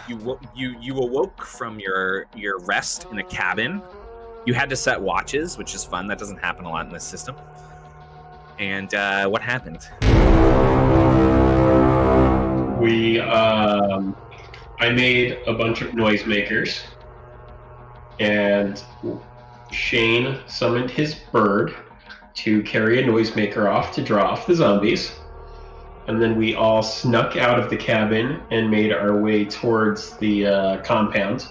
You awoke from your rest in a cabin. You had to set watches, which is fun. That doesn't happen a lot in this system. And what happened? I made a bunch of noisemakers, and Shane summoned his bird to carry a noisemaker off to draw off the zombies. And then we all snuck out of the cabin and made our way towards the compound.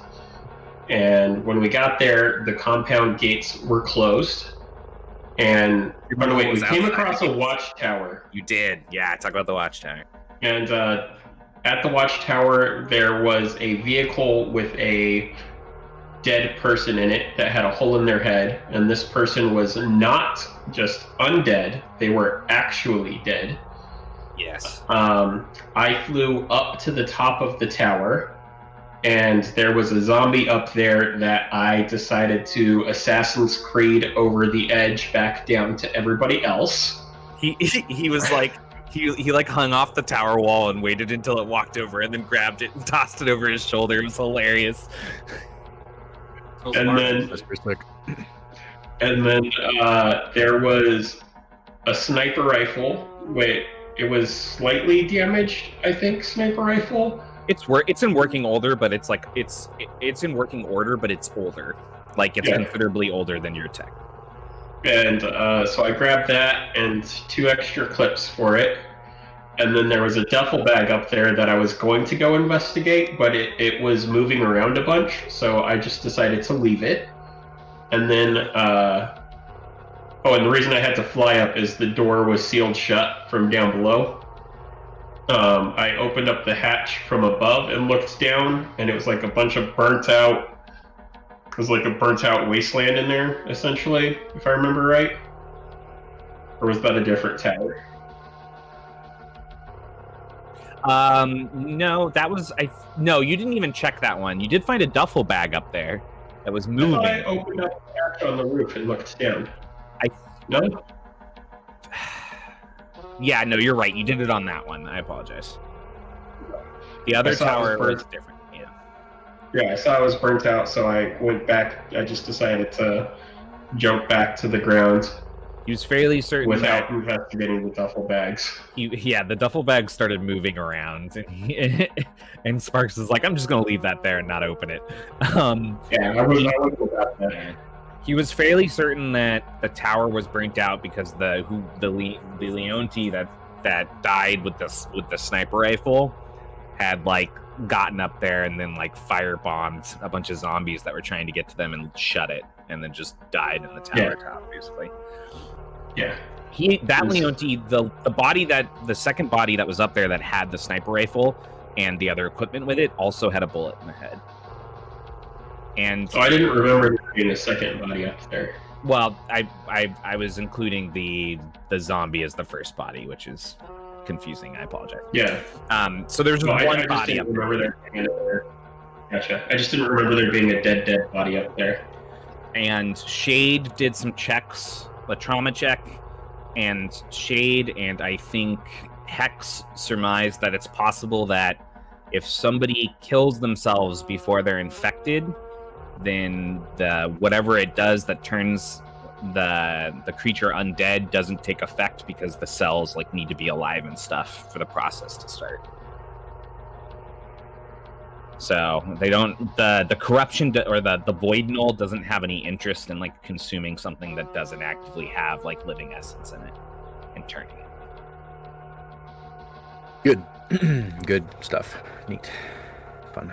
And when we got there, the compound gates were closed. And by the way, we came across a watchtower. You did, yeah. Talk about the watchtower. And at the watchtower, there was a vehicle with a dead person in it that had a hole in their head. And this person was not just undead; they were actually dead. Yes. I flew up to the top of the tower, and there was a zombie up there that I decided to Assassin's Creed over the edge back down to everybody else. He was like he like hung off the tower wall and waited until it walked over and then grabbed it and tossed it over his shoulder. It was hilarious. And then there was a sniper rifle. Wait, it was slightly damaged, I think. Sniper rifle. It's in working order, but it's like it's in working order, but it's older. Like it's considerably older than your tech. And so I grabbed that and 2 extra clips for it. And then there was a duffel bag up there that I was going to go investigate, but it was moving around a bunch, so I just decided to leave it. And then, and the reason I had to fly up is the door was sealed shut from down below. I opened up the hatch from above and looked down, and it was like a bunch of burnt out wasteland in there, essentially, if I remember right. Or was that a different tower? No, that was no, you didn't even check that one. You did find a duffel bag up there that was moving. I opened up the hatch on the roof and looked down. No? Yeah, no, you're right. You did it on that one. I apologize. The other tower was different. Yeah, I saw it was burnt out, so I went back. I just decided to jump back to the ground. He was fairly certain without investigating the duffel bags. The duffel bags started moving around, and Sparks is like, "I'm just going to leave that there and not open it." I wouldn't go back there. He was fairly certain that the tower was burnt out because the Leonti that died with the sniper rifle had like gotten up there and then like firebombed a bunch of zombies that were trying to get to them and shut it, and then just died in the tower top, basically. Yeah. Leonti, the second body that was up there that had the sniper rifle and the other equipment with it also had a bullet in the head. And so I didn't remember there being a second body up there. Well, I was including the zombie as the first body, which is confusing. I apologize. Yeah. So there's one body up there. Gotcha. I just didn't remember there being a dead body up there. And Shade did some checks, a trauma check, and Shade and I think Hex surmised that it's possible that if somebody kills themselves before they're infected, then whatever it does that turns the creature undead doesn't take effect because the cells like need to be alive and stuff for the process to start. So they don't the corruption or the void null doesn't have any interest in like consuming something that doesn't actively have like living essence in it and turning it. Good. Good stuff. Neat. Fun.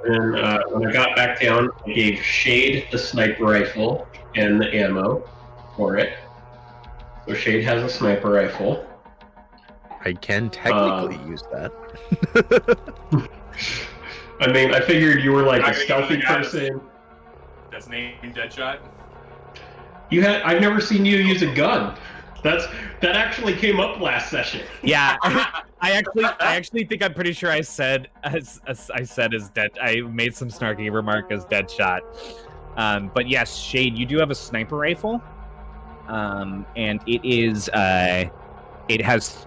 And when I got back down, I gave Shade the sniper rifle and the ammo for it. So Shade has a sniper rifle. I can technically use that. I mean, I figured you were like a stealthy person. That's named Deadshot. I've never seen you use a gun. That actually came up last session. Yeah, I actually think I'm pretty sure I said as dead. I made some snarky remark as Deadshot. But yes, Shade, you do have a sniper rifle, and it is it has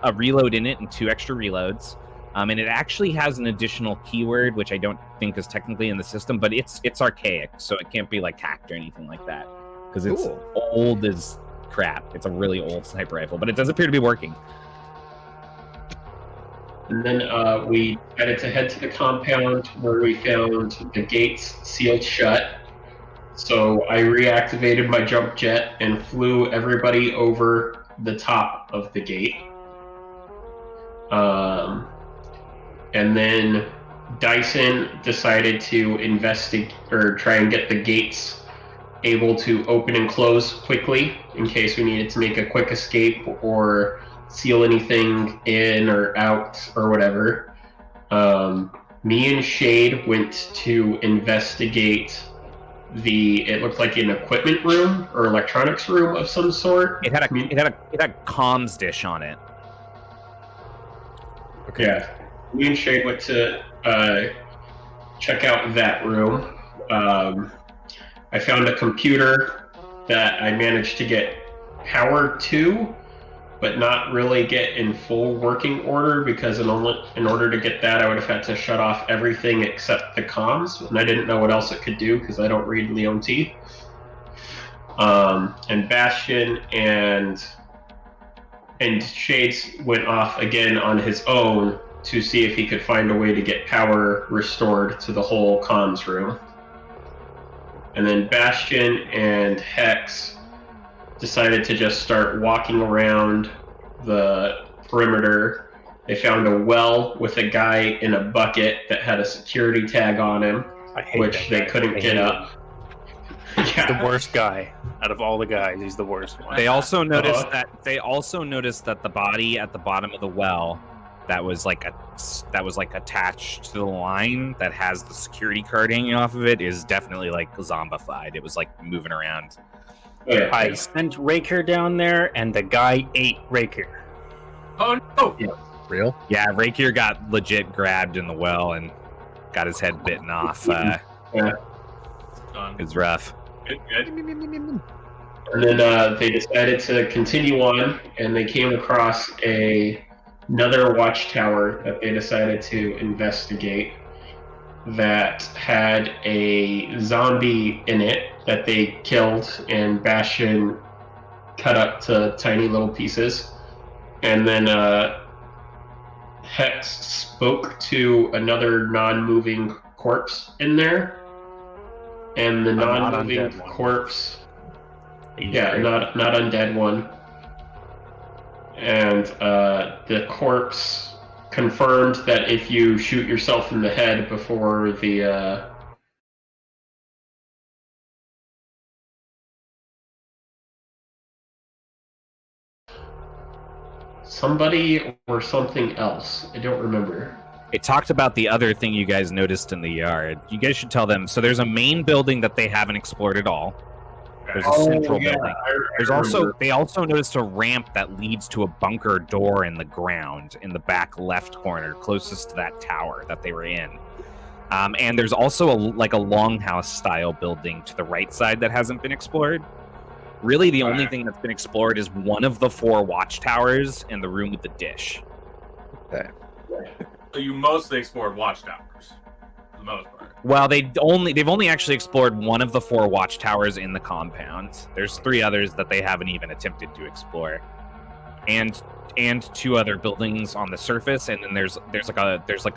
a reload in it and 2 extra reloads. And it actually has an additional keyword, which I don't think is technically in the system, but it's archaic, so it can't be like hacked or anything like that because it's old as crap. It's a really old sniper rifle, but it does appear to be working. And then we decided to head to the compound where we found the gates sealed shut. So I reactivated my jump jet and flew everybody over the top of the gate. And then Dyson decided to investigate or try and get the gates able to open and close quickly in case we needed to make a quick escape or seal anything in or out or whatever. Me and Shade went to investigate it looked like an equipment room or electronics room of some sort. It had a comms dish on it. Okay. Yeah. Me and Shade went to check out that room. I found a computer that I managed to get power to, but not really get in full working order because in order to get that, I would have had to shut off everything except the comms, and I didn't know what else it could do because I don't read Leonti. And Bastion and Shades went off again on his own to see if he could find a way to get power restored to the whole comms room. And then Bastion and Hex decided to just start walking around the perimeter. They found a well with a guy in a bucket that had a security tag on him, which they couldn't get up. The worst guy out of all the guys. He's the worst one. They also noticed that the body at the bottom of the well that was like attached to the line that has the security card hanging off of it is definitely like zombified. It was like moving around. Yeah. I sent Raker down there, and the guy ate Raker. Oh no! Yeah. Real? Yeah, Rakier got legit grabbed in the well and got his head bitten off. Yeah. It was rough. Good. And then they decided to continue on, and they came across another watchtower that they decided to investigate that had a zombie in it that they killed, and Bastion cut up to tiny little pieces. And then Hex spoke to another non-moving corpse in there, and the non-moving corpse, not undead one, and the corpse confirmed that if you shoot yourself in the head before the somebody or something else, I don't remember. It talked about the other thing you guys noticed in the yard. You guys should tell them. So there's a main building that they haven't explored at all. There's a central building. They also noticed a ramp that leads to a bunker door in the ground in the back left corner, closest to that tower that they were in. And there's also a longhouse style building to the right side that hasn't been explored. Really, the only thing that's been explored is one of the 4 watchtowers and the room with the dish. Okay. So you mostly explored watchtowers, for the most part. Well, they've only actually explored one of the 4 watchtowers in the compound. There's 3 others that they haven't even attempted to explore, and 2 other buildings on the surface. And then there's like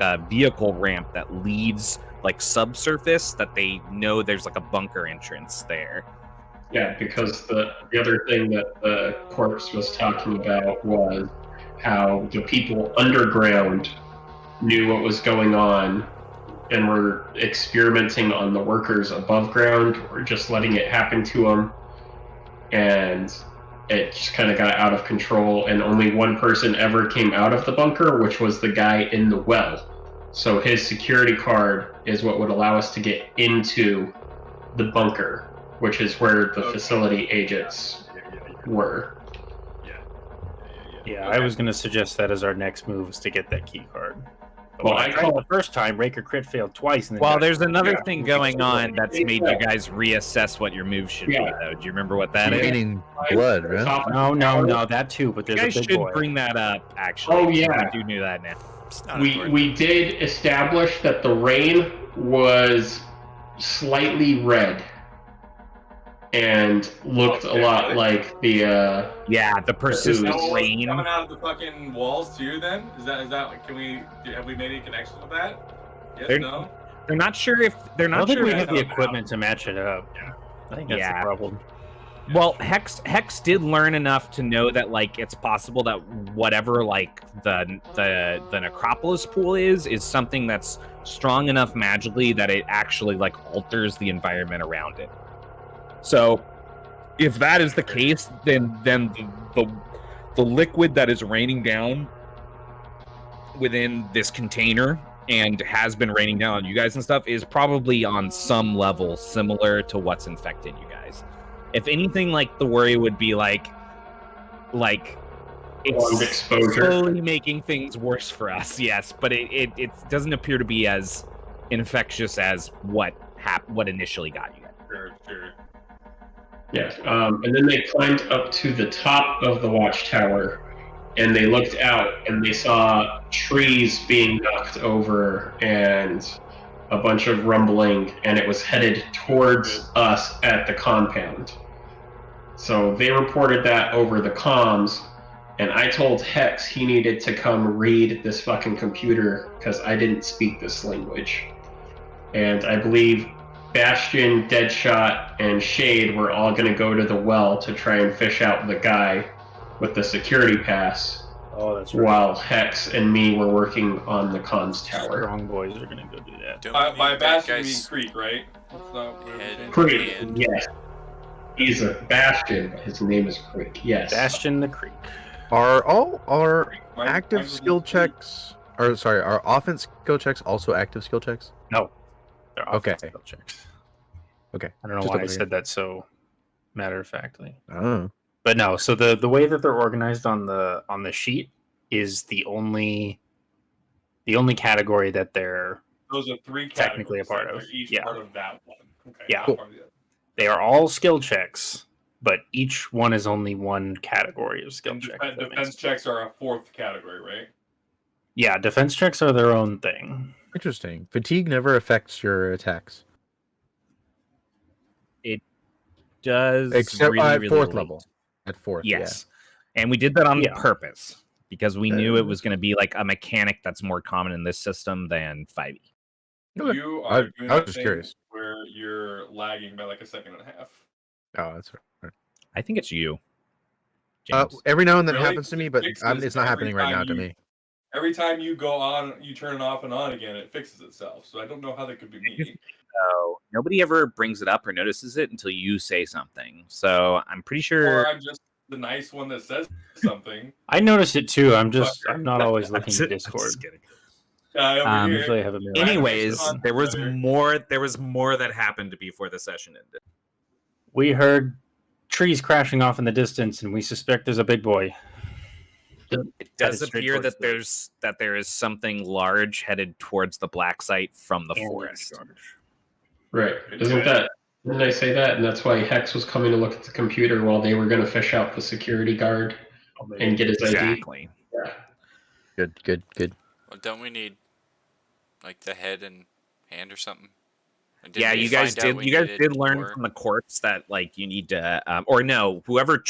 a vehicle ramp that leads like subsurface that they know there's like a bunker entrance there. Yeah, because the other thing that the corpse was talking about was how the people underground knew what was going on and were experimenting on the workers above ground or just letting it happen to them. And it just kind of got out of control, and only one person ever came out of the bunker, which was the guy in the well. So his security card is what would allow us to get into the bunker, which is where the facility agents were. Yeah, I was going to suggest that as our next move is to get that key card. But Well, when I I tried call- the first time, Raker crit failed twice. And then Well, got- there's another Yeah. thing going on that's made you Yeah. guys reassess what your move should be, Yeah. though. Do you remember what that is? Raining blood, right? Top of No, the tower. no, that too, but You there's guys a big should boy. bring that up, actually. Oh, yeah. I do know that now. It's not We important. we did establish that the rain was slightly red and looked a lot like the Yeah, the persistent ooze. That one was rain. coming out of the fucking walls too. Then is that have we made any connection with that? Yes, They're- no. They're not sure if they're I not don't think sure we if have the Yeah. equipment to match it up. I think that's Yeah. the problem. Well, Hex did learn enough to know that like it's possible that whatever like the necropolis pool is something that's strong enough magically that it actually like alters the environment around it. So if that is the case, then the liquid that is raining down within this container and has been raining down on you guys and stuff is probably on some level similar to what's infected you guys. If anything, like the worry would be like Prolonged it's exposure. slowly making things worse for us. Yes, but it doesn't appear to be as infectious as what initially got you guys. Sure. Yeah, and then they climbed up to the top of the watchtower, and they looked out, and they saw trees being knocked over, and a bunch of rumbling, and it was headed towards us at the compound. So they reported that over the comms, and I told Hex he needed to come read this fucking computer, because I didn't speak this language. And I believe Bastion, Deadshot, and Shade were all going to go to the well to try and fish out the guy with the security pass, Oh, that's right. while Hex and me were working on the comms tower. Strong boys are gonna go do that. Don't By we need that Bastion, you mean guy's Creek, right? That's not what we're head saying. Creek, and yes. He's a Bastion, but his name is Creek, yes. Bastion the Creek. Are all our Mine- active mine was skill Creek. checks, or sorry, are offense skill checks also active skill checks? No, they're Okay. offensive skill checks. Okay. I don't know Just why I double checking. said that so matter of factly. Oh. But no, so the way that they're organized on the sheet is the only category that they're Those are three Technically a categories, part that of, are each yeah. part of that one. Okay. Yeah. not Cool. part of the other. they are all skill checks, but each one is only one category of skill And check. defense, if that makes defense sense. checks are a fourth category, right? Yeah, defense checks are their own thing. Interesting. Fatigue never affects your attacks. Does Except really, at really fourth late. level. At fourth, Yes. And we did that on Yeah. purpose because we knew it was going to be like a mechanic that's more common in this system than 5e. Okay. You I are doing was that just thing curious. where you're lagging by like a second and a half. Oh, that's right. I think it's you. James. Every now and then Really? happens to me, but Fixes it's not every happening right time now to you- me. Every time you go on, you turn it off and on again, it fixes itself. So I don't know how that could be me. So nobody ever brings it up or notices it until you say something. So I'm pretty Or sure. I'm just the nice one that says something. I noticed it too. I'm not always looking at I'm Discord. just kidding. Over here. Usually I have a mirror. Anyways, on there was Twitter. more that happened before the session ended. We heard trees crashing off in the distance, and we suspect there's a big boy. It does Headed straight appear towards that there is something large headed towards the black site from the And forest. Right. Isn't that... Didn't I say that? And that's why Hex was coming to look at the computer while they were going to fish out the security guard and get his ID? Exactly. Yeah. Good. well, don't we need like the head and hand or something? And Yeah, didn't we you guys find out did. we You guys needed did learn more? from the corpse that like you need to, or no, whoever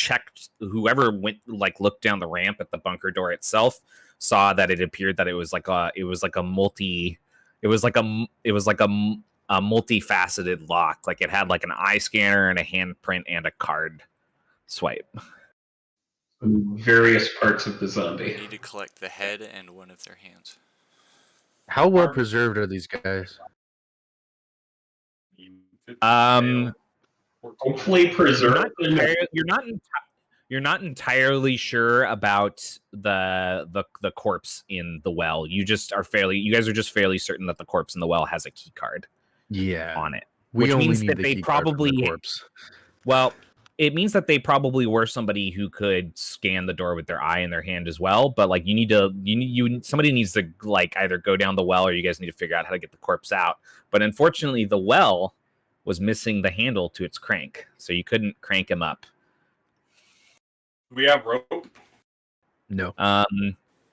went like looked down the ramp at the bunker door itself saw that it appeared that it was like a multifaceted lock. Like it had like an eye scanner and a handprint and a card swipe. Various parts of the We zombie. need to collect the head and one of their hands. How well preserved are these guys? Hopefully preserved. You're not entirely sure about the corpse in the well. You guys are just fairly certain that the corpse in the well has a key card Yeah. on it. We which only means need that the they key card from the probably- corpse. Well, it means that they probably were somebody who could scan the door with their eye in their hand as well. But like somebody needs to like either go down the well or you guys need to figure out how to get the corpse out. But unfortunately, the well was missing the handle to its crank, so you couldn't crank him up. We have rope. No.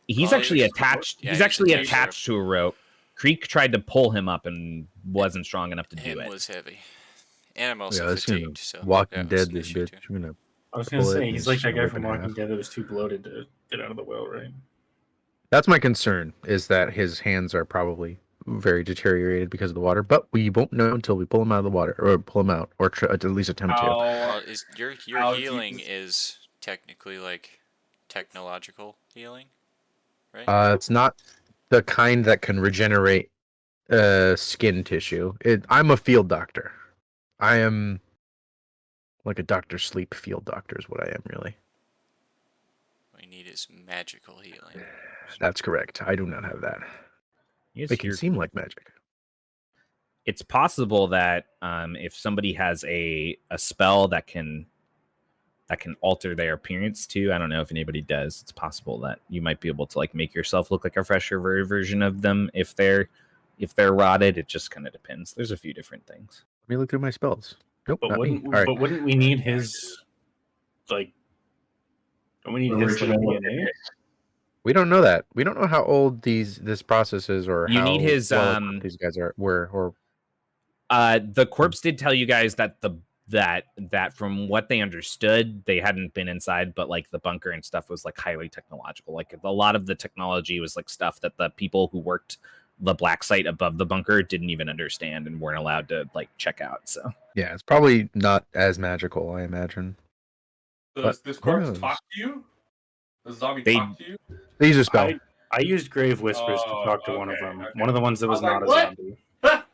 He's Oh, actually he's- attached. yeah, he's he's actually attached. attached to a rope. Creek tried to pull him up and wasn't strong enough to do Him it. was heavy. And I'm also Yeah, this is fatigued, so Walking that was Dead. an This issue bitch. too. I'm gonna I was gonna pull it say and he's it's like just that gonna guy rip from in half. Walking Dead that was too bloated to get out of the well, right? That's my concern. Is that his hands are probably very deteriorated because of the water, but we won't know until we pull him out of the water, or pull him out, or at least attempt to. Well, is your how healing deep is technically like technological healing, right? It's not the kind that can regenerate skin tissue. I'm a field doctor. I am like a Dr. Sleep field doctor is what I am, really. What you need is magical healing. That's correct. I do not have that. Yes, It can you're- seem like magic. it's possible that if somebody has a spell that can alter their appearance too, I don't know if anybody does. It's possible that you might be able to like make yourself look like a fresher version of them if they're rotted. It just kind of depends. There's a few different things. Let me look through my spells. Nope, But not me. wouldn't All right. but wouldn't we need his like? Don't we need his like, Original. DNA? We don't know that. We don't know how old this process is, or You how need his, well equipped these guys were, or The corpse did tell you guys that that from what they understood, they hadn't been inside, but like the bunker and stuff was like highly technological. Like a lot of the technology was like stuff that the people who worked the black site above the bunker didn't even understand and weren't allowed to like check out. So yeah, it's probably not as magical, I imagine. Does But this who corpse knows? talk to you? Does the zombie They- talk to you? They use a spell. I used Grave Whispers Oh, to talk to one of okay, them. okay. One of the ones that I was was not like, a what? zombie.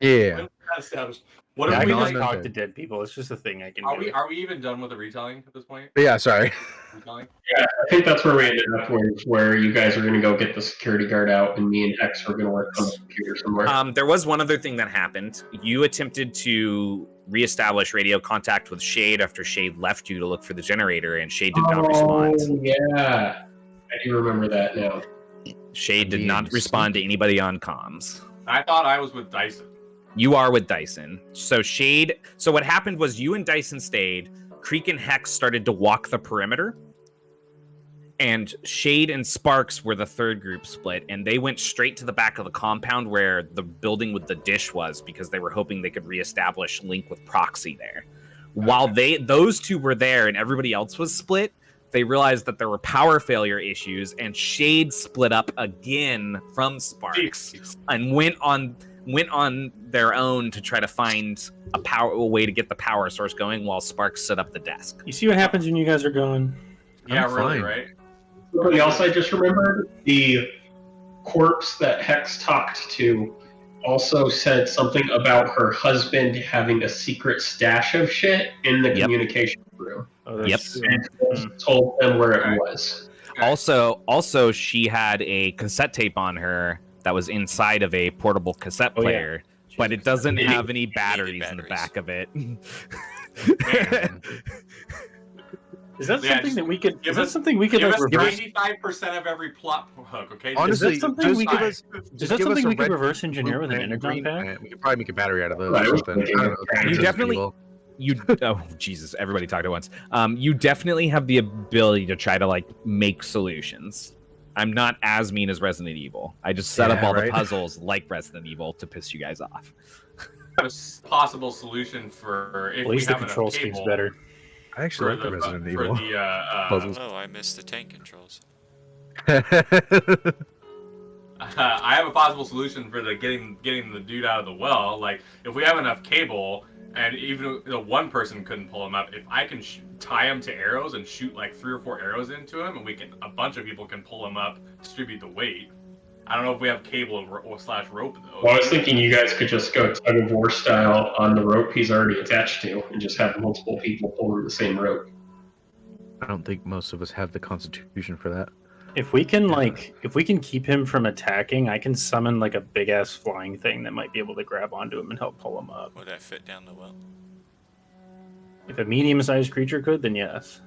Yeah. When was that established? What Yeah, if I we can no, just like? no. talk to dead people. It's just a thing I can Are do. we even done with the retelling at this point? But yeah, sorry. Retelling? Yeah, I think that's where we ended up, where you guys are going to go get the security guard out, and me and Hex are going to work on the computer somewhere. there was one other thing that happened. You attempted to reestablish radio contact with Shade after Shade left you to look for the generator, and Shade did not respond. Yeah, I do remember that now. Shade did Being not respond to sneaky. anybody on comms. I thought I was with Dyson. You are with Dyson. So what happened was you and Dyson stayed. Creek and Hex started to walk the perimeter. And Shade and Sparks were the third group split, and they went straight to the back of the compound where the building with the dish was because they were hoping they could reestablish link with Proxy there. While those two were there and everybody else was split, they realized that there were power failure issues, and Shade split up again from Sparks and went on their own to try to find a way to get the power source going while Sparks set up the desk. You see what happens when you guys are going? Yeah, I'm really, fine. right? Something else I just remembered: the corpse that Hex talked to also said something about her husband having a secret stash of shit in the Yep. communication room. Oh, that's Yep. true. And told them where it was. Also, she had a cassette tape on her that was inside of a portable cassette Oh, yeah. player, but it doesn't It have any needed batteries in the batteries. back of it. Is that Yeah, something that we could? give Is that us- something we could Give like us reverse? 95% of every plot hook, okay? Honestly, Is that something just we give could- us. Is just that give us something a we could red reverse engineer with an blueprint and energon green pack? plant. We could probably make a battery out of those. Right, or we something. can I don't know. make You Resident definitely- Evil. Oh Jesus! Everybody talked at once. You definitely have the ability to try to like make solutions. I'm not as mean as Resident Evil. I just set up Yeah, all the right? puzzles like Resident Evil to piss you guys off. A possible solution for if At we least the have enough control cable scheme's better. I actually for like the Resident for Evil. the puzzles. Oh, I missed the tank controls. I have a possible solution for the getting the dude out of the well. Like if we have enough cable, and even the one person couldn't pull him up, if I can tie him to arrows and shoot like 3 or 4 arrows into him, and a bunch of people can pull him up, distribute the weight. I don't know if we have cable slash rope though. Well, I was thinking you guys could just go tug of war style on the rope he's already attached to, and just have multiple people pulling the same rope. I don't think most of us have the constitution for that. If we can keep him from attacking, I can summon like a big ass flying thing that might be able to grab onto him and help pull him up. Would that fit down the well? If a medium sized creature could, then yes.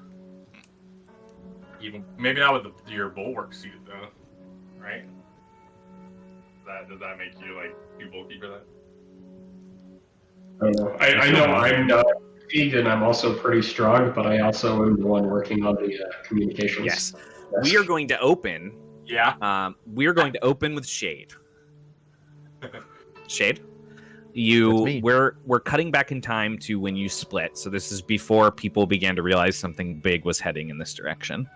Even maybe not with your bulwark suit though, right? Does that make you like too bulky for that? I don't know. I know I'm not fatigued, and I'm also pretty strong, but I also am the one working on the communications. Yes, we are going to open Yeah. We're going to open with Shade. Shade, That's me. we're cutting back in time to when you split. So this is before people began to realize something big was heading in this direction.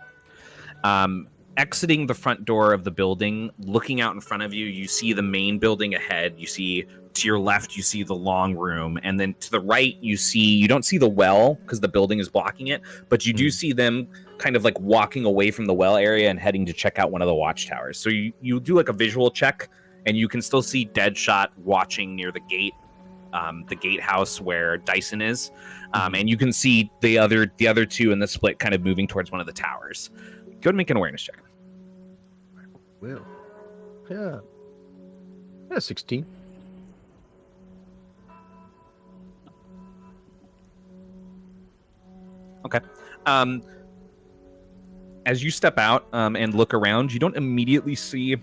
Exiting the front door of the building, looking out in front of you, you see the main building ahead. You see to your left, you see the long room, and then to the right, you don't see the well because the building is blocking it, but you do see them kind of like walking away from the well area and heading to check out one of the watchtowers. So you do like a visual check, and you can still see Deadshot watching near the gatehouse where Dyson is, and you can see the other two in the split kind of moving towards one of the towers. Go ahead and make an awareness check. Will. Yeah. 16. Okay. As you step out and look around, you don't immediately see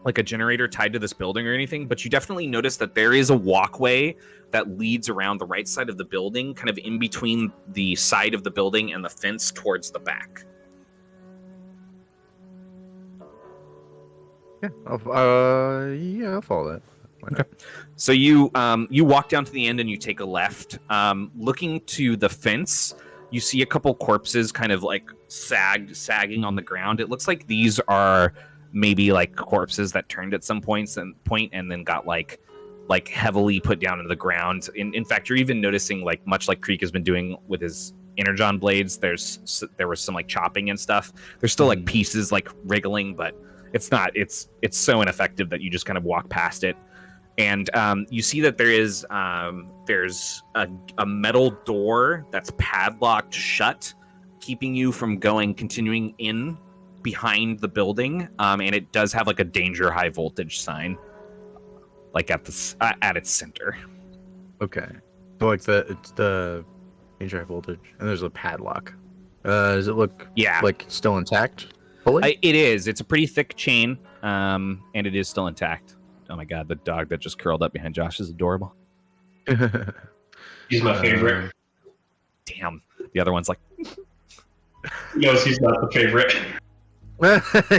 like a generator tied to this building or anything, but you definitely notice that there is a walkway that leads around the right side of the building, kind of in between the side of the building and the fence towards the back. Yeah, I'll follow that. Okay. So you walk down to the end and you take a left. Looking to the fence, you see a couple corpses kind of like sagging on the ground. It looks like these are maybe like corpses that turned at some point and then got like heavily put down into the ground. In fact, you're even noticing, like much like Creek has been doing with his energon blades, there was some like chopping and stuff. There's still like pieces like wriggling, but it's so ineffective that you just kind of walk past it. And you see that there's a metal door that's padlocked shut, keeping you from continuing in behind the building. And it does have like a danger high voltage sign, like at its center. Okay. So like it's the danger high voltage, and there's a padlock. Does it look like still intact? Fully? It is. It's a pretty thick chain, and it is still intact. Oh my god, the dog that just curled up behind Josh is adorable. He's my favorite. Damn. The other one's like... He knows he's not the favorite.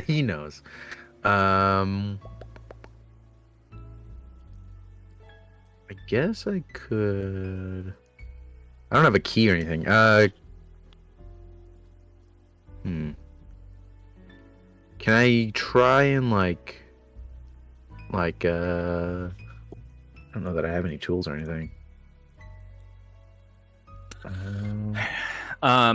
He knows. I guess I could... I don't have a key or anything. Can I try and like I don't know that I have any tools or anything. I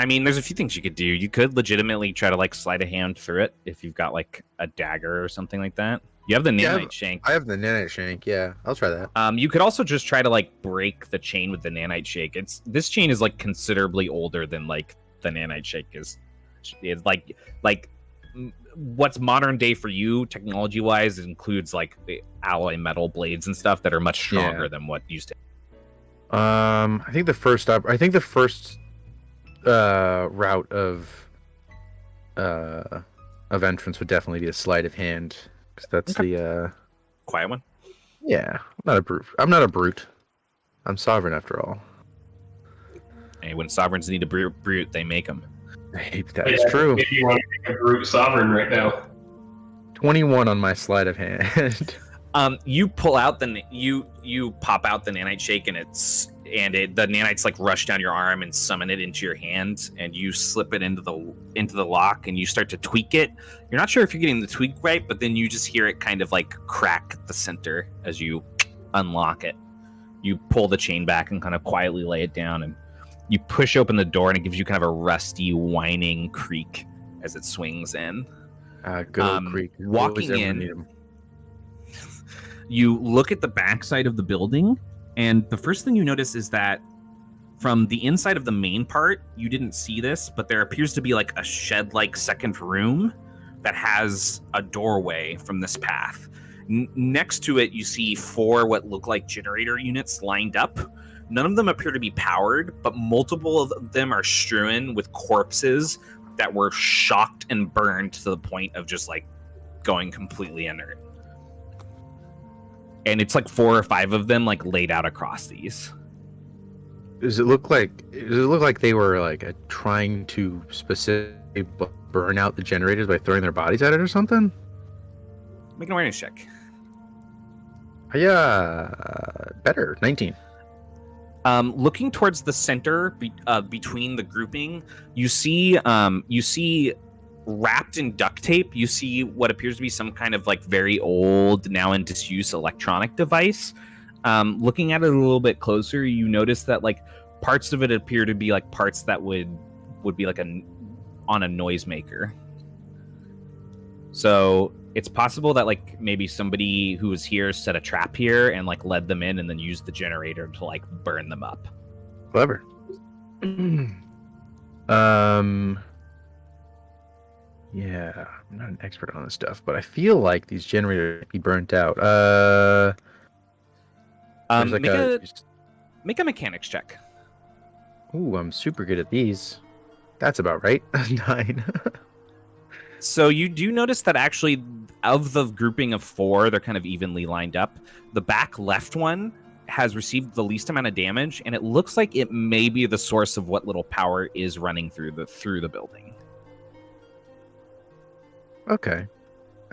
mean, there's a few things you could do. You could legitimately try to like slide a hand through it if you've got like a dagger or something like that. You have the nanite shank. I have the nanite shank. Yeah, I'll try that. You could also just try to like break the chain with the nanite shank. This chain is like considerably older than like the nanite shank is. It's like what's modern day for you technology wise includes like the alloy metal blades and stuff that are much stronger than what used to. I think the first route of entrance would definitely be a sleight of hand, because that's the quiet one. Yeah, I'm not a brute. I'm sovereign after all. Hey, when sovereigns need a brute, they make them. That's true. Maybe you want to make a brute sovereign right now. 21 on my sleight of hand. You pull out you pop out the nanite shake, and the nanites like rush down your arm and summon it into your hand, and you slip it into the lock, and you start to tweak it. You're not sure if you're getting the tweak right, but then you just hear it kind of like crack at the center as you unlock it. You pull the chain back and kind of quietly lay it down, and you push open the door, and it gives you kind of a rusty, whining creak as it swings in. Good old creak. Walking in, you look at the backside of the building, and the first thing you notice is that from the inside of the main part, you didn't see this, but there appears to be like a shed-like second room that has a doorway from this path. Next to it, you see 4 what look like generator units lined up. None of them appear to be powered, but multiple of them are strewn with corpses that were shocked and burned to the point of just like going completely inert. And it's like 4 or 5 of them like laid out across these. Does it look like they were like trying to specifically burn out the generators by throwing their bodies at it or something? Make an awareness check. Yeah, better. 19. Looking towards the center between the grouping, you see wrapped in duct tape, you see what appears to be some kind of like very old, now in disuse electronic device. Looking at it a little bit closer, you notice that like parts of it appear to be like parts that would be like on a noisemaker. So it's possible that like maybe somebody who was here set a trap here and like led them in and then used the generator to like burn them up. Clever. Yeah, I'm not an expert on this stuff, but I feel like these generators might be burnt out. There's like Make a mechanics check. Ooh, I'm super good at these. That's about right. 9. So you do notice that actually, of the grouping of 4, they're kind of evenly lined up. The back left one has received the least amount of damage, and it looks like it may be the source of what little power is running through the building. Okay.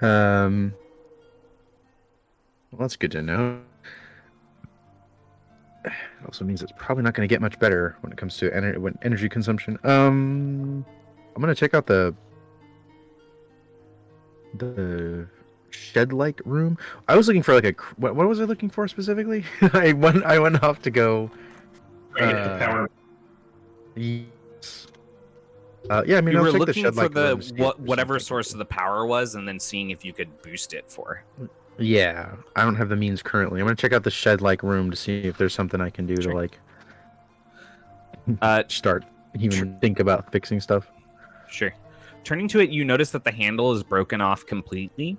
Well, that's good to know. It also means it's probably not going to get much better when it comes to energy consumption. I'm going to check out the shed-like room. I was looking for like what was I looking for specifically? I went off to go. Get the power. Yes. Yeah, I mean, You I'll were check the looking for shed-like room to see if there's whatever something. source of the power was, and then seeing if you could boost it for. Yeah, I don't have the means currently. I'm gonna check out the shed-like room to see if there's something I can do Sure. to like Uh, start even think about fixing stuff. Sure. Turning to it, you notice that the handle is broken off completely.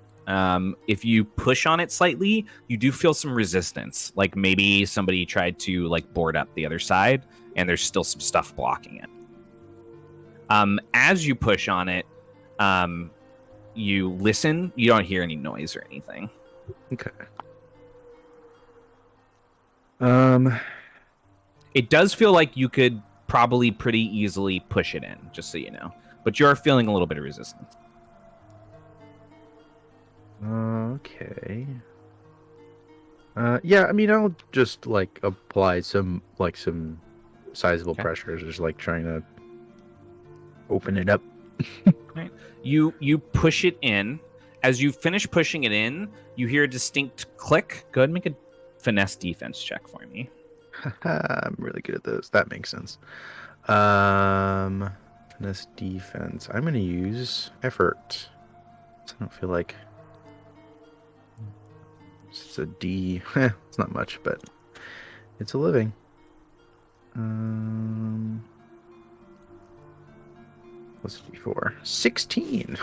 If you push on it slightly, you do feel some resistance. Like maybe somebody tried to like board up the other side, and there's still some stuff blocking it. As you push on it, you listen. You don't hear any noise or anything. Okay. It does feel like you could probably pretty easily push it in, just so you know. But you're feeling a little bit of resistance. Okay. Yeah, I mean, I'll just like apply some sizable pressures, just like trying to open it up. Right. You push it in. As you finish pushing it in, you hear a distinct click. Go ahead and make a finesse defense check for me. I'm really good at those. That makes sense. Finesse defense. I'm gonna use effort. I don't feel like it's a D. It's not much, but it's a living. Plus D4. 16.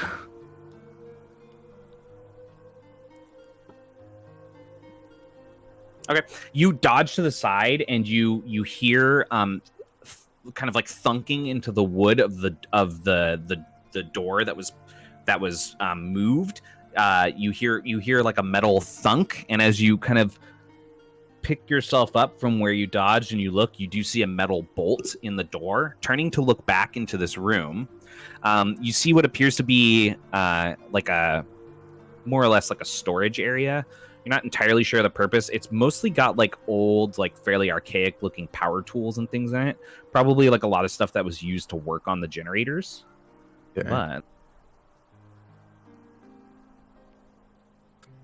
Okay, you dodge to the side and you hear kind of like thunking into the wood of the door that was moved. You hear like a metal thunk, and as you kind of pick yourself up from where you dodged and you look, you do see a metal bolt in the door. Turning to look back into this room, you see what appears to be like a more or less like a storage area. You're not entirely sure of the purpose. It's mostly got like old, like fairly archaic looking power tools and things in it. Probably like a lot of stuff that was used to work on the generators. Okay. But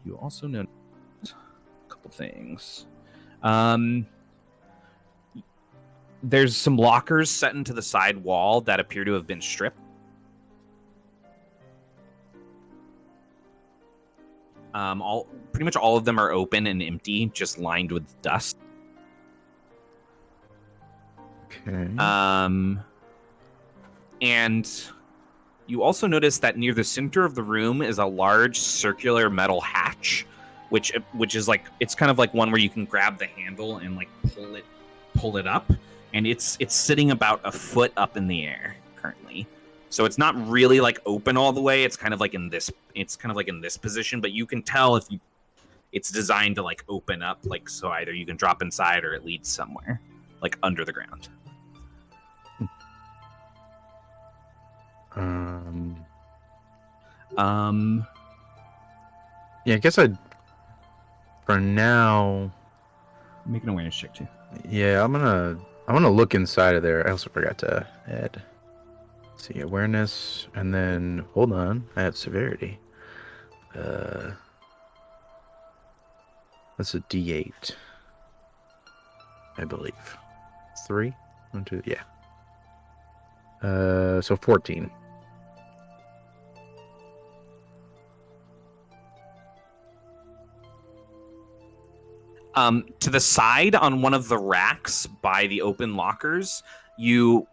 you also notice a couple things. There's some lockers set into the side wall that appear to have been stripped. Pretty much all of them are open and empty, just lined with dust. Okay. And you also notice that near the center of the room is a large circular metal hatch, which is like, it's kind of like one where you can grab the handle and like pull it up, and it's sitting about a foot up in the air currently. So it's not really like open all the way. It's kind of like in this position, but you can tell it's designed to like open up, like so either you can drop inside or it leads somewhere like under the ground. Yeah, I guess I'd for now. Make an awareness check too. Yeah, I'm gonna look inside of there. I also forgot to add. Let's see, awareness, and then hold on, I have severity. That's a D8, I believe. 3, 1, 2, yeah. So 14. To the side on one of the racks by the open lockers,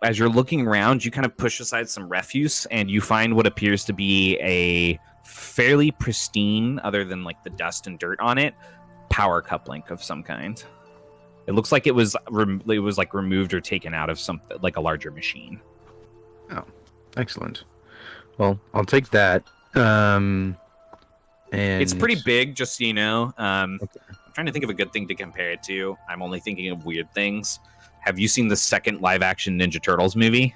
as you're looking around, you kind of push aside some refuse and you find what appears to be a fairly pristine, other than like the dust and dirt on it, power coupling of some kind. It looks like it was like removed or taken out of something like a larger machine. Oh, excellent. Well, I'll take that. And it's pretty big, just so you know. Okay. I'm trying to think of a good thing to compare it to. I'm only thinking of weird things. Have you seen the second live-action Ninja Turtles movie?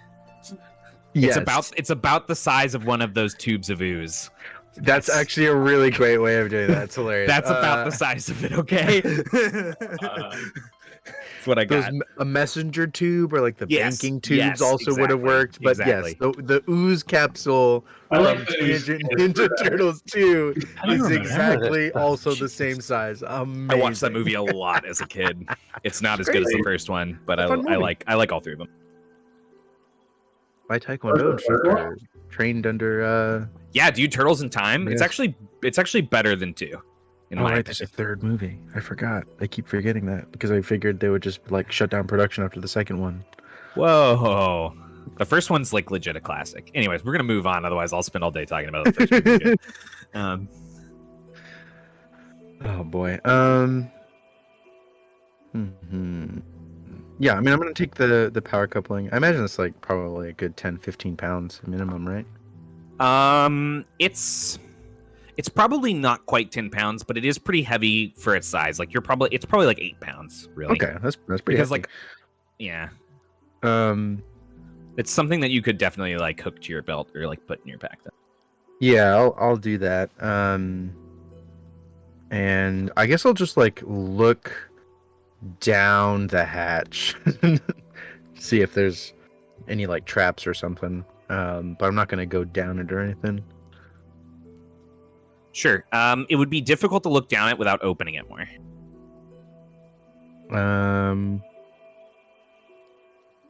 Yes. It's about the size of one of those tubes of ooze. That's actually a really great way of doing that. It's hilarious. That's about the size of it, okay? That's what I got. A messenger tube or like the banking tubes also exactly, would have worked. But exactly. yes, the ooze capsule from Teenage Mutant Ninja Turtles 2 is exactly also the same size. Amazing. I watched that movie a lot as a kid. It's not as good as the first one, but I like all three of them. My Taekwondo instructor trained under Yeah, dude, Turtles in Time. Yes. It's actually better than 2. There's a third movie. I forgot. I keep forgetting that because I figured they would just like shut down production after the second one. Whoa. The first one's like legit a classic. Anyways, we're gonna move on, otherwise I'll spend all day talking about the first movie. Oh boy. Yeah, I mean I'm gonna take the power coupling. I imagine it's like probably a good 10-15 pounds minimum, right? It's probably not quite 10 pounds, but it is pretty heavy for its size. Like it's probably like 8 pounds, really. Okay, that's pretty because hefty. like it's something that you could definitely like hook to your belt or like put in your pack then. Yeah, I'll do that. And I guess I'll just like look down the hatch, see if there's any like traps or something. But I'm not gonna go down it or anything. Sure. It would be difficult to look down it without opening it more.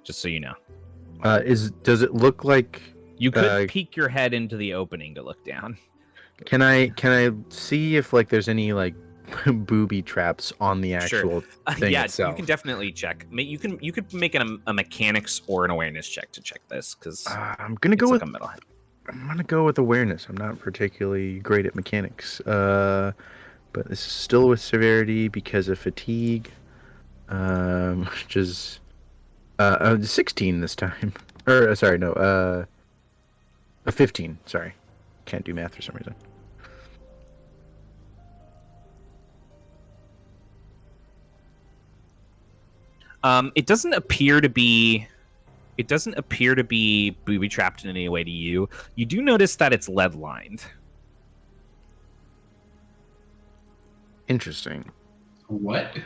Just so you know. Does it look like you could peek your head into the opening to look down? Can I see if like there's any like booby traps on the actual thing itself? You can definitely check. You could make a mechanics or an awareness check to check this because I'm gonna go with I'm gonna go with awareness. I'm not particularly great at mechanics, but this is still with severity because of fatigue, which is 16 this time. Or sorry, no, a 15. Sorry, can't do math for some reason. It doesn't appear to be booby trapped in any way to you. You do notice that it's lead lined. Interesting. What?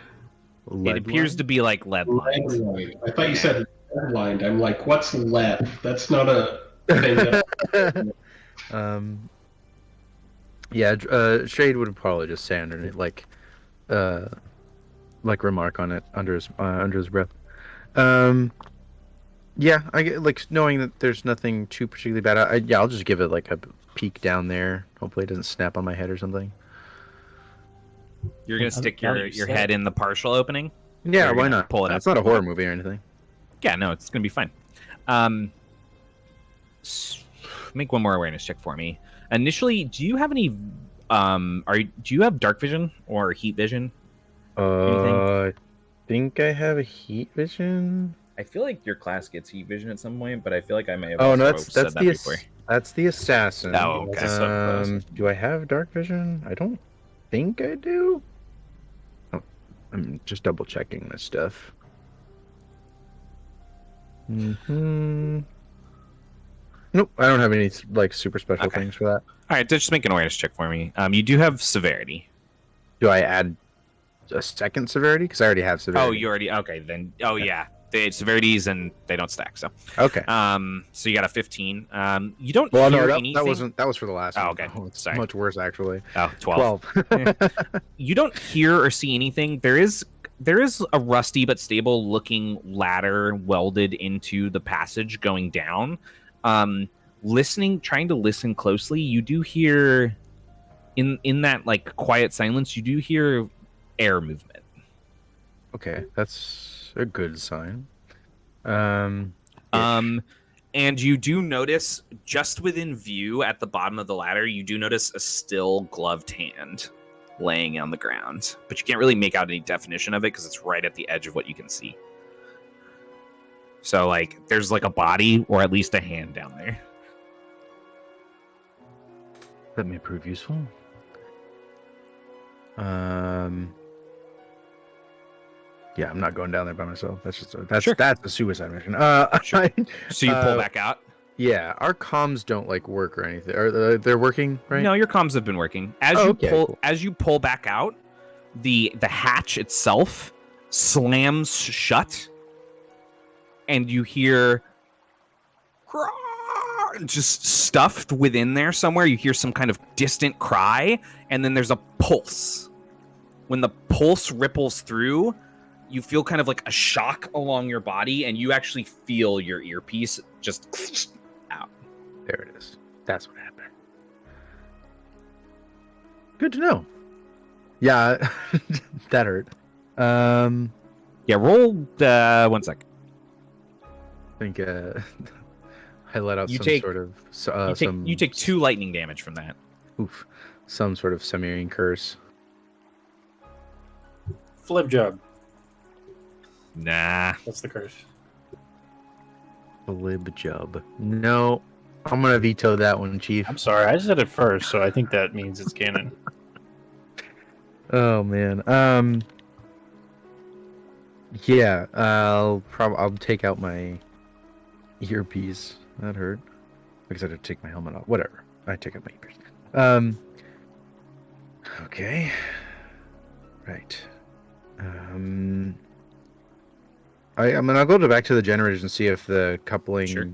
It appears to be like lead lined. I thought you said lead lined. I'm like, what's lead? That's not a thing. Yeah, Shade would probably just say underneath, like remark on it under his breath. Yeah, I get like knowing that there's nothing too particularly bad. I'll just give it like a peek down there. Hopefully, it doesn't snap on my head or something. You're gonna stick your head in the partial opening? Yeah, why not? Pull it up. It's not a horror movie or anything. Yeah, no, it's gonna be fine. Make one more awareness check for me. Initially, do you have any? Do you have dark vision or heat vision? I think I have a heat vision. I feel like your class gets heat vision at some point, but I feel like I may have. That's the assassin. Oh, okay. Do I have dark vision? I don't think I do. Oh, I'm just double checking this stuff. Yeah, Nope, I don't have any like super special Okay. things for that. All right, just make an awareness check for me. You do have severity. Do I add a second severity? Because I already have severity. Oh, you already okay then. Oh yeah, the severities and they don't stack. So Okay. so you got a 15. You don't Well, hear no, anything. that wasn't. That was for the last Oh, one. okay. Oh, it's Sorry. much worse actually. Oh, 12. 12. You don't hear or see anything. There is a rusty but stable looking ladder welded into the passage going down. Trying to listen closely, you do hear in that like quiet silence, you do hear air movement. Okay, that's a good sign. And you do notice just within view at the bottom of the ladder, you do notice a still gloved hand laying on the ground, but you can't really make out any definition of it because it's right at the edge of what you can see. So like there's like a body or at least a hand down there. That may prove useful. Yeah, I'm not going down there by myself. That's a suicide mission. Sure. So you pull back out? Yeah, our comms don't like work or anything. They're working, right? No, your comms have been working. As you pull back out, the hatch itself slams shut, and you hear just stuffed within there somewhere. You hear some kind of distant cry, and then there's a pulse. When the pulse ripples through, you feel kind of like a shock along your body, and you actually feel your earpiece just out. There it is. That's what happened. Good to know. Yeah, that hurt. Yeah, roll 1 sec. I think I let out You some take- sort of You take 2 lightning damage from that. oof, some sort of Sumerian curse. Flip job. Nah. That's the curse. Blib job. No, I'm gonna veto that one, Chief. I'm sorry, I said it first, so I think that means it's canon. Oh man. Yeah. I'll take out my earpiece. That hurt. Because I had to take my helmet off. Whatever. I take out my earpiece. Okay. Right. I mean, I'll go back to the generators and see if the coupling Sure.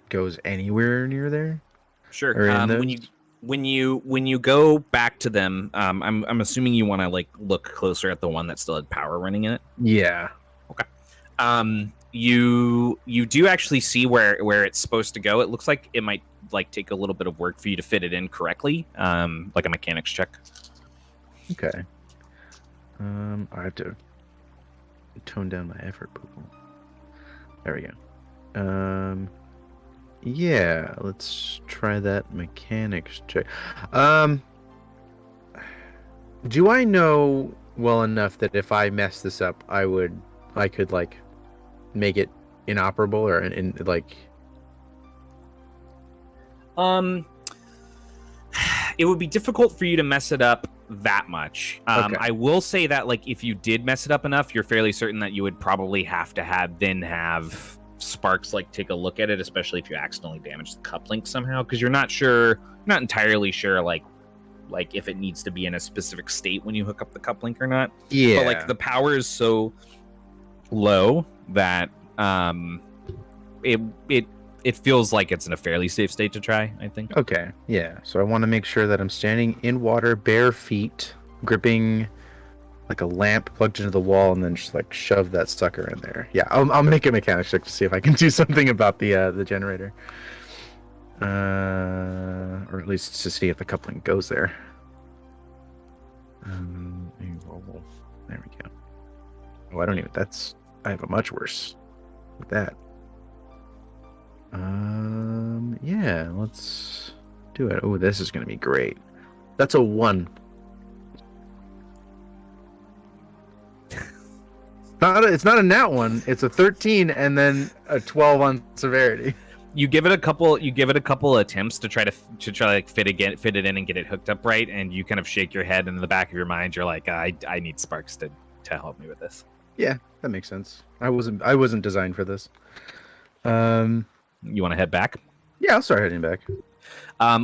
goes anywhere near there. Sure. Or in When you go back to them, I'm assuming you want to like look closer at the one that still had power running in it. Yeah. You do actually see where it's supposed to go. It looks like it might like take a little bit of work for you to fit it in correctly. Like a mechanics check. Okay. I have to tone down my effort, people. There we go. Yeah, let's try that mechanics check. Do I know well enough that if I mess this up, I could like make it inoperable or in like? It would be difficult for you to mess it up that much. Okay. I will say that like if you did mess it up enough, you're fairly certain that you would probably have to have Sparks like take a look at it, especially if you accidentally damage the cup link somehow, because you're not entirely sure like if it needs to be in a specific state when you hook up the cup link or not. Yeah. But like the power is so low that it feels like it's in a fairly safe state to try, I think. Okay, yeah. So I want to make sure that I'm standing in water, bare feet, gripping like a lamp plugged into the wall, and then just like shove that sucker in there. Yeah, I'll make a mechanics check to see if I can do something about the generator, or at least to see if the coupling goes there. There we go. Oh, I don't even. I have a much worse with that. Yeah, let's do it. Oh, this is gonna be great. That's a 1. It's not a nat 1. It's a 13 and then a 12 on severity. You give it a couple attempts to try like fit it in and get it hooked up right, and you kind of shake your head, and in the back of your mind you're like, I need Sparks to help me with this. Yeah, that makes sense. I wasn't designed for this. You want to head back? Yeah, I'll start heading back.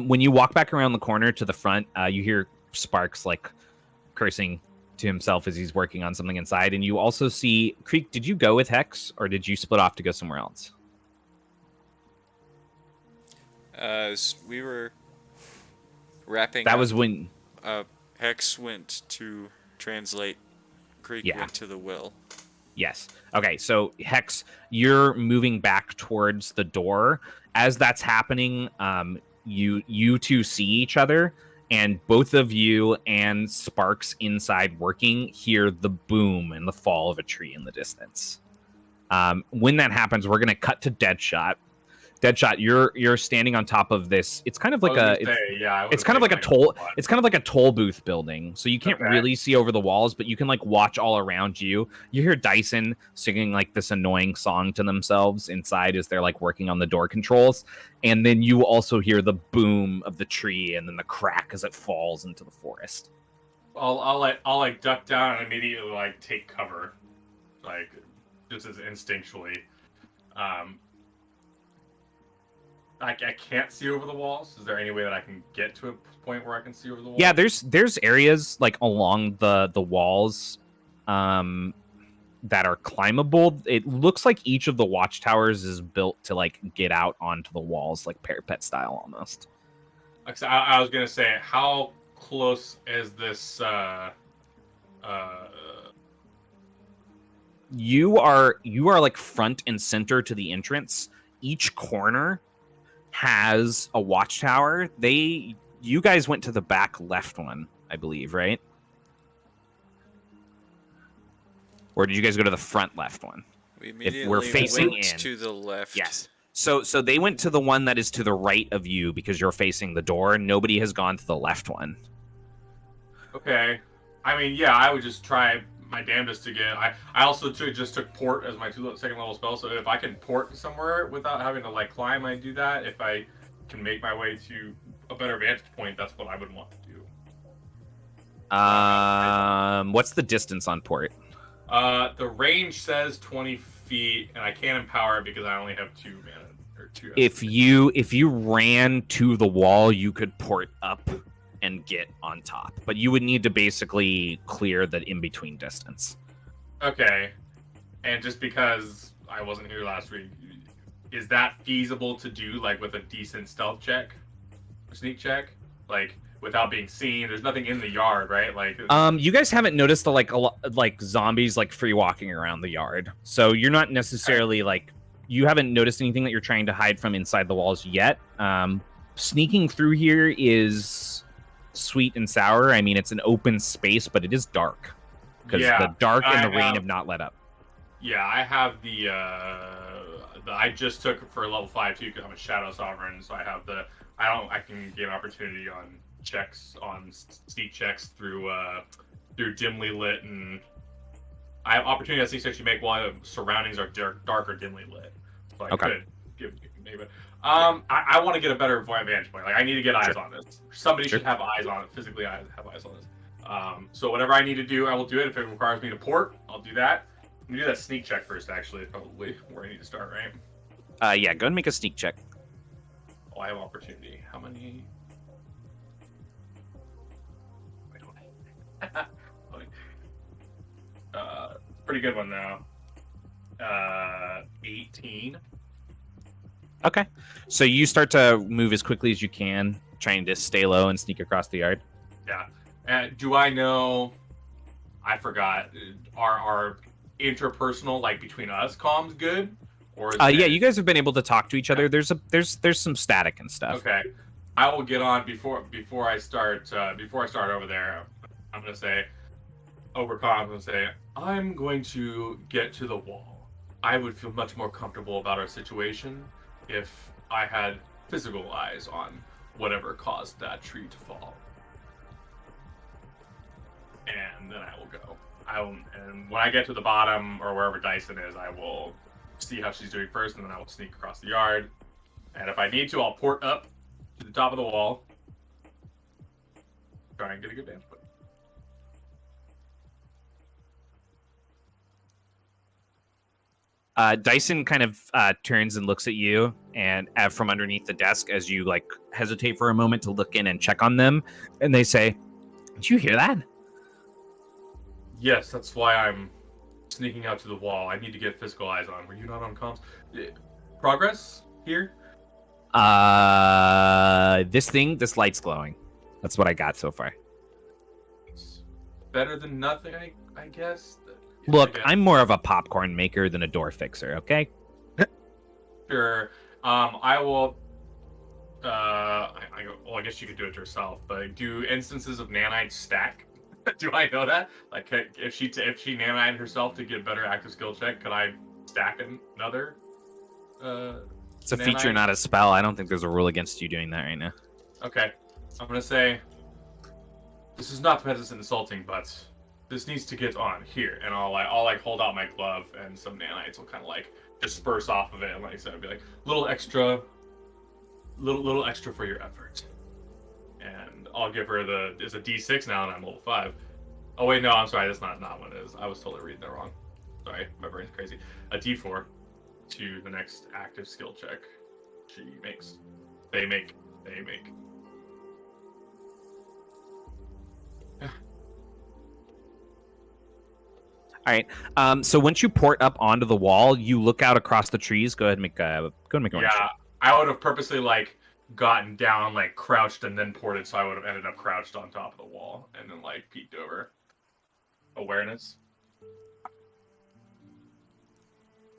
When you walk back around the corner to the front, you hear Sparks like cursing to himself as he's working on something inside, and you also see Creek. Did you go with Hex, or did you split off to go somewhere else? We were wrapping That up. was when. Hex went to translate. Creek Yeah. went to the will. Yes. Okay, so Hex, you're moving back towards the door. As that's happening, you two see each other, and both of you and Sparks inside working hear the boom and the fall of a tree in the distance. When that happens, we're gonna cut to Deadshot. Deadshot, you're standing on top of this. It's kind of like it's kind of like a toll. It's kind of like a toll booth building. So you can't really see over the walls, but you can like watch all around you. You hear Dyson singing like this annoying song to themselves inside as they're like working on the door controls, and then you also hear the boom of the tree and then the crack as it falls into the forest. I'll like duck down and immediately like take cover, like just as instinctually. I can't see over the walls. Is there any way that I can get to a point where I can see over the walls? Yeah, there's areas like along the walls that are climbable. It looks like each of the watchtowers is built to like get out onto the walls, like parapet style almost. I was gonna say, how close is this? You are like front and center to the entrance. Each corner has a watchtower. You guys went to the back left one, I believe, right? Or did you guys go to the front left one? We immediately If we're facing went in to the left. Yes. So they went to the one that is to the right of you because you're facing the door. Nobody has gone to the left one. Okay. I mean, yeah, I would just try my damnedest to get. I also took port as my second level spell, so if I can port somewhere without having to like climb, I do that. If I can make my way to a better vantage point, that's what I would want to do. What's the distance on port? The range says 20 feet, and I can't empower it because I only have 2 mana or 2. If you ran to the wall, you could port up and get on top, but you would need to basically clear the in-between distance. Okay, and just because I wasn't here last week, is that feasible to do, like with a decent stealth check, sneak check, like without being seen? There's nothing in the yard, right? Like, you guys haven't noticed the like zombies like free walking around the yard, so you're not necessarily like you haven't noticed anything that you're trying to hide from inside the walls yet. Sneaking through here is sweet and sour. I mean, it's an open space, but it is dark because the dark and the rain have not let up. Yeah, I have the I just took it for level 5 too because I'm a Shadow Sovereign, so I have I can get an opportunity on checks, on sneak checks through dimly lit, and I have opportunity on sneak checks you make while the surroundings are dark or dimly lit. So I could give maybe. I want to get a better vantage point. Like, I need to get eyes on this. Somebody should have eyes on it, physically have eyes on this. So whatever I need to do, I will do it. If it requires me to port, I'll do that. Let me do that sneak check first, actually. Probably where I need to start, right? Yeah, go and make a sneak check. Oh, I have opportunity. How many? Pretty good one now. 18. Okay. So you start to move as quickly as you can, trying to stay low and sneak across the yard. Yeah. Do I know? I forgot. Are interpersonal, like between us, comms good? Or yeah, you guys have been able to talk to each other. There's some static and stuff. Okay. I will get on before I start over there. I'm gonna say over comms. I'm gonna say I'm going to get to the wall. I would feel much more comfortable about our situation if I had physical eyes on whatever caused that tree to fall. And then I will go. And when I get to the bottom or wherever Dyson is, I will see how she's doing first, and then I will sneak across the yard. And if I need to, I'll port up to the top of the wall. Try and get a good vantage point. Dyson kind of turns and looks at you, and from underneath the desk as you like hesitate for a moment to look in and check on them, and they say, "Did you hear that?" Yes, that's why I'm sneaking out to the wall. I need to get physical eyes on. Were you not on comms? Progress here? This light's glowing. That's what I got so far. It's better than nothing, I guess. Look, Again, I'm more of a popcorn maker than a door fixer, okay? sure. I will. Well, I guess you could do it yourself. But do instances of nanites stack? Do I know that? Like, if she nanited herself to get better active skill check, could I stack another? It's a feature, nanite? not a spell. I don't think there's a rule against you doing that right now. Okay, I'm gonna say this is not meant as insulting, but this needs to get on here, and I'll hold out my glove, and some nanites will kind of like disperse off of it, and like I said, I'll be like little extra for your effort. And I'll give her it's a D6 now, and I'm level 5. Oh wait, no, I'm sorry, that's not what it is. I was totally reading that wrong. Sorry, my brain's crazy. A D4 to the next active skill check she makes. They make. All right. So once you port up onto the wall, you look out across the trees. Go ahead and make a Yeah, I would have purposely like gotten down, like crouched, and then ported, so I would have ended up crouched on top of the wall, and then like peeked over. Awareness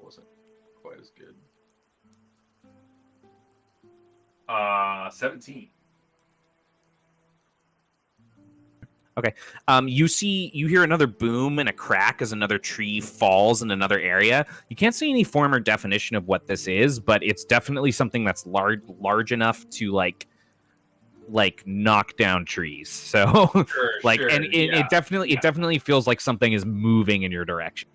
wasn't quite as good. 17. Okay. You hear another boom and a crack as another tree falls in another area. You can't see any form or definition of what this is, but it's definitely something that's large enough to like knock down trees. So it definitely feels like something is moving in your direction.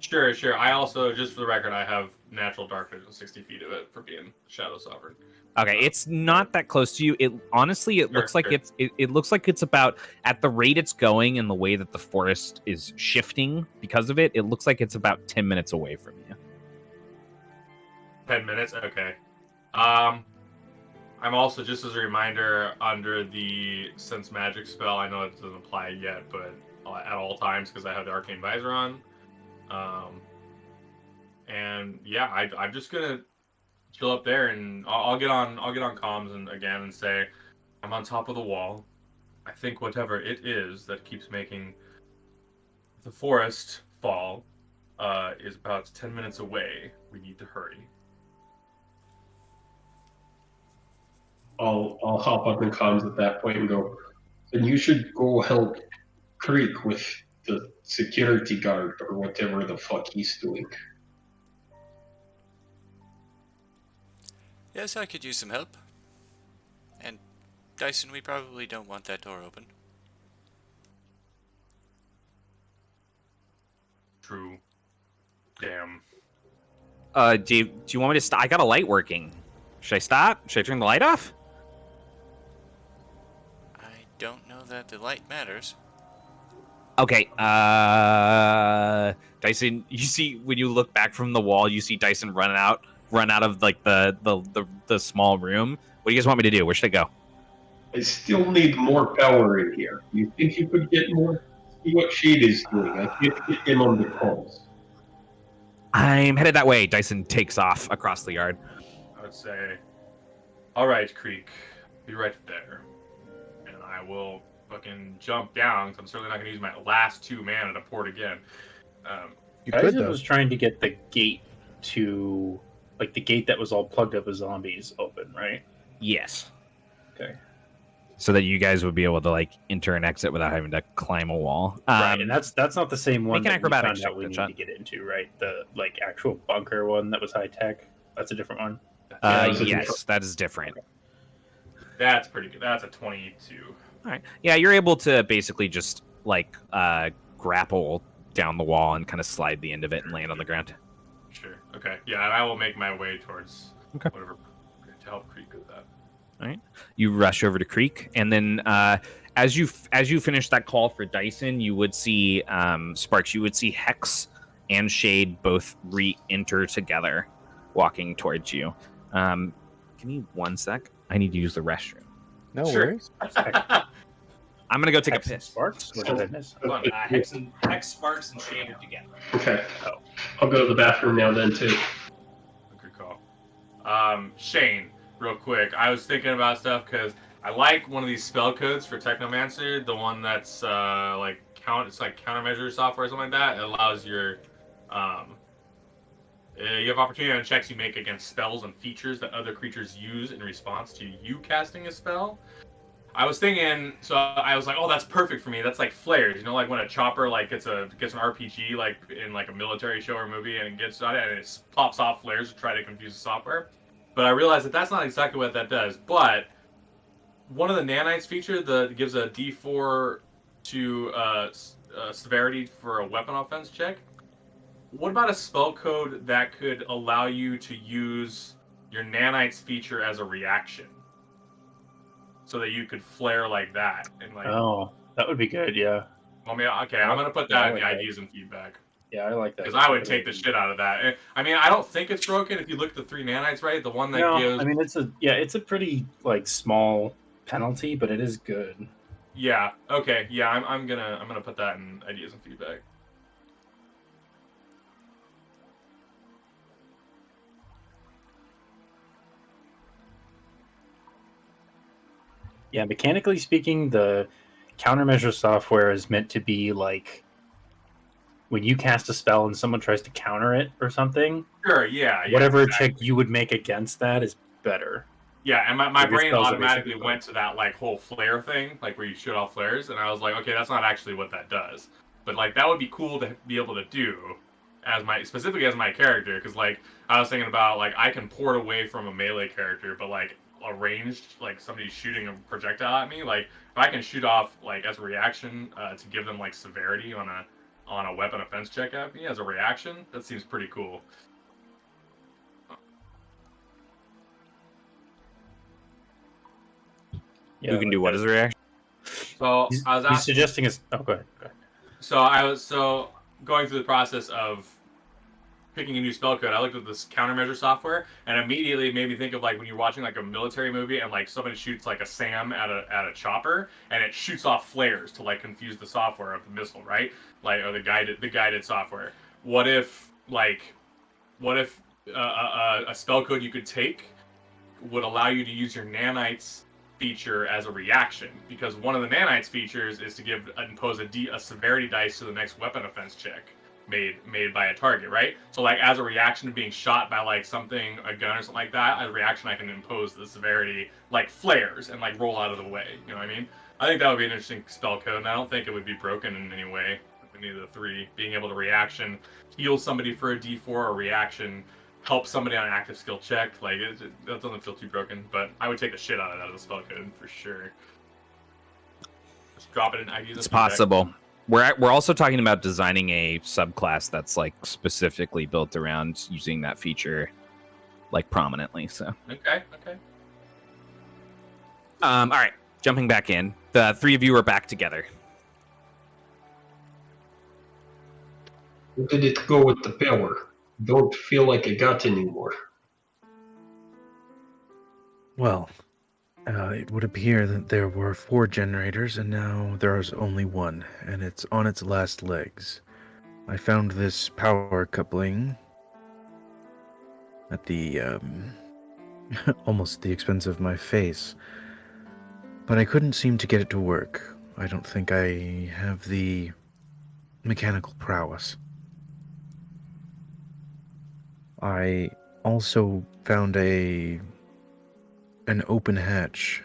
Sure. I also, just for the record, I have natural dark vision 60 feet of it for being Shadow Sovereign. Okay, it's not that close to you. It honestly, looks like it looks like it's about, at the rate it's going and the way that the forest is shifting because of it. It looks like it's about 10 minutes away from you. 10 minutes. Okay. I'm also, just as a reminder, under the sense magic spell. I know it doesn't apply yet, but at all times, because I have the arcane visor on. And yeah, I'm just gonna chill up there, and I'll get on comms and say, I'm on top of the wall. I think whatever it is that keeps making the forest fall is about 10 minutes away. We need to hurry. I'll hop up in comms at that point and go, then you should go help Creek with the security guard or whatever the fuck he's doing. Yes, I could use some help. And Dyson, we probably don't want that door open. True. Damn. Do you want me to stop? I got a light working. Should I stop? Should I turn the light off? I don't know that the light matters. Okay. Dyson, you see, when you look back from the wall, you see Dyson run out of like the small room. What do you guys want me to do? Where should I go? I still need more power in here. You think you could get more? See what Shade is doing. I can't get him on the calls. I'm headed that way. Dyson takes off across the yard. I would say, all right, Creek, be right there. And I will fucking jump down, because I'm certainly not going to use my last 2 mana to port again. You could, Dyson though. was trying to get the gate to, like, the gate that was all plugged up with zombies open, right? Yes. Okay. So that you guys would be able to like enter and exit without having to climb a wall. Right, and that's not the same one make an that we acrobatics found out check, we need Deadshot. to get into, right? The like actual bunker one that was high tech. That's a different one. Yes, that is different. That's pretty good. That's a 22. All right. Yeah, you're able to basically just like grapple down the wall and kind of slide the end of it and land on the ground. Sure. Okay. Yeah, and I will make my way towards Okay. whatever to help Creek with that. All right. You rush over to Creek, and then as you finish that call for Dyson, you would see Sparks. You would see Hex and Shade both re-enter together, walking towards you. Give me 1 sec. I need to use the restroom. No Sure. worries. I'm gonna go take Hex a and piss. Sparks? What did I miss? Hold on. Hex, Sparks, and Shade are together. Okay. Oh. I'll go to the bathroom now then too. Good call. Shane, real quick. I was thinking about stuff because I like one of these spell codes for Technomancer, the one that's it's like countermeasure software or something like that. It allows your you have opportunity on checks you make against spells and features that other creatures use in response to you casting a spell. I was thinking, so I was like, oh, that's perfect for me. That's like flares, you know, like when a chopper like gets an RPG like in like a military show or movie and it gets on it and it pops off flares to try to confuse the software. But I realized that that's not exactly what that does. But one of the nanites feature that gives a D4 to severity for a weapon offense check. What about a spell code that could allow you to use your nanites feature as a reaction? So that you could flare like that and like. Oh, that would be good. Yeah. Well, okay, I'm gonna put that in the ideas and feedback. Yeah, I like that. Because I would take the shit out of that. I mean, I don't think it's broken if you look at the 3 nanites, right? The one that gives. I mean, it's a pretty like small penalty, but it is good. Yeah. Okay. Yeah, I'm gonna put that in ideas and feedback. Yeah, mechanically speaking, the countermeasure software is meant to be like when you cast a spell and someone tries to counter it or something. Sure. Yeah. Whatever exactly. check you would make against that is better. Yeah, and my Your brain spells are automatically basically went to that like whole flare thing, like where you shoot off flares, and I was like, okay, that's not actually what that does. But like that would be cool to be able to do specifically as my character, because like I was thinking about like I can port away from a melee character, but like a ranged, like somebody's shooting a projectile at me, like if I can shoot off like as a reaction to give them like severity on a weapon offense check at me as a reaction, that seems pretty cool. Yeah, Who can do what as a reaction? So I was he's suggesting us. Oh, go ahead. So I was going through the process of picking a new spell code. I looked at this countermeasure software, and immediately it made me think of like when you're watching like a military movie and like somebody shoots like a SAM at a chopper, and it shoots off flares to like confuse the software of the missile, right? Like or the guided software. What if a spell code you could take would allow you to use your nanites feature as a reaction, because one of the nanites features is to impose a severity dice to the next weapon offense check made by a target, right? So like as a reaction to being shot by like something, a gun or something like that, as a reaction I can impose the severity like flares and like roll out of the way. You know what I mean? I think that would be an interesting spell code, and I don't think it would be broken in any way. Any of the 3 being able to reaction heal somebody for a D4 or reaction help somebody on an active skill check, like that doesn't feel too broken, but I would take the shit out of that as a spell code for sure. Just drop it in ideas. It's possible. We're also talking about designing a subclass that's like specifically built around using that feature like prominently. So okay. all right, jumping back in. The 3 of you are back together. Where did it go with the power? Don't feel like I got any more. Well, it would appear that there were 4 generators, and now there is only 1, and it's on its last legs. I found this power coupling at the, almost the expense of my face, but I couldn't seem to get it to work. I don't think I have the mechanical prowess. I also found an open hatch,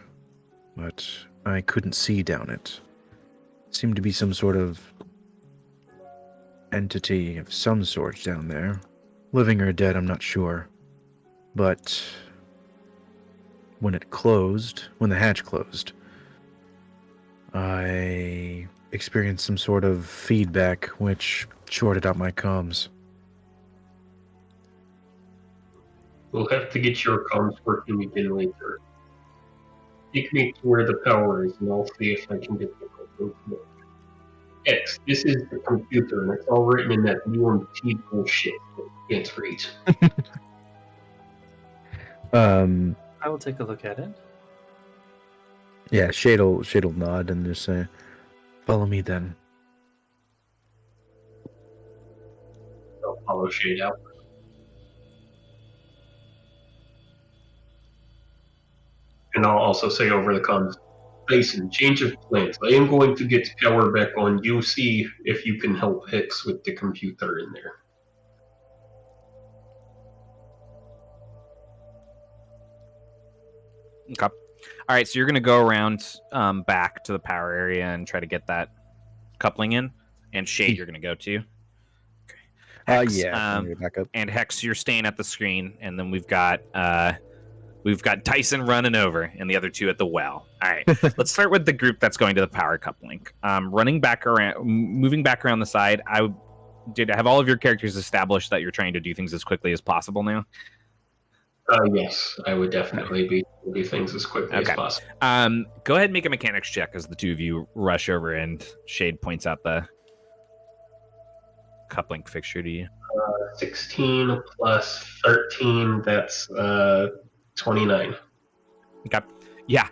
but I couldn't see down it. Seemed to be some sort of entity of some sort down there. Living or dead, I'm not sure. But when the hatch closed, I experienced some sort of feedback which shorted out my comms. We'll have to get your comms working again later. Take me to where the power is, and I'll see if I can get the code. X, this is the computer, and it's all written in that UMT bullshit that you can't read. I will take a look at it. Yeah, Shade'll nod and just say, "Follow me then." I'll follow Shade out. And I'll also say over the comms, Tyson, change of plans. I am going to get power back on. You see if you can help Hicks with the computer in there. Okay. All right, so you're going to go around back to the power area and try to get that coupling in. And Shade, you're going to go to. Okay. Hex, Yeah. Back up. and Hex, you're staying at the screen, and then we've got Tyson running over, and the other two at the well. All right, let's start with the group that's going to the power coupling. Moving back around the side. I have all of your characters established that you're trying to do things as quickly as possible now. Yes, I would definitely be do things as quickly as possible. Go ahead and make a mechanics check as the two of you rush over, and Shade points out the coupling fixture to you. 16 plus 13, that's 29. Okay. Yeah.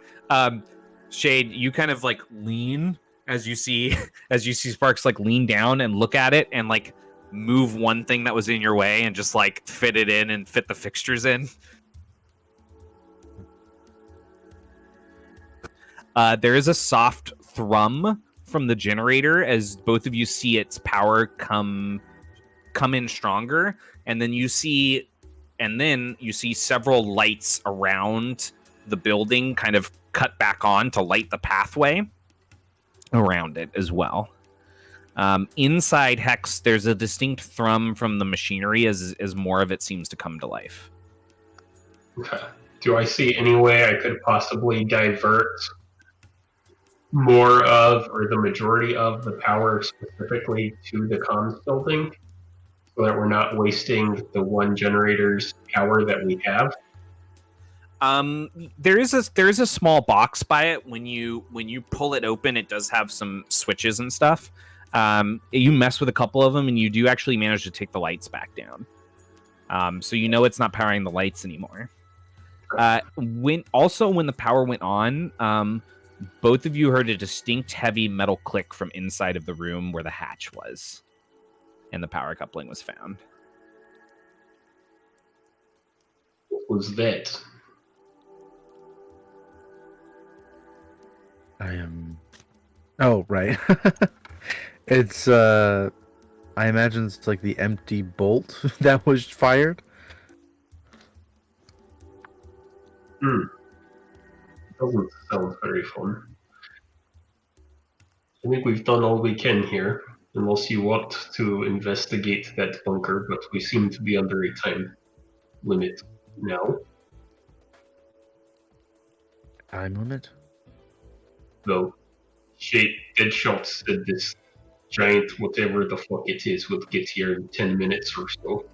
Shade, you kind of like lean as you see Sparks like lean down and look at it and like move one thing that was in your way and just like fit it in and fit the fixtures in. There is a soft thrum from the generator as both of you see its power come in stronger, and then you see several lights around the building kind of cut back on to light the pathway around it as well. Inside Hex, there's a distinct thrum from the machinery as more of it seems to come to life. Okay. Do I see any way I could possibly divert more of, or the majority of, the power specifically to the comms building so that we're not wasting the one generator's power that we have? There is a small box by it. When you pull it open, it does have some switches and stuff. You mess with a couple of them, and you do actually manage to take the lights back down. So you know it's not powering the lights anymore. When the power went on, both of you heard a distinct heavy metal click from inside of the room where the hatch was, and the power coupling was found. What was that? Oh, right. It's I imagine it's like the empty bolt that was fired. Doesn't sound very fun. I think we've done all we can here, unless you want to investigate that bunker, but we seem to be under a time limit now. Time limit? Though, Deadshot said this giant whatever the fuck it is would get here in 10 minutes or so.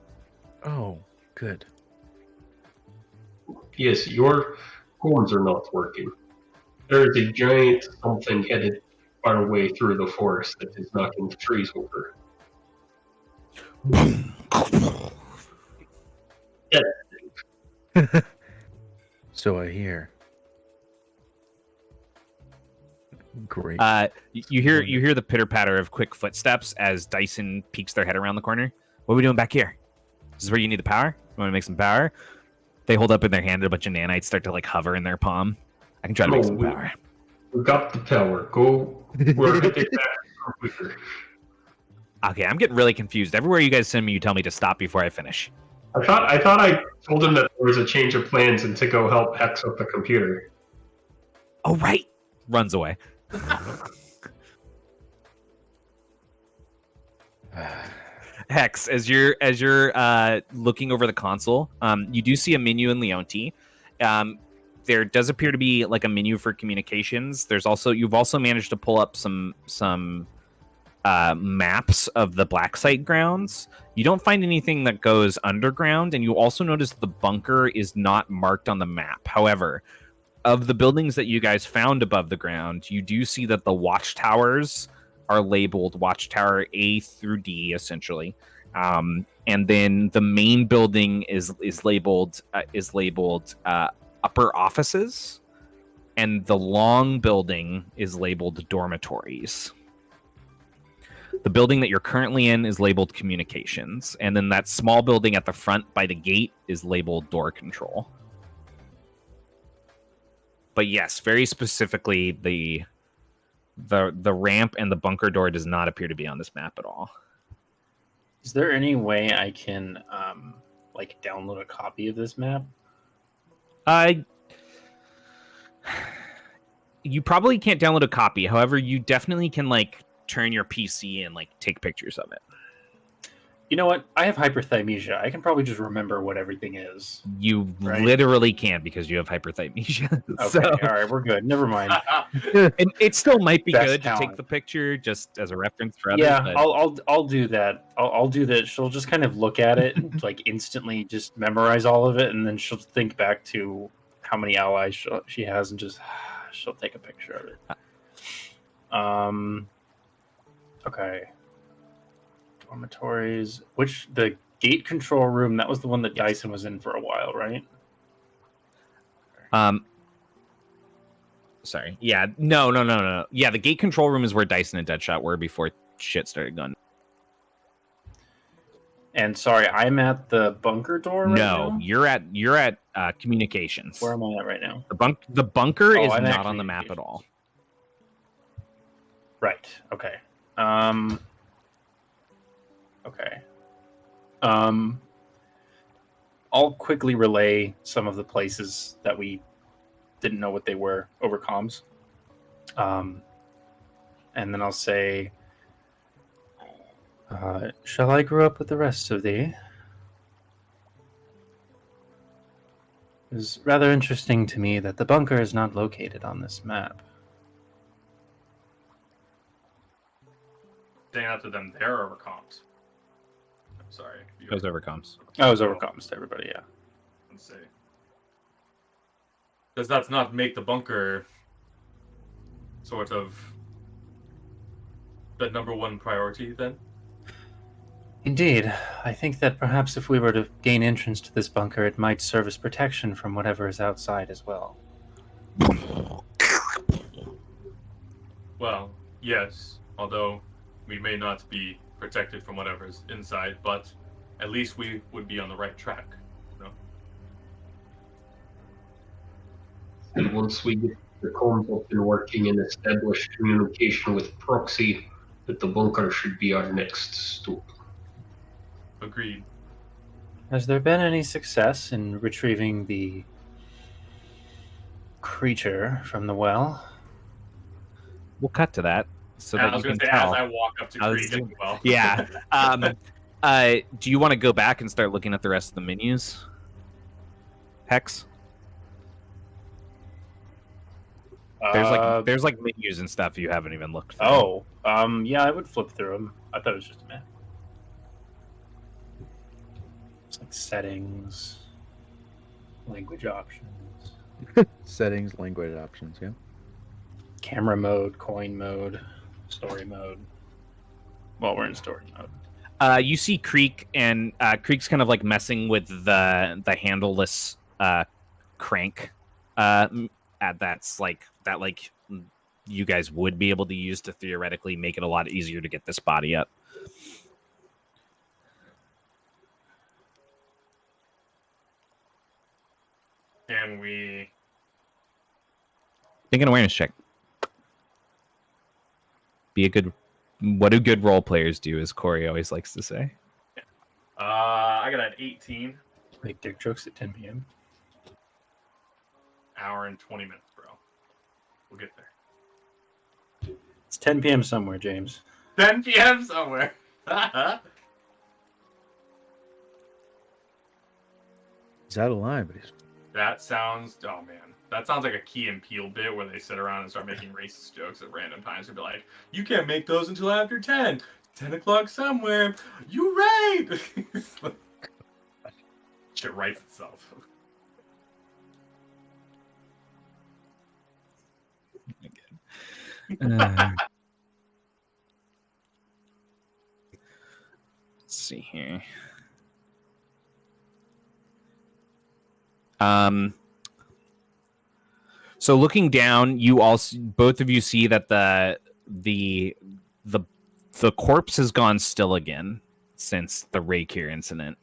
Oh, good. Yes, your horns are not working. There is a giant something headed our way through the forest that is knocking the trees over. So I hear. Great. You hear the pitter patter of quick footsteps as Dyson peeks their head around the corner. What are we doing back here? This is where you need the power? You want to make some power? They hold up in their hand, a bunch of nanites start to like hover in their palm. I can try to make some power. We got the power. Go. We're gonna take that quicker. Okay, I'm getting really confused. Everywhere you guys send me, you tell me to stop before I finish. I thought I told him that there was a change of plans and to go help Hex with the computer. Oh right. Runs away. Hex, as you're looking over the console, you do see a menu in Leonti. There does appear to be like a menu for communications. You've also managed to pull up some maps of the black site grounds. You don't find anything that goes underground, and you also notice the bunker is not marked on the map. However, of the buildings that you guys found above the ground, you do see that the watchtowers are labeled Watchtower A through D, essentially. And then the main building is labeled upper offices, and the long building is labeled dormitories. The building that you're currently in is labeled communications, and then that small building at the front by the gate is labeled door control. But yes, very specifically, the ramp and the bunker door does not appear to be on this map at all. Is there any way I can like download a copy of this map? You probably can't download a copy. However, you definitely can like turn your PC and like take pictures of it. You know what? I have hyperthymesia. I can probably just remember what everything is. You Right? literally can because you have hyperthymesia. Okay, So, all right, we're good. Never mind. it still might be Best good to take talent. the picture just as a reference for others. Yeah, But I'll do that. I'll do that. She'll just kind of look at it and like instantly just memorize all of it, and then she'll think back to how many allies she has, and just she'll take a picture of it. Okay. Dormitories. The gate control room? That was the one that Dyson was in for a while, right? Sorry. Yeah. No. Yeah, the gate control room is where Dyson and Deadshot were before shit started going. And sorry, I'm at the bunker door right now? you're at communications. Where am I at right now? The bunker Oh, is I'm at not on the map at all. Right. Okay. Okay. I'll quickly relay some of the places that we didn't know what they were over comms. And then I'll say, shall I grow up with the rest of thee? It is rather interesting to me that the bunker is not located on this map. Saying out to them, they're over comms. I'm sorry. Those over comms. Oh, it was over comms to everybody, yeah. Let's see. Does that not make the bunker sort of the number one priority then? Indeed. I think that perhaps if we were to gain entrance to this bunker, it might serve as protection from whatever is outside as well. Well, yes. Although we may not be protected from whatever's inside, but at least we would be on the right track. You know? And once we get the comms up and working and establish communication with proxy, that the bunker should be our next stop. Agreed. Has there been any success in retrieving the creature from the well? We'll cut to that so And that I was you going can to say, tell. as I walk up to I was Creed as well. Yeah. Do you want to go back and start looking at the rest of the menus? Hex? There's like menus and stuff you haven't even looked through. Yeah, I would flip through them. I thought it was just a map. It's like settings, language options, Settings, language options, yeah. camera mode, coin mode, story mode. Well, we're in story mode. You see Creek, and Creek's kind of like messing with the handleless crank. That's like you guys would be able to use to theoretically make it a lot easier to get this body up. Can we... Think an awareness check. What do good role players do, as Corey always likes to say. I got an 18. Make dick jokes at 10 p.m. Hour and 20 minutes, bro. We'll get there. It's 10 p.m. somewhere, James. 10 p.m. somewhere. He's out of line, but he's That sounds... Oh, man. That sounds like a Key and Peele bit where they sit around and start making racist jokes at random times and be like, you can't make those until after 10. 10 o'clock somewhere. You right! Shit writes itself. Let's see here. So looking down, you all, both of you see that the corpse has gone still again since the Rakier incident.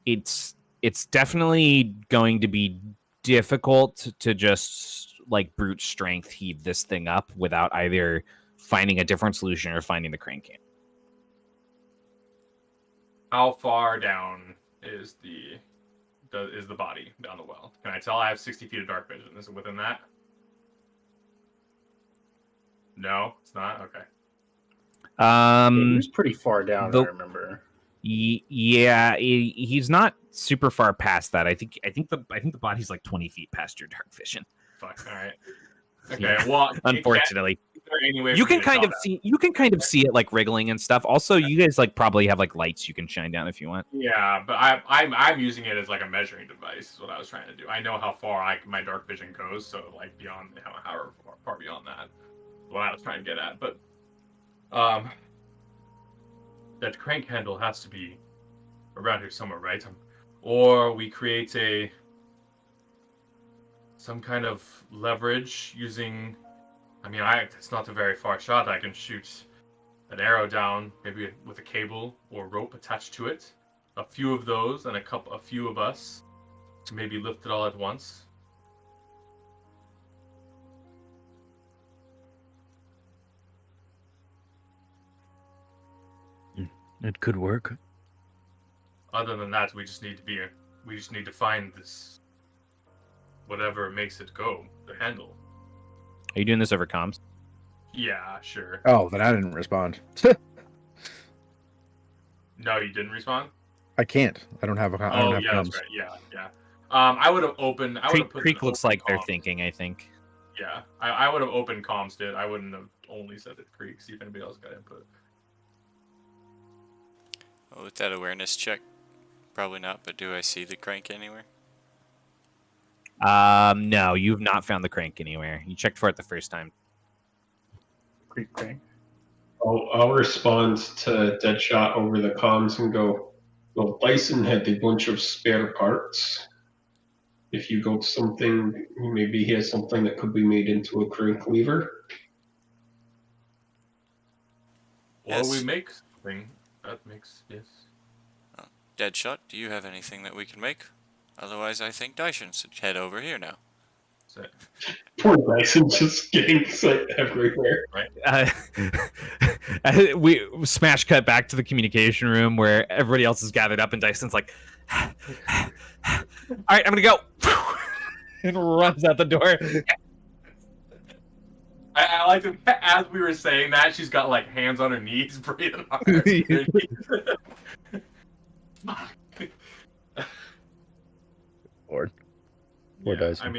It's definitely going to be difficult to just like brute strength heave this thing up without either finding a different solution or finding the crank in. How far down is the body down the well? Can I tell I have 60 feet of dark vision? Is it within that? No, it's not. Okay. He was pretty far down. I remember. Yeah, he's not super far past that. I think the body's like 20 feet past your dark vision. Fuck. All right. Okay. Yeah, Well, unfortunately, you can kind of see it like wriggling and stuff. Also, you guys like probably have like lights you can shine down if you want. Yeah, but I'm using it as like a measuring device. Is what I was trying to do. I know how far my dark vision goes, so like beyond however far beyond that. What I was trying to get at, but that crank handle has to be around here somewhere, right? Or we create some kind of leverage using. I mean, it's not a very far shot. I can shoot an arrow down, maybe with a cable or rope attached to it. A few of those, and a few of us to maybe lift it all at once. It could work. Other than that, we just need to find this, whatever makes it go, the handle. Are you doing this over comms? Yeah, sure. Oh, then I didn't respond. No, you didn't respond? I can't. I don't have a. I don't have yeah, comms. that's right. Yeah. I would have opened. Creek looks like they're thinking. I think. Yeah, I would have opened comms. I wouldn't have only said it to Creek. See if anybody else got input. Well, with that awareness check, probably not. But do I see the crank anywhere? No, you've not found the crank anywhere. You checked for it the first time. Creek crank. I'll respond to Deadshot over the comms and go, well, Dyson had a bunch of spare parts. If you got something, maybe he has something that could be made into a crank lever. Or we make something that makes, yes. Oh, Deadshot, do you have anything that we can make? Otherwise, I think Dyson should head over here now. Poor Dyson just getting sight everywhere. Right. We smash cut back to the communication room where everybody else is gathered up, and Dyson's like, "All right, I'm gonna go," and runs out the door. I like to, as we were saying that, she's got like hands on her knees, breathing hard. Lord. Yeah, I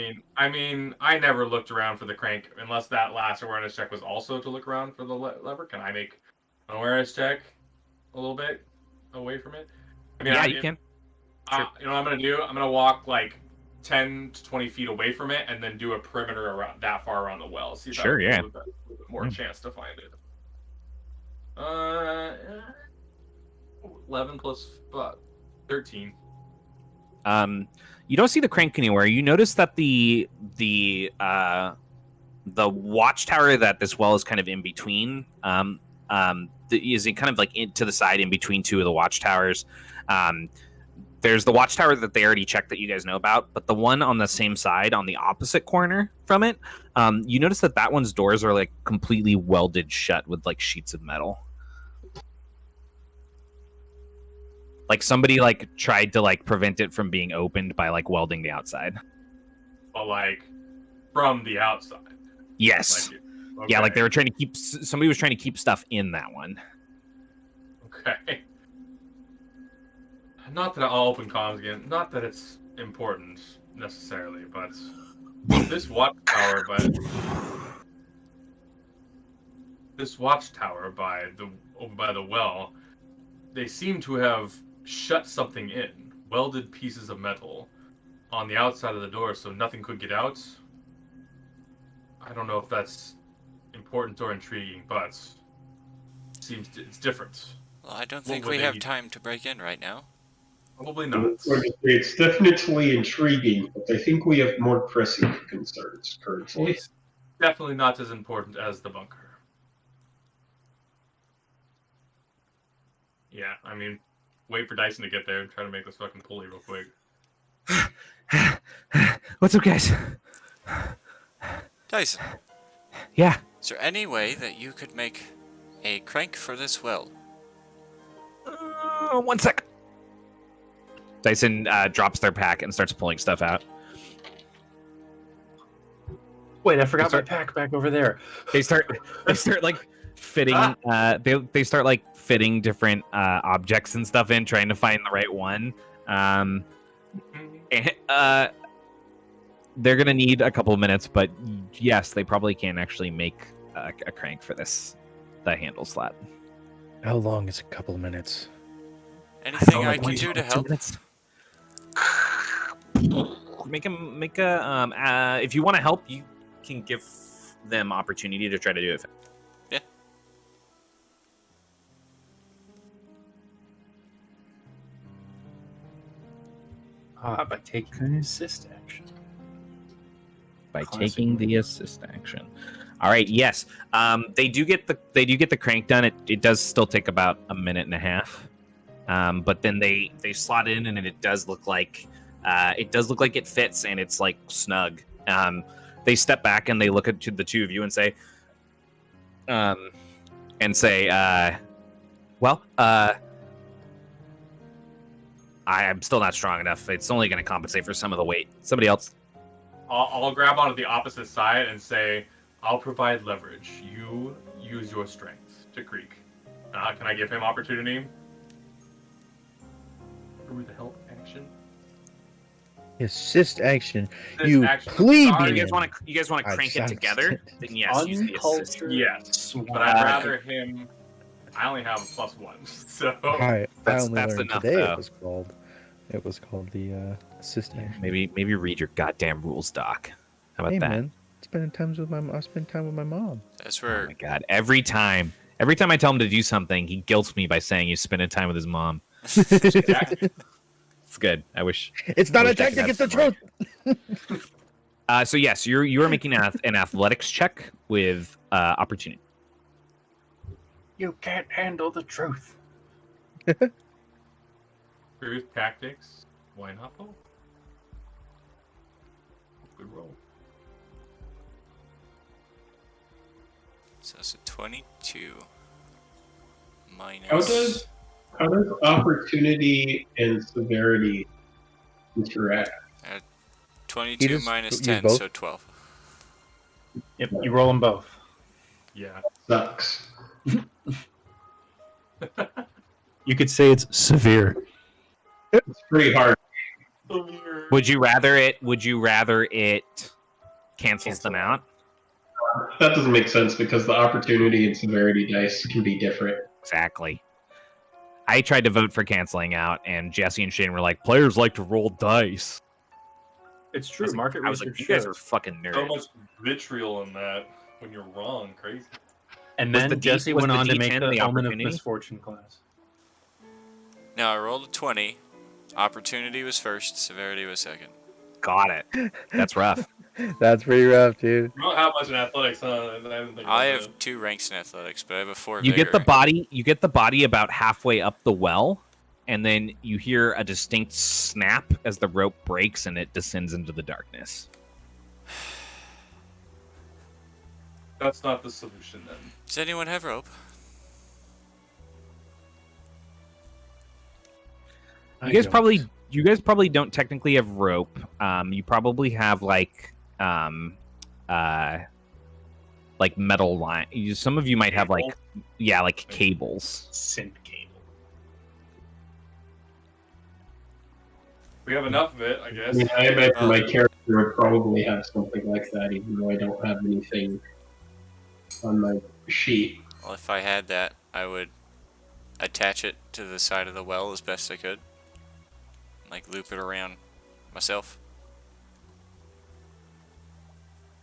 mean, I never looked around for the crank unless that last awareness check was also to look around for the lever. Can I make an awareness check a little bit away from it? I mean, yeah, you can. Sure. You know what I'm gonna do? I'm gonna walk like 10 to 20 feet away from it, and then do a perimeter around that far around the well. See if sure, yeah, a little bit more chance to find it. 11 plus 13. You don't see the crank anywhere. You notice that the watchtower that this well is kind of in between, is in kind of like to the side in between two of the watchtowers. There's the watchtower that they already checked that you guys know about, but the one on the same side on the opposite corner from it, you notice that one's doors are like completely welded shut with like sheets of metal. Like somebody like tried to like prevent it from being opened by like welding the outside. But like from the outside. Yes. Like, okay. Yeah, like they were trying to keep. Somebody was trying to keep stuff in that one. Okay. Not that I'll open comms again. Not that it's important necessarily, but this watchtower over by the well, they seem to have shut something in, welded pieces of metal on the outside of the door so nothing could get out. I don't know if that's important or intriguing, but it's different. Well, I don't What think would we they have use? time to break in right now. Probably not. It's definitely intriguing, but I think we have more pressing concerns currently. It's definitely not as important as the bunker. Yeah, I mean, wait for Dyson to get there and try to make this fucking pulley real quick. What's up, guys? Dyson, Yeah. is there any way that you could make a crank for this well? 1 sec. Dyson drops their pack and starts pulling stuff out. Wait, I forgot my Start- pack back over there. They start like fitting. They start like fitting different objects and stuff in, trying to find the right one. And, they're gonna need a couple of minutes, but yes, they probably can actually make a crank for this. The handle slot. How long is a couple of minutes? Anything I Like can do to help? 2 minutes. Make a if you want to help, you can give them opportunity to try to do it. Yeah. By taking assist action. By Classic. taking the assist action. All right. Yes. They do get the crank done. It does still take about a minute and a half. But then they slot in, and it does look like it fits, and it's like snug. They step back and they look at the two of you and say, well, I'm still not strong enough. It's only going to compensate for some of the weight. Somebody else. I'll grab onto the opposite side and say, I'll provide leverage. You use your strength to creak. Can I give him opportunity? Through the help action? Assist action. This You action- plebeian. Sorry, You guys want to I crank it sound- together? Then yes, use the assist. Uncultured Yes. swine. But I'd rather him... I only have a +1, so... I That's only learned enough, today though. it was called the assist action. Maybe read your goddamn rules, Doc. How about Hey that? man, I spend time with my mom. That's Oh where my god! Every time I tell him to do something, he guilts me by saying he's spending time with his mom. It's good. I wish. It's not I a wish I could tactic, it's have the some truth. So yes, you are making an athletics check with opportunity. You can't handle the truth. Truth, tactics, why not both? Good roll. so it's a 22 minus. How does opportunity and severity interact? 22 just minus use 10, both? so 12. Yep, you roll them both. Yeah. Sucks. You could say it's severe. It's pretty hard. Would you rather it cancels them out? That doesn't make sense because the opportunity and severity dice can be different. Exactly. I tried to vote for canceling out, and Jesse and Shane were like, "Players like to roll dice." It's I true. was like, Market I was like, research "You guys are shows. fucking So nerds." much vitriol in that when you're wrong. Crazy. And Was then the D- Jesse was went the on to make D10 the the Omen of opportunity? Misfortune class. Now I rolled a 20. Opportunity was first, severity was second. Got it. That's rough. That's pretty rough, dude. You don't have much in athletics, huh? I didn't think I about have 2 ranks in athletics, but I have a 4 You get the vigor. body. You get the body about halfway up the well, and then you hear a distinct snap as the rope breaks and it descends into the darkness. That's not the solution then. Does anyone have rope? You guys probably don't technically have rope. You probably have like metal line. Some of you might have like cables. Synth cable. We have enough of it, I I guess. mean, I imagine my character would probably have something like that, even though I don't have anything on my sheet. Well, if I had that, I would attach it to the side of the well as best I could. Like loop it around myself.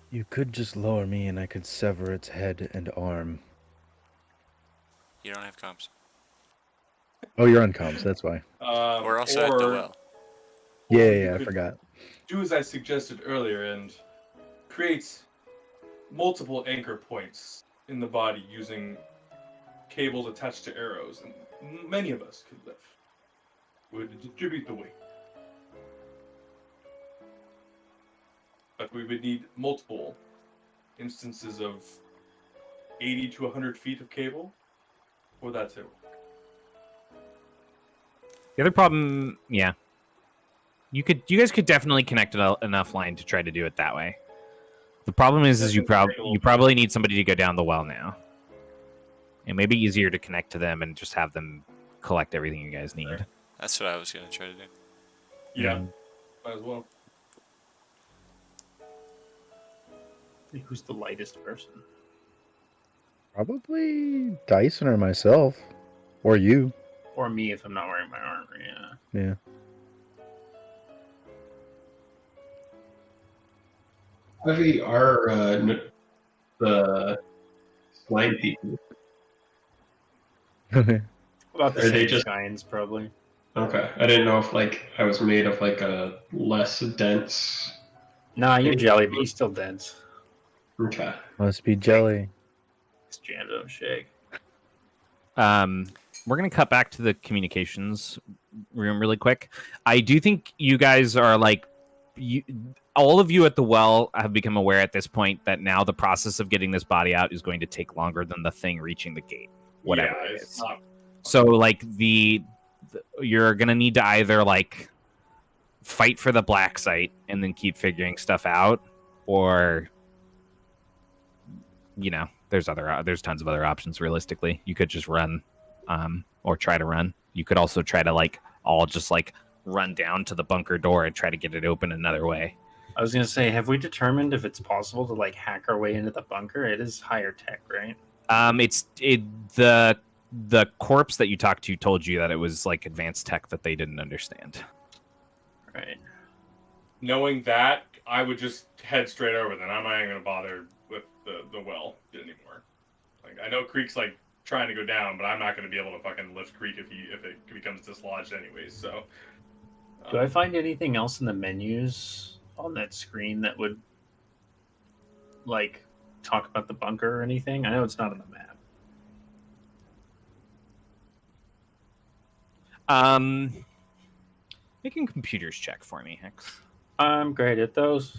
You could just lower me and I could sever its head and arm. You don't have comms. Oh, you're on comms. That's why. We're also at the well. Yeah, or you yeah, I could forgot. do as I suggested earlier and create multiple anchor points in the body using cables attached to arrows, and many of us could live. Would distribute the weight. But we would need multiple instances of 80 to 100 feet of cable for that to work. The other problem, yeah, you guys could definitely connect enough line to try to do it that way. The problem is you probably need somebody to go down the well now. It may be easier to connect to them and just have them collect everything you guys need. Right. That's what I was gonna try to do. Yeah, might as well. Who's the lightest person? Probably Dyson or myself, or you. Or me if I'm not wearing my armor, yeah. Yeah. Heavy are the blind people. About the Are they same just- kinds, probably. Okay, I didn't know if like I was made of like a less dense. Nah, you're jelly, but you still dense. Okay. Must be jelly. It's jam don't shake. We're gonna cut back to the communications room really quick. I do think you guys are like, all of you at the well have become aware at this point that now the process of getting this body out is going to take longer than the thing reaching the gate. Whatever Yeah, it it's is. not. So like you're gonna need to either like fight for the black site and then keep figuring stuff out, or there's tons of other options. Realistically, you could just run, or try to run. You could also try to all just run down to the bunker door and try to get it open another way. I was gonna say, have we determined if it's possible to hack our way into the bunker? It is higher tech, right? The corpse that you talked to told you that it was advanced tech that they didn't understand. Right. Knowing that, I would just head straight over. Then I'm not even gonna bother with the well anymore. I know Creek's trying to go down, but I'm not gonna be able to fucking lift Creek if it becomes dislodged anyways. So. Do I find anything else in the menus on that screen that would talk about the bunker or anything? I know it's not on the map. Making computers check for me, Hex. I'm great at those.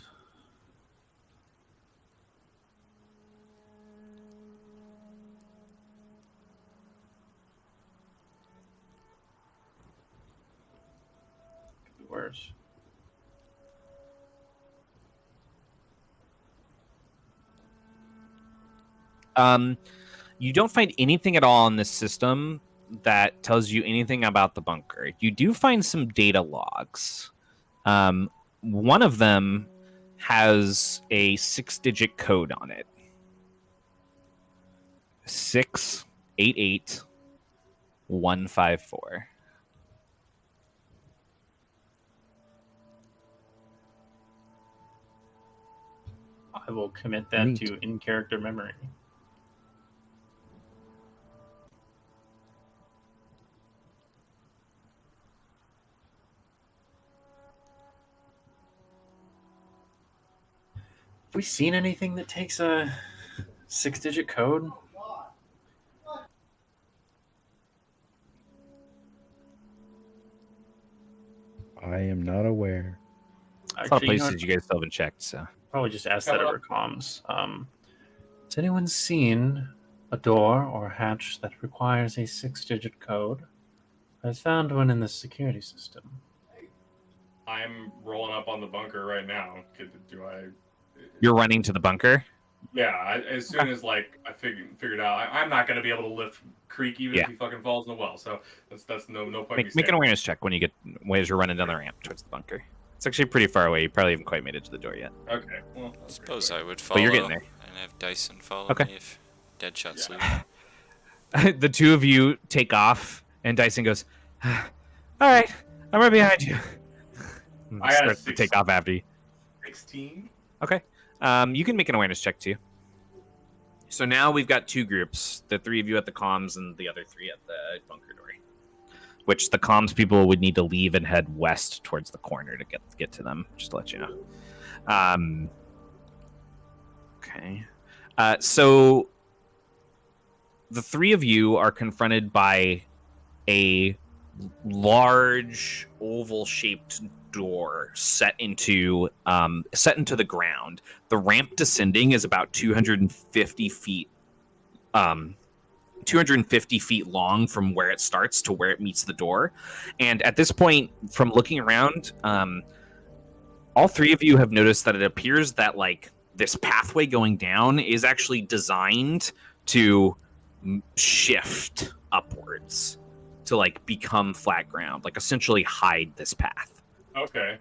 Could be worse. You don't find anything at all in this system that tells you anything about the bunker. You do find some data logs. One of them has a 6-digit code on it. 688154. I will commit that Neat. to in-character memory. Have we seen anything that takes a 6-digit code? I am not aware. A lot of Actually, you know places you guys still haven't checked, so. probably just ask that over comms. Has anyone seen a door or hatch that requires a 6-digit code? I found one in the security system. I'm rolling up on the bunker right now. Do I? You're running to the bunker? Yeah. As soon as I figured out, I'm not gonna be able to lift Creek even if Yeah. he fucking falls in the well. So that's no point. Make an awareness check as you're running down the ramp towards the bunker. It's actually pretty far away. You probably haven't quite made it to the door yet. Okay. Well, I suppose I would follow. But you're getting there. And have Dyson follow Okay. me if Deadshot's Yeah. leaving. The two of you take off, and Dyson goes, "All right, I'm right behind you." And I got a starts to take off after you. 16. Okay. You can make an awareness check too. So now we've got two groups: the three of you at the comms and the other three at the bunker door. which the comms people would need to leave and head west towards the corner to get to them. Just to let you know. Okay. So the three of you are confronted by a large oval-shaped door set into the ground. The ramp descending is about 250 feet 250 feet long from where it starts to where it meets the door. And at this point, from looking around, all three of you have noticed that it appears that like this pathway going down is actually designed to shift upwards to like become flat ground, like essentially hide this path. Okay.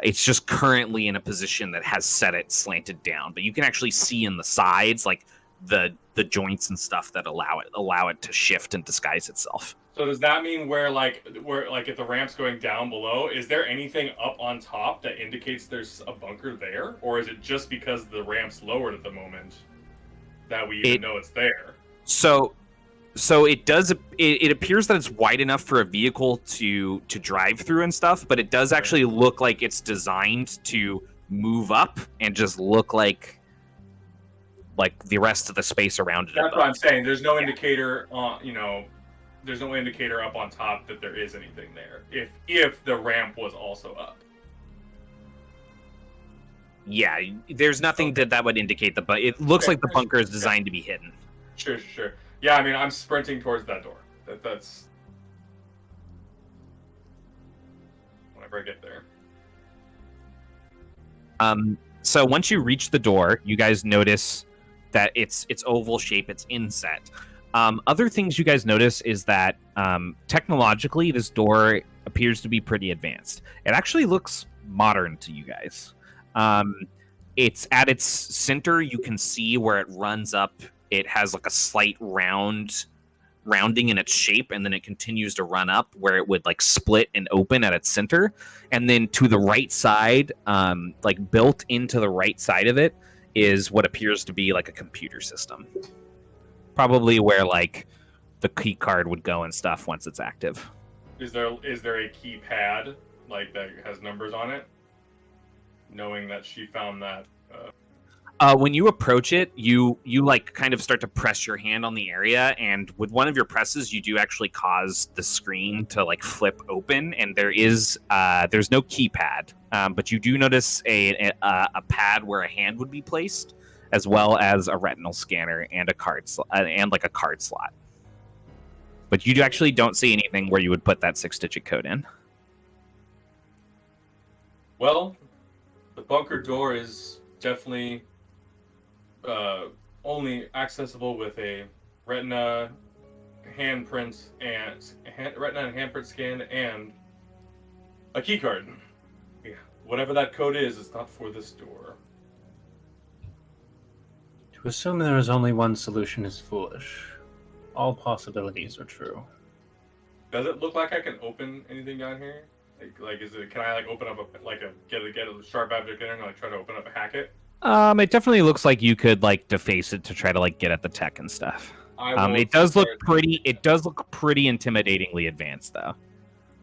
It's just currently in a position that has set it slanted down, but you can actually see in the sides like the joints and stuff that allow it to shift and disguise itself. So does that mean where if the ramp's going down below, is there anything up on top that indicates there's a bunker there, or is it just because the ramp's lowered at the moment that we even know it's there? So it does. It appears that it's wide enough for a vehicle to drive through and stuff, but it does actually look like it's designed to move up and just look like the rest of the space around it. That's what I'm saying. There's no indicator on, there's no indicator up on top that there is anything there. If the ramp was also up. Yeah, there's nothing that would indicate but it looks like the bunker is designed to be hidden. Sure. Yeah, I mean, I'm sprinting towards that door. That's whenever I get there. So once you reach the door, you guys notice that it's oval shape, it's inset. Other things you guys notice is that technologically, this door appears to be pretty advanced. It actually looks modern to you guys. It's at its center. You can see where it runs up. It has like a slight rounding in its shape, and then it continues to run up where it would like split and open at its center. And then to the right side, like built into the right side of it, is what appears to be like a computer system. Probably where like the key card would go and stuff once it's active. Is there a keypad like that has numbers on it? Knowing that she found that. When you approach it, you like kind of start to press your hand on the area, and with one of your presses, you do actually cause the screen to like flip open, and there's no keypad, but you do notice a pad where a hand would be placed, as well as a retinal scanner and a card and like a card slot. But you actually don't see anything where you would put that 6-digit code in. Well, the bunker door is definitely only accessible with a retina handprint scan and a key card. Yeah, whatever that code is, it's not for this door. To assume there is only one solution is foolish. All possibilities are true. Does it look like I can open anything down here? Like is it? Can I like open up get a sharp object in there and like try to open up a hack it? It definitely looks like you could like deface it to try to like get at the tech and stuff. It does look pretty intimidatingly advanced though.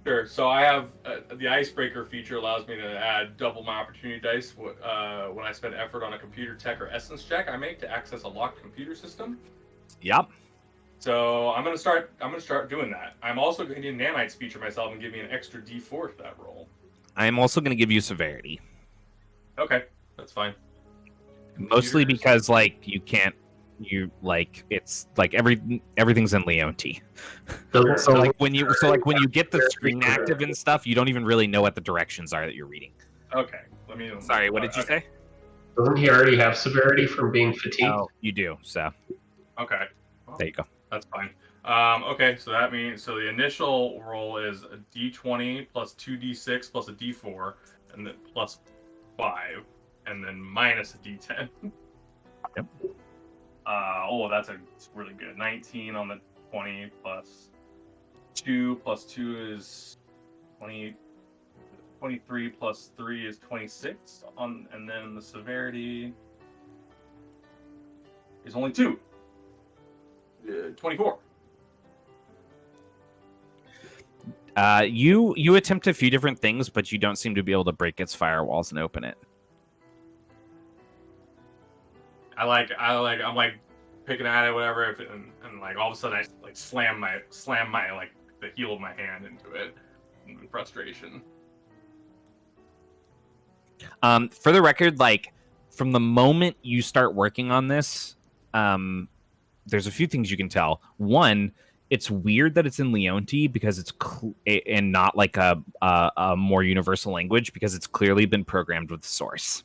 Sure. So I have the icebreaker feature allows me to add double my opportunity dice when I spend effort on a computer tech or essence check I make to access a locked computer system. Yep. So I'm gonna start doing that. I'm also going to do Nanites feature myself and give me an extra D4 for that roll. I am also going to give you severity. Okay, that's fine. Mostly because like it's like everything's in Leonti. So when you get the screen active and stuff, you don't even really know what the directions are that you're reading. Okay, let me. Sorry, what did you say? Doesn't he already have severity from being fatigued? Oh, you do. So okay, well, there you go. that's fine. Okay, so that means the initial roll is a D20 plus 2D6 plus a D4, and then plus 5, and then minus a D10. Yep. That's really good. 19 on the 20 plus 2 is 20. 23 plus 3 is 26 and then the severity is only 2. 24. You attempt a few different things, but you don't seem to be able to break its firewalls and open it. I'm like picking at it, whatever, and like all of a sudden I like slam my like the heel of my hand into it in frustration. For the record, like from the moment you start working on this, there's a few things you can tell. One, it's weird that it's in Leonti because it's and not like a more universal language because it's clearly been programmed with Source,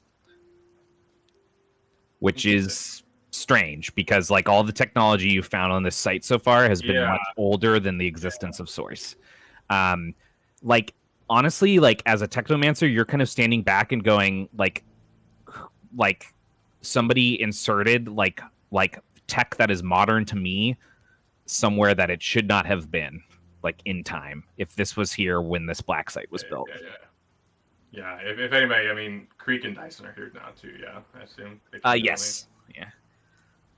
which is strange because like all the technology you found on this site so far has been much older than the existence of Source. Like honestly, like as a technomancer, you're kind of standing back and going like somebody inserted like tech that is modern to me somewhere that it should not have been, like in time, if this was here when this black site was built. Yeah. If anybody, I mean, Creek and Dyson are here now too. Yeah, I assume. Yes. Yeah.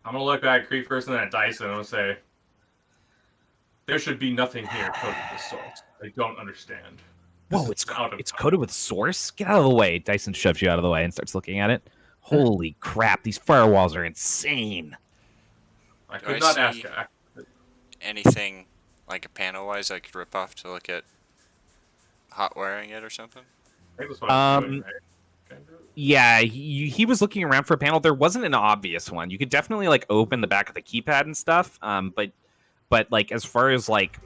I'm gonna look back at Creek first and then at Dyson and I'm gonna say, there should be nothing here coded with Source. I don't understand. Whoa, it's coded with Source? Get out of the way. Dyson shoves you out of the way and starts looking at it. Holy crap, these firewalls are insane. I could not ask anything like a panel wise I could rip off to look at hot wiring it or something? I think that's what I'm doing, right? Yeah, he was looking around for a panel. There wasn't an obvious one. You could definitely like open the back of the keypad and stuff. But like as far as like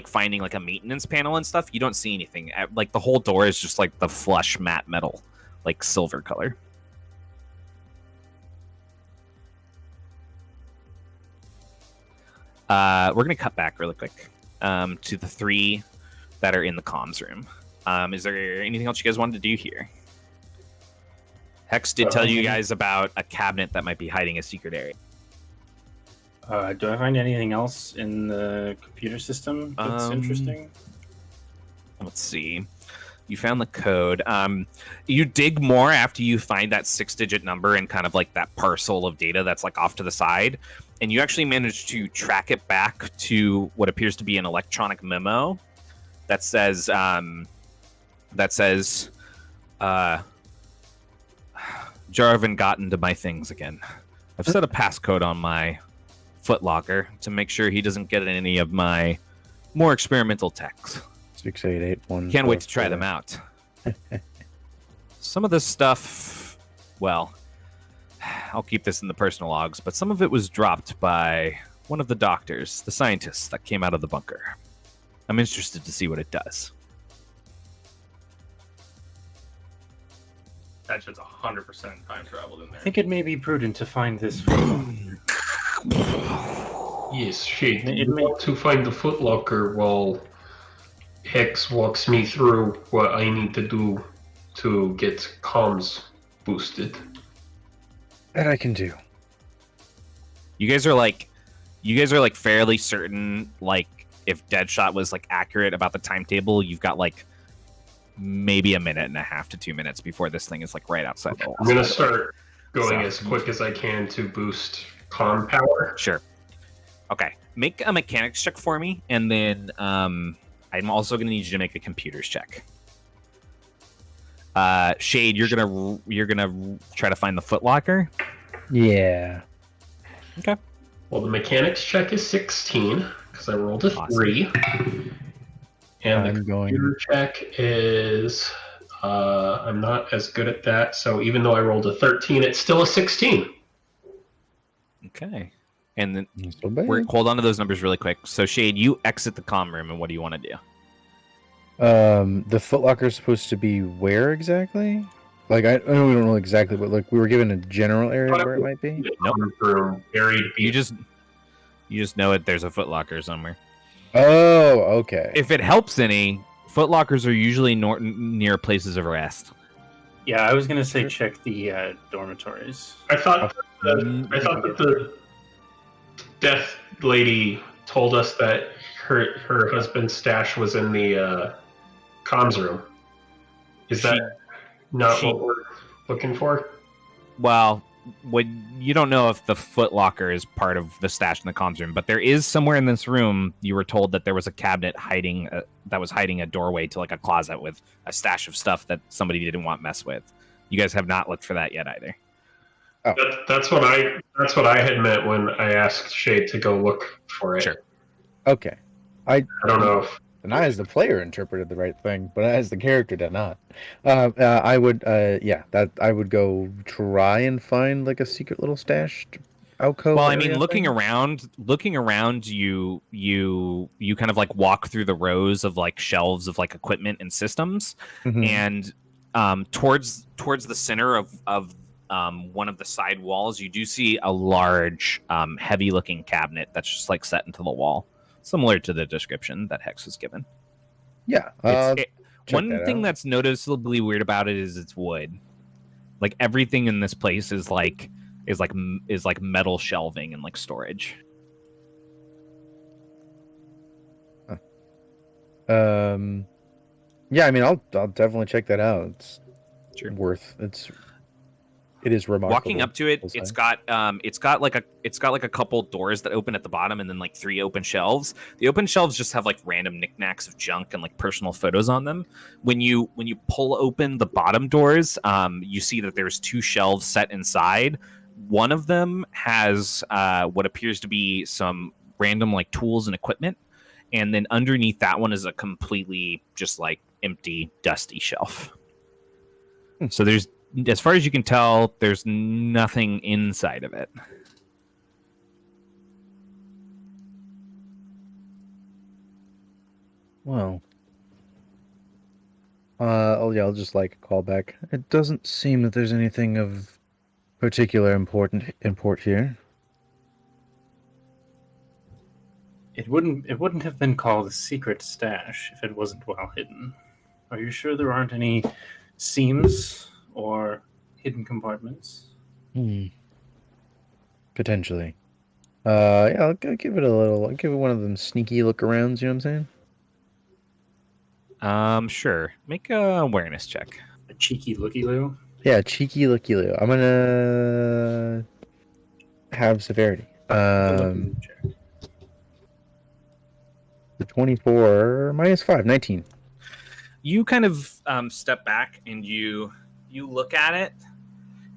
finding like a maintenance panel and stuff, you don't see anything. Like the whole door is just like the flush matte metal, like silver color. We're gonna cut back really quick to the three that are in the comms room. Is there anything else you guys wanted to do here? Hex did tell you guys about a cabinet that might be hiding a secret area. Do I find anything else in the computer system that's interesting? Let's see. You found the code. You dig more after you find that 6-digit number and kind of like that parcel of data that's like off to the side. And you actually managed to track it back to what appears to be an electronic memo that says, Jarvan got into my things again. I've set a passcode on my footlocker to make sure he doesn't get any of my more experimental techs. 6881. Can't wait to try them out. Some of this stuff, well, I'll keep this in the personal logs, but some of it was dropped by one of the doctors, the scientists that came out of the bunker. I'm interested to see what it does. That shit's 100% time traveled in there. I think it may be prudent to find this. Yes, shit. You want to find the footlocker while Hex walks me through what I need to do to get comms boosted. That I can do. You guys are like fairly certain, like if Deadshot was like accurate about the timetable, you've got like maybe a minute and a half to 2 minutes before this thing is like right outside the wall. I'm gonna start going as quick as I can to boost comm power. Sure. Okay. Make a mechanics check for me, and then I'm also gonna need you to make a computers check. Shade, you're gonna try to find the footlocker. Yeah. Okay. Well, the mechanics check is 16 because I rolled a 3, and the computer check is I'm not as good at that. So even though I rolled a 13, it's still a 16. Okay. And then hold on to those numbers really quick. So Shade, you exit the comm room, and what do you want to do? The footlocker is supposed to be where exactly? Like I know we don't know exactly, but like we were given a general area where it might be. Nope. You just know it. There's a footlocker somewhere. Oh, okay. If it helps any, footlockers are usually near places of rest. Yeah, I was gonna say check the dormitories. I thought that the death lady told us that her husband's stash was in the comms room. Is that not what we're looking for? Well, what you don't know if the Foot Locker is part of the stash in the comms room, but there is somewhere in this room. You were told that there was a cabinet that was hiding a doorway to like a closet with a stash of stuff that somebody didn't want mess with. You guys have not looked for that yet either. That's what I had meant when I asked Shade to go look for it. Sure. Okay. I don't know if And I, as the player, interpreted the right thing, but as the character, did not. I would, I would go try and find like a secret little stash alcove. Well, I mean, area looking thing. around, you kind of like walk through the rows of like shelves of like equipment and systems, Mhm. and towards the center of one of the side walls, you do see a large, heavy looking cabinet that's just like set into the wall, similar to the description that Hex was given. Yeah. One thing out. that's noticeably weird about it is it's wood. Like everything in this place is like metal shelving and like storage. Yeah, I mean, I'll definitely check that out. It's Sure. it is remarkable. Walking up to it, we'll say. it's got like a couple doors that open at the bottom, and then like 3 open shelves. The open shelves just have like random knickknacks of junk and like personal photos on them. When you pull open the bottom doors, you see that there's 2 shelves set inside. One of them has what appears to be some random like tools and equipment, and then underneath that one is a completely just like empty, dusty shelf. So there's, as far as you can tell, there's nothing inside of it. Well, I'll just like call back. It doesn't seem that there's anything of particular import here. It wouldn't have been called a secret stash if it wasn't well hidden. Are you sure there aren't any seams or hidden compartments? Potentially. Yeah, I'll give it I'll give it one of them sneaky look arounds, you know what I'm saying? Sure. Make a awareness check. A cheeky looky-loo? Yeah, cheeky looky loo. I'm gonna have severity. A looky-loo check. The 24 minus 5, 19. You kind of step back and you look at it,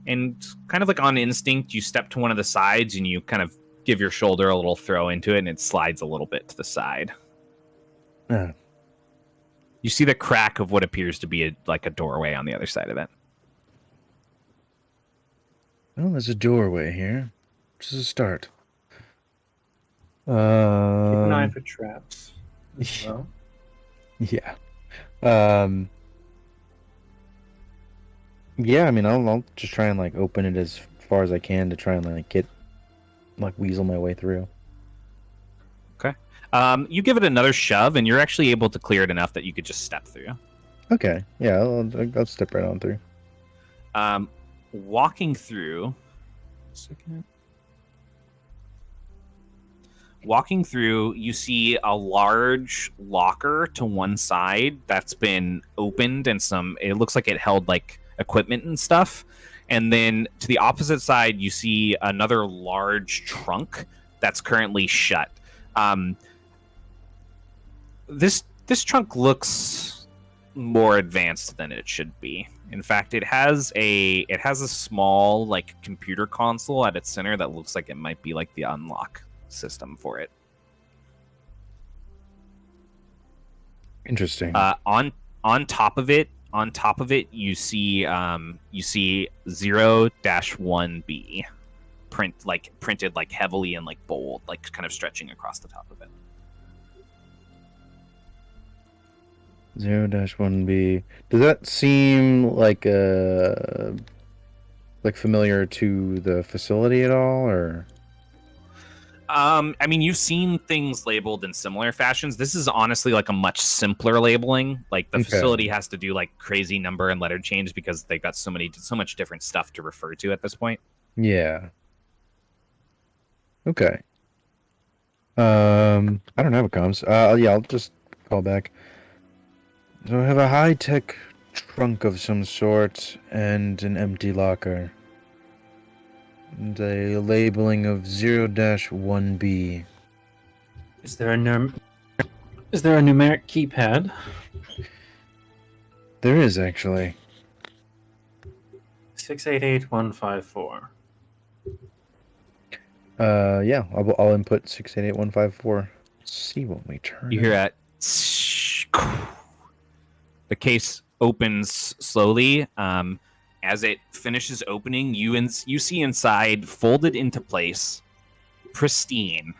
and kind of like on instinct, you step to one of the sides and you kind of give your shoulder a little throw into it, and it slides a little bit to the side. You see the crack of what appears to be like a doorway on the other side of it. Well, there's a doorway here. Which is a start. Keep an eye for traps. As well. Yeah. Yeah, I mean, I'll just try and like open it as far as I can to try and like weasel my way through. Okay. You give it another shove, and you're actually able to clear it enough that you could just step through. Okay. Yeah, I'll step right on through. Walking through. Second. Walking through, you see a large locker to one side that's been opened, and it looks like it held like equipment and stuff. And then to the opposite side, you see another large trunk that's currently shut. This trunk looks more advanced than it should be. In fact, it has a small like computer console at its center that looks like it might be like the unlock system for it. Interesting. On top of it, you see 0-1B printed like heavily and like bold, like kind of stretching across the top of it. 0-1B. Does that seem like familiar to the facility at all, or? I mean, you've seen things labeled in similar fashions. This is honestly like a much simpler labeling. Like the facility has to do like crazy number and letter change because they've got so much different stuff to refer to at this point. Yeah. Okay. I don't have a comms. Yeah, I'll just call back. So I have a high-tech trunk of some sort and an empty locker. And a labeling of 0-1B. Is there a numeric keypad? There is actually. 688154. Yeah, I'll input 688154. See what we turn. You hear that? The case opens slowly. As it finishes opening, you see inside, folded into place, pristine,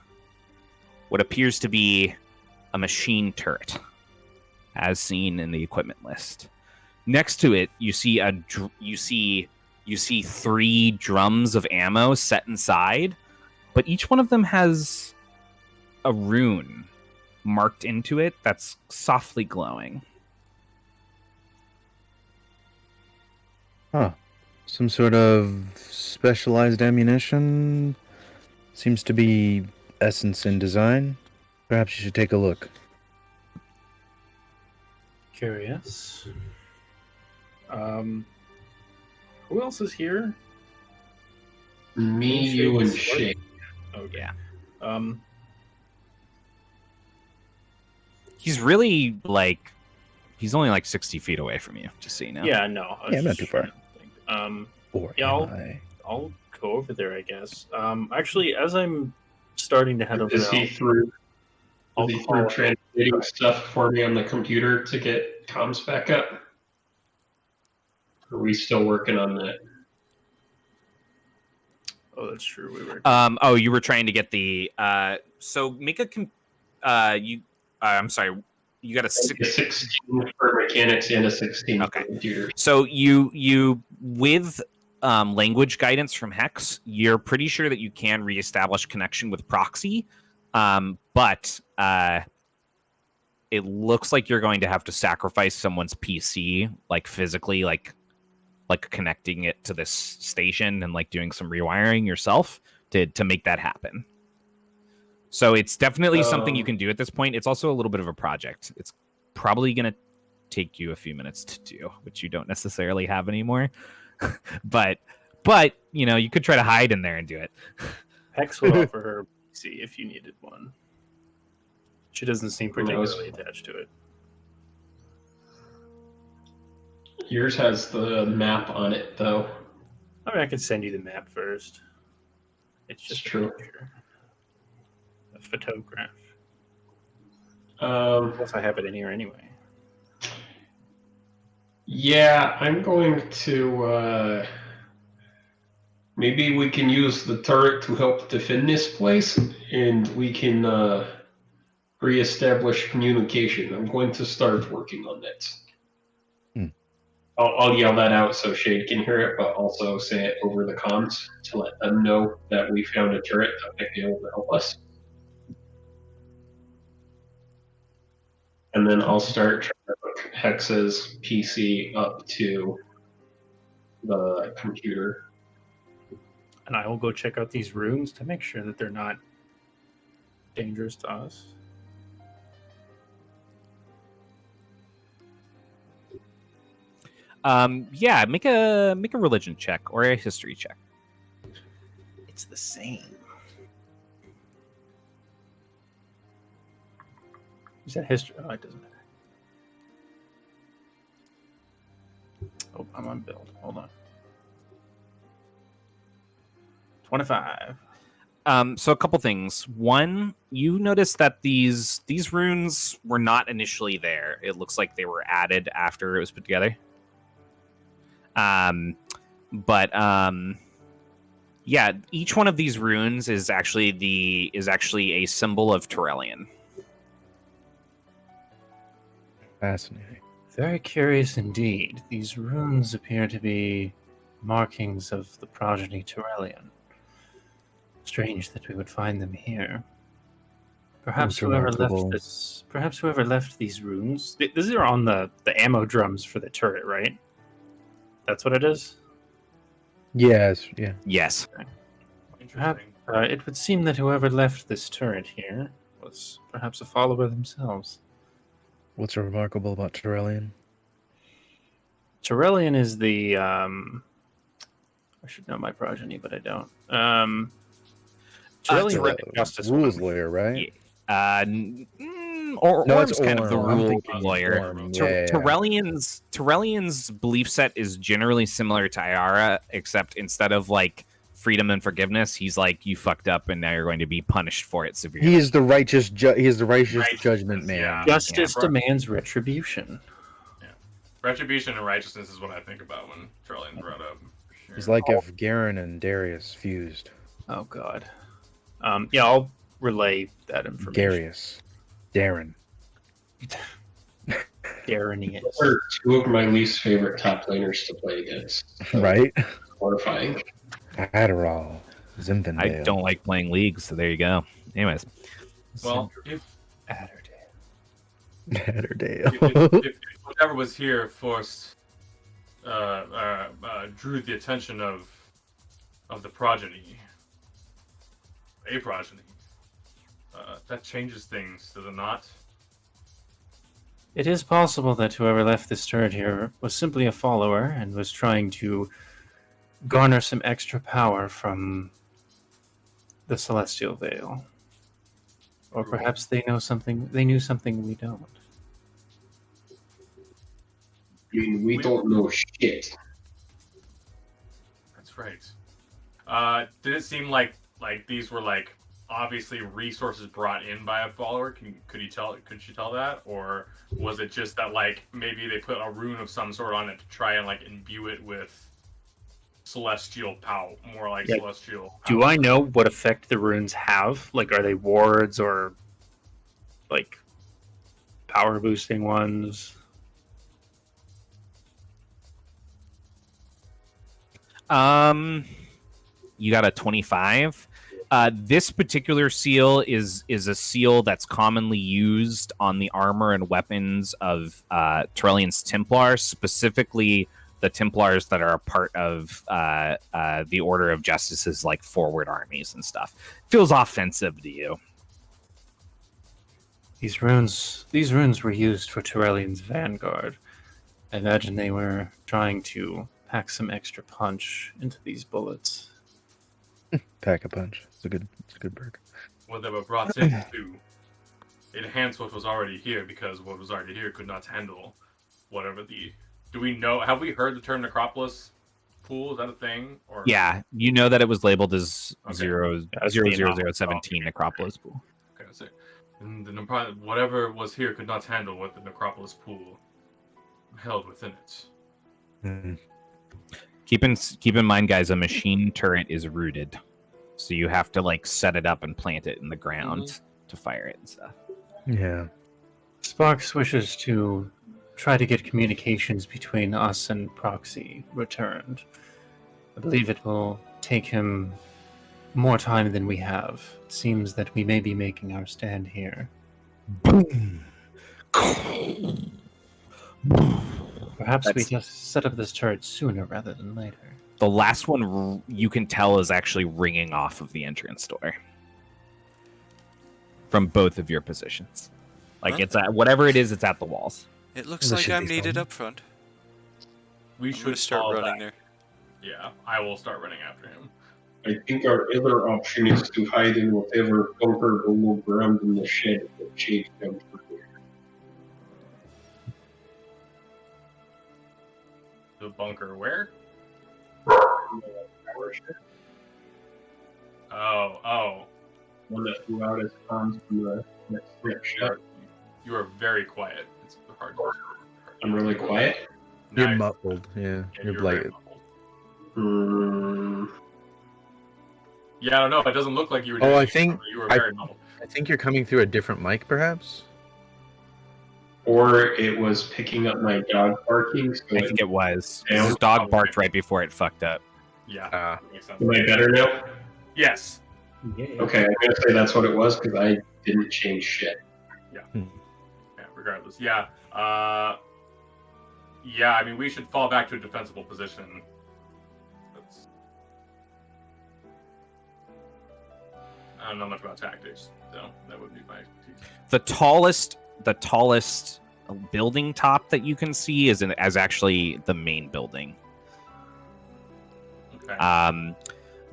what appears to be a machine turret, as seen in the equipment list. Next to it, you see 3 drums of ammo set inside, but each one of them has a rune marked into it that's softly glowing. Huh. Some sort of specialized ammunition. Seems to be essence in design. Perhaps you should take a look. Curious. Who else is here? Me, you, and Shane. Okay. Yeah. He's really he's only 60 feet away from you, just so you know. Yeah, no. Yeah, I'm not too far. Or yeah, I'll go over there, I guess. Actually, as I'm starting to head over Is there, he through translating stuff for me on the computer to get comms back up? Are we still working on that? Oh, that's true. We were. You were trying to get the. So make a. I'm sorry. You got a 16 for mechanics and a 16 Okay. for computers. So you with language guidance from Hex, you're pretty sure that you can reestablish connection with proxy, but it looks like you're going to have to sacrifice someone's PC, physically, like connecting it to this station and doing some rewiring yourself to make that happen. So it's definitely something you can do at this point. It's also a little bit of a project. It's probably going to take you a few minutes to do, which you don't necessarily have anymore. but you could try to hide in there and do it. Hex would offer her PC if you needed one. She doesn't seem particularly attached to it. Yours has the map on it, though. I mean, I could send you the map first. It's just true. A photograph. Plus, I have it in here anyway. Yeah, I'm going to. Maybe we can use the turret to help defend this place, and we can reestablish communication. I'm going to start working on that. I'll yell that out so Shade can hear it, but also say it over the comms to let them know that we found a turret that might be able to help us. And then I'll start trying to hook Hex's PC up to the computer. And I will go check out these runes to make sure that they're not dangerous to us. Yeah, make a religion check or a history check. It's the same. Is that history? Oh, it doesn't matter. Oh, I'm on build. Hold on. 25. So a couple things. One, you notice that these runes were not initially there. It looks like they were added after it was put together. Yeah, each one of these runes is actually a symbol of Turellian. Fascinating. Very curious indeed. These runes appear to be markings of the progeny Turellian. Strange that we would find them here. Perhaps whoever left these runes. These are on the ammo drums for the turret, right? That's what it is? Yes, yeah. Yes. Perhaps, it would seem that whoever left this turret here was perhaps a follower themselves. What's remarkable about Turellian? Turellian is the I should know my progeny, but I don't. That's Tyrellian a Justice rules one. lawyer, right? Or No, it's Orm's kind of the Orm. I'm rule thinking lawyer. Orm. Yeah. Tyrellian's belief set is generally similar to Iara, except instead of like freedom and forgiveness, he's like, you fucked up and now you're going to be punished for it severely. He is the righteous. He is the righteous Righteousness, judgment man. yeah. Justice Yeah. demands retribution. Retribution and righteousness is what I think about when Tyrellian's brought up. For sure. He's like if Garen and Darius fused. Oh God. Yeah, I'll relay that information. Darius. Darren. Darenius. Those are two of my least favorite top laners to play against. So Right? it's horrifying. Adderall. Zinfandel. I don't like playing leagues, so there you go. Anyways. Well, if Adderdale. if whatever was here forced drew the attention of the progeny, a progeny, that changes things, does it not? It is possible that whoever left this turret here was simply a follower and was trying to garner some extra power from the Celestial Veil. Or perhaps they knew something we don't. I mean, we don't know shit. That's right. Did it seem like these were like obviously resources brought in by a follower? Could you tell that, or was it just that like maybe they put a rune of some sort on it to try and like imbue it with celestial power, more like Yeah. celestial power? Do I know what effect the runes have? Like, are they wards or like power boosting ones? You got a 25. This particular seal is a seal that's commonly used on the armor and weapons of Tyrellian's Templars, specifically the Templars that are a part of the Order of Justice's like forward armies and stuff. Feels offensive to you. These runes were used for Tyrellian's vanguard. I imagine they were trying to pack some extra punch into these bullets. Pack a punch. It's a good bird. What they were brought in to enhance what was already here, because what was already here could not handle whatever the. Do we know? Have we heard the term necropolis pool? Is that a thing? Or Yeah, you know that it was labeled as Okay. 00017 Necropolis Pool. Okay, so and whatever was here could not handle what the necropolis pool held within it. Mm. Keep in mind, guys, a machine turret is rooted, so you have to like set it up and plant it in the ground to fire it and stuff. Yeah. Sparks wishes to try to get communications between us and Proxy returned. I believe it will take him more time than we have. It seems that we may be making our stand here. Boom. Perhaps we just set up this turret sooner rather than later. The last one you can tell is actually ringing off of the entrance door from both of your positions. Like Huh? it's at whatever it is, it's at the walls. It looks That like should I'm be needed fun. up front. We I'm should gonna start follow running that. there. Yeah, I will start running after him. I think our other option is to hide in whatever bunker below ground in the shed that Jade found for here. The bunker where? Our shed, Oh. one that flew out as comms from the next shed. You are very quiet. It's hard to. I'm really quiet. Now You're muffled. Yeah. yeah, You're very blighted. muffled. Hmm. Yeah, I don't know. It doesn't look like you were. Oh, doing I anything, think- but you were very muffled. I think you're coming through a different mic, perhaps. Or it was picking up my dog barking. So I think it was. Yeah. His dog barked right before it fucked up. Yeah, Ah. that makes sense. am I better now? Yes. Yeah. Okay, I'm gonna say that's what it was because I didn't change shit. Yeah, regardless. Yeah. Yeah, I mean, we should fall back to a defensible position. That's... I don't know much about tactics, so that would be my expertise. The tallest building top that you can see is actually the main building. Okay.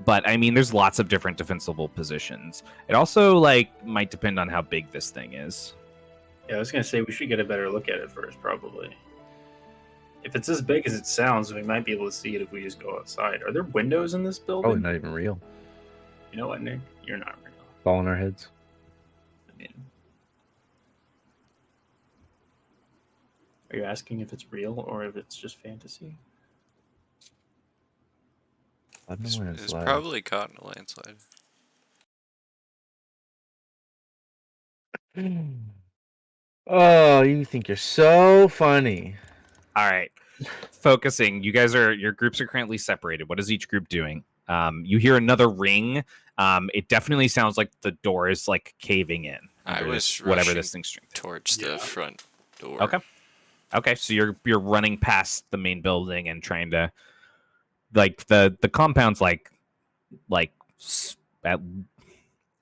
But I mean, there's lots of different defensible positions. It also might depend on how big this thing is. Yeah, I was gonna say we should get a better look at it first, probably. If it's as big as it sounds, we might be able to see it if we just go outside. Are there windows in this building? Probably not even real. You know what, Nick? You're not real. Fall on our heads. I mean, are you asking if it's real or if it's just fantasy? I don't know when It's it's live. probably caught in a landslide. Oh, you think you're so funny. All right. Focusing. Your groups are currently separated. What is each group doing? You hear another ring. It definitely sounds like the door is caving in. I was whatever rushing this thing's strength. towards the front door. Okay. So you're running past the main building and trying to the compound's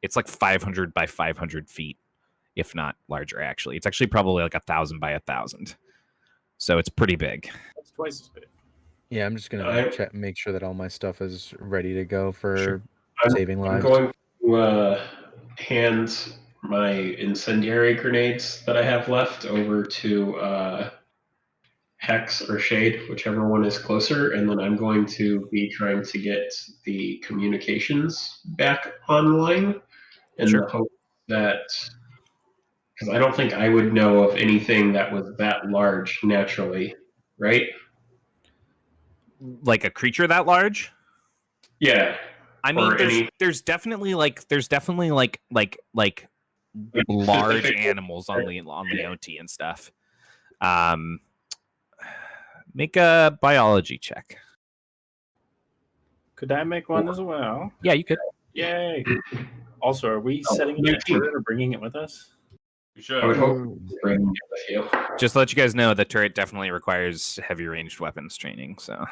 it's 500 by 500 feet, if not larger. Actually, it's actually probably 1,000 by 1,000. So it's pretty big. It's twice as big. Yeah, I'm just gonna make sure that all my stuff is ready to go for Sure. saving lives. I'm going to hand my incendiary grenades that I have left over to Hex or Shade, whichever one is closer, and then I'm going to be trying to get the communications back online in the hope that, because I don't think I would know of anything that was that large naturally, right? Like a creature that large? Yeah. I mean, there's definitely large animals on Leonti and stuff. Make a biology check. Could I make one as well? Yeah, you could. Yay! Also, are we setting up that turret or bringing it with us? You should. I would hope to bring it with you. Just to let you guys know, the turret definitely requires heavy ranged weapons training. So,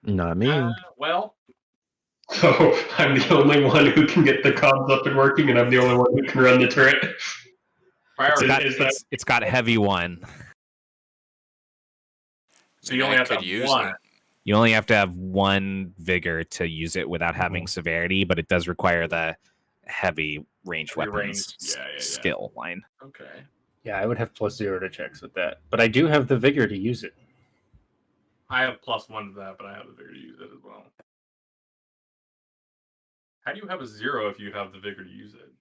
not me. Well, so I'm the only one who can get the comms up and working, and I'm the only one who can run the turret. It's got heavy one. So you only have to have one. You only have to have one vigor to use it without having severity, but it does require the heavy ranged weapons skill line. Okay. Yeah, I would have +0 to checks with that, but I do have the vigor to use it. I have +1 to that, but I have the vigor to use it as well. How do you have a 0 if you have the vigor to use it?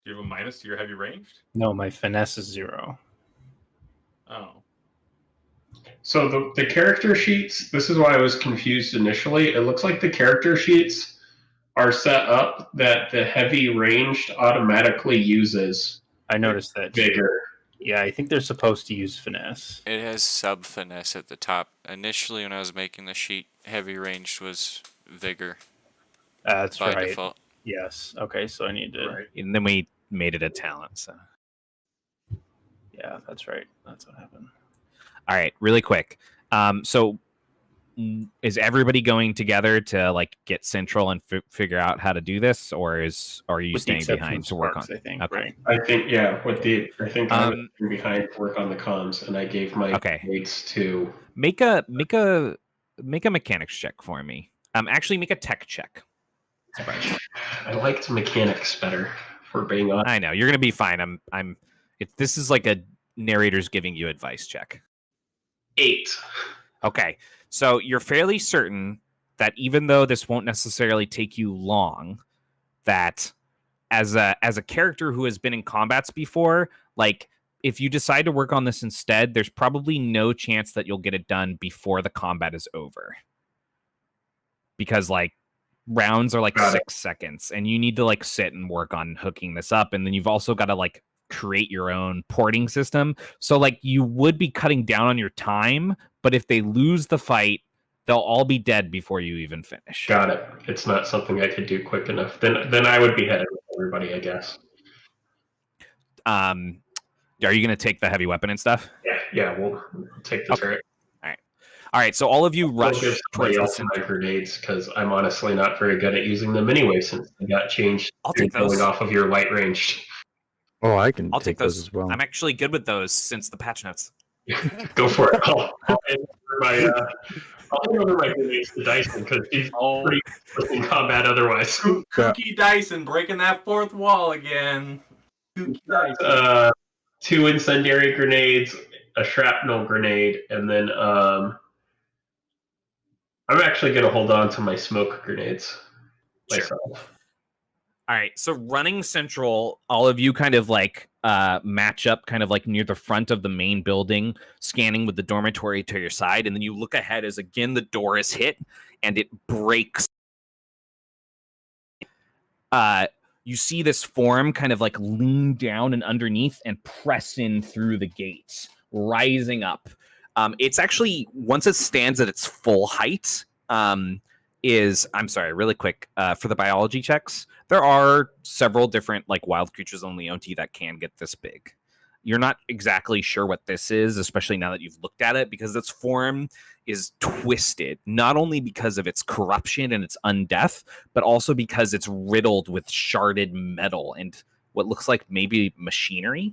Do you have a minus to your heavy ranged? No, my finesse is 0. Oh. So the character sheets, this is why I was confused initially. It looks like the character sheets are set up that the heavy ranged automatically uses. I noticed that too. Vigor. Yeah, I think they're supposed to use finesse. It has sub finesse at the top. Initially, when I was making the sheet, heavy ranged was vigor. That's by right. default. Yes. Okay, so I need to. Right. And then we made it a talent. So. Yeah, that's right. That's what happened. All right, really quick. So is everybody going together to get central and figure out how to do this, or are you staying behind to work on? I think. Okay. Right. I think I'm behind to work on the comms, and I gave my mates to make a mechanics check for me. Actually, make a tech check. I liked mechanics better, for being honest. I know you're gonna be fine. This is like a narrator's giving you advice check. 8. Okay, so you're fairly certain that even though this won't necessarily take you long, that as a character who has been in combats before, if you decide to work on this instead, there's probably no chance that you'll get it done before the combat is over. Because rounds are 6 seconds, and you need to sit and work on hooking this up, and then you've also got to create your own porting system. So you would be cutting down on your time, but if they lose the fight, they'll all be dead before you even finish. Got it. It's not something I could do quick enough. Then I would be ahead of everybody, I guess. Are you going to take the heavy weapon and stuff? Yeah, we'll take the turret. All right, so all of you rush towards the center. My grenades, because I'm honestly not very good at using them anyway, since they got changed. I'll take those. Going off of your light range. Oh, I'll take those as well. I'm actually good with those since the patch notes. Go for it. I'll hand over my grenades to Dyson because he's pretty close in combat otherwise. Kooky Dyson breaking that fourth wall again. Kooky Dyson. 2 incendiary grenades, a shrapnel grenade, and then I'm actually going to hold on to my smoke grenades myself. All right, so running central, all of you kind of like match up kind of like near the front of the main building, scanning with the dormitory to your side, and then you look ahead as again the door is hit and it breaks. You see this form kind of like lean down and underneath and press in through the gates, rising up. It's actually, once it stands at its full height, I'm sorry, really quick, for the biology checks, there are several different like wild creatures on Leonti that can get this big. You're not exactly sure what this is, especially now that you've looked at it, because its form is twisted, not only because of its corruption and its undeath, but also because it's riddled with sharded metal and what looks like maybe machinery.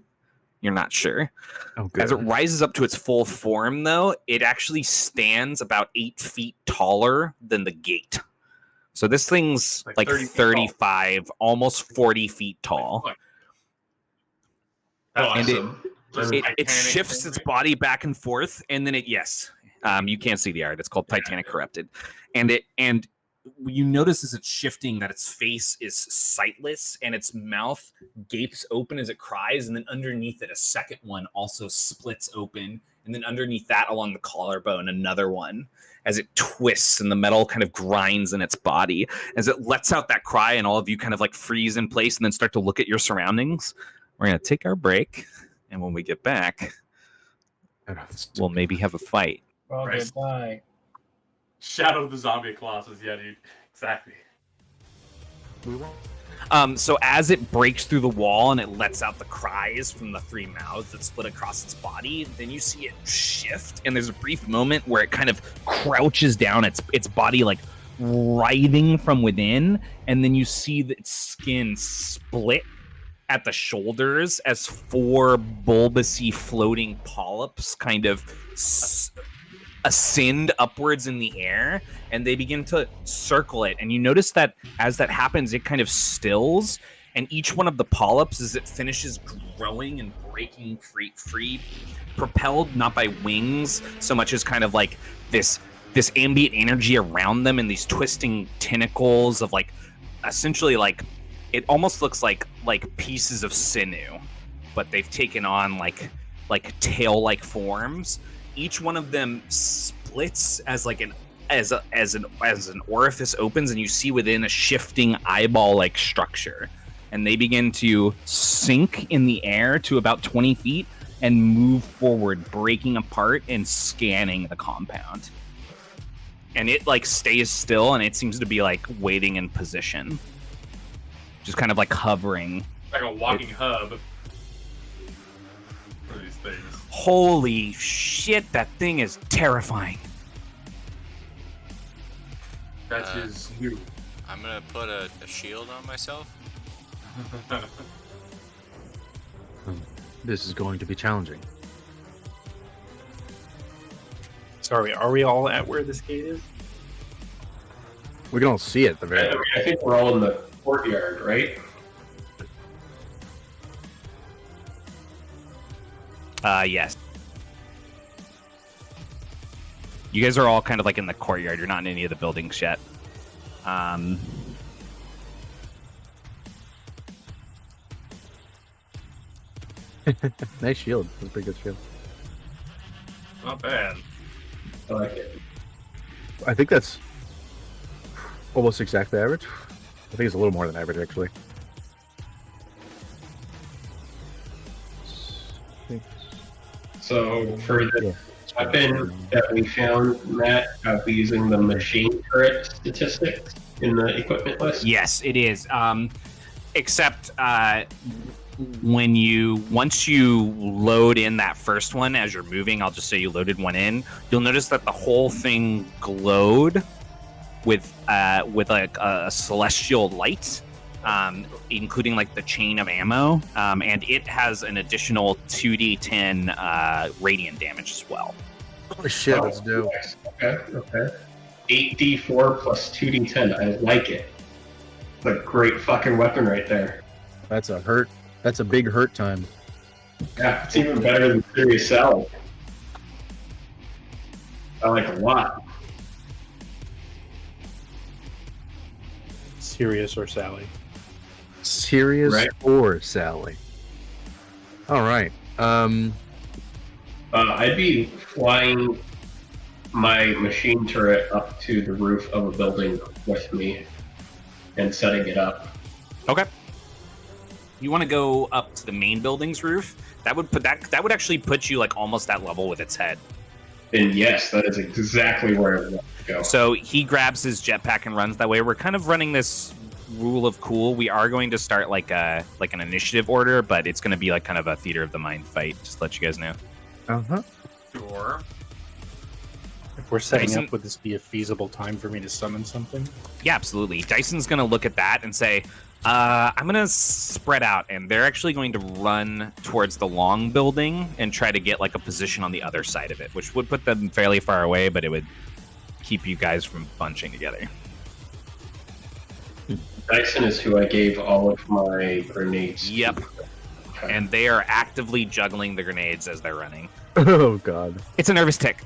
You're not sure. Oh, as it rises up to its full form, though, it actually stands about 8 feet taller than the gate. So this thing's like 35, almost 40 feet tall. Awesome. And it shifts its body back and forth, and then you can't see the art. It's called Titanic Corrupted, and you notice as it's shifting that its face is sightless and its mouth gapes open as it cries, and then underneath it a second one also splits open, and then underneath that along the collarbone another one as it twists and the metal kind of grinds in its body as it lets out that cry, and all of you kind of like freeze in place and then start to look at your surroundings. We're going to take our break, and when we get back, we'll maybe have a fight. Right. Shadow of the Zombie Colossus, yeah, dude. Exactly. So as it breaks through the wall and it lets out the cries from the 3 mouths that split across its body, then you see it shift, and there's a brief moment where it kind of crouches down, its body like writhing from within, and then you see its skin split at the shoulders as 4 bulbousy floating polyps kind of ascend upwards in the air, and they begin to circle it. And you notice that as that happens, it kind of stills, and each one of the polyps, as it finishes growing and breaking free, propelled not by wings so much as kind of like this ambient energy around them and these twisting tentacles of like essentially like it almost looks like pieces of sinew, but they've taken on like tail-like forms. Each one of them splits as like an orifice opens, and you see within a shifting eyeball-like structure, and they begin to sink in the air to about 20 feet and move forward, breaking apart and scanning the compound. And it like stays still, and it seems to be like waiting in position. Just kind of like hovering. Like a walking hub for these things. Holy shit, that thing is terrifying. That is new. I'm gonna put a shield on myself. This is going to be challenging. Sorry, are we all at where this gate is? We can all see it at the very end. I think we're all in the courtyard, right? Yes. You guys are all kind of like in the courtyard. You're not in any of the buildings yet. Nice shield. That's a pretty good shield. Not bad. I like it. I think that's almost exactly average. I think it's a little more than average, actually. So for the weapon that we found, Matt, are we using the machine turret statistics in the equipment list? Yes, it is. Except once you load in that first one as you're moving, I'll just say you loaded one in, you'll notice that the whole thing glowed with like a celestial light, including like the chain of ammo, and it has an additional 2d10 radiant damage as well. Oh shit, that's dope. Nice. Okay. 8d4 plus 2d10. I like it. It's a great fucking weapon right there. That's a hurt. That's a big hurt time. Yeah, it's even better than Serious Salad. I like it a lot. Sirius or Sally. Sirius Right. or Sally. All right. I'd be flying my machine turret up to the roof of a building with me and setting it up. Okay. You want to go up to the main building's roof? That would actually put you like almost at level with its head. And yes, that is exactly where I want to go. So he grabs his jetpack and runs that way. We're kind of running this rule of cool. We are going to start like an initiative order, but it's going to be like kind of a theater of the mind fight. Just to let you guys know. Sure. If we're setting Dyson- up, would this be a feasible time for me to summon something? Yeah, absolutely. Dyson's going to look at that and say, I'm going to spread out, and they're actually going to run towards the long building and try to get like a position on the other side of it, which would put them fairly far away, but it would keep you guys from bunching together. Dyson is who I gave all of my grenades. Yep. Okay. And they are actively juggling the grenades as they're running. Oh god. It's a nervous tick.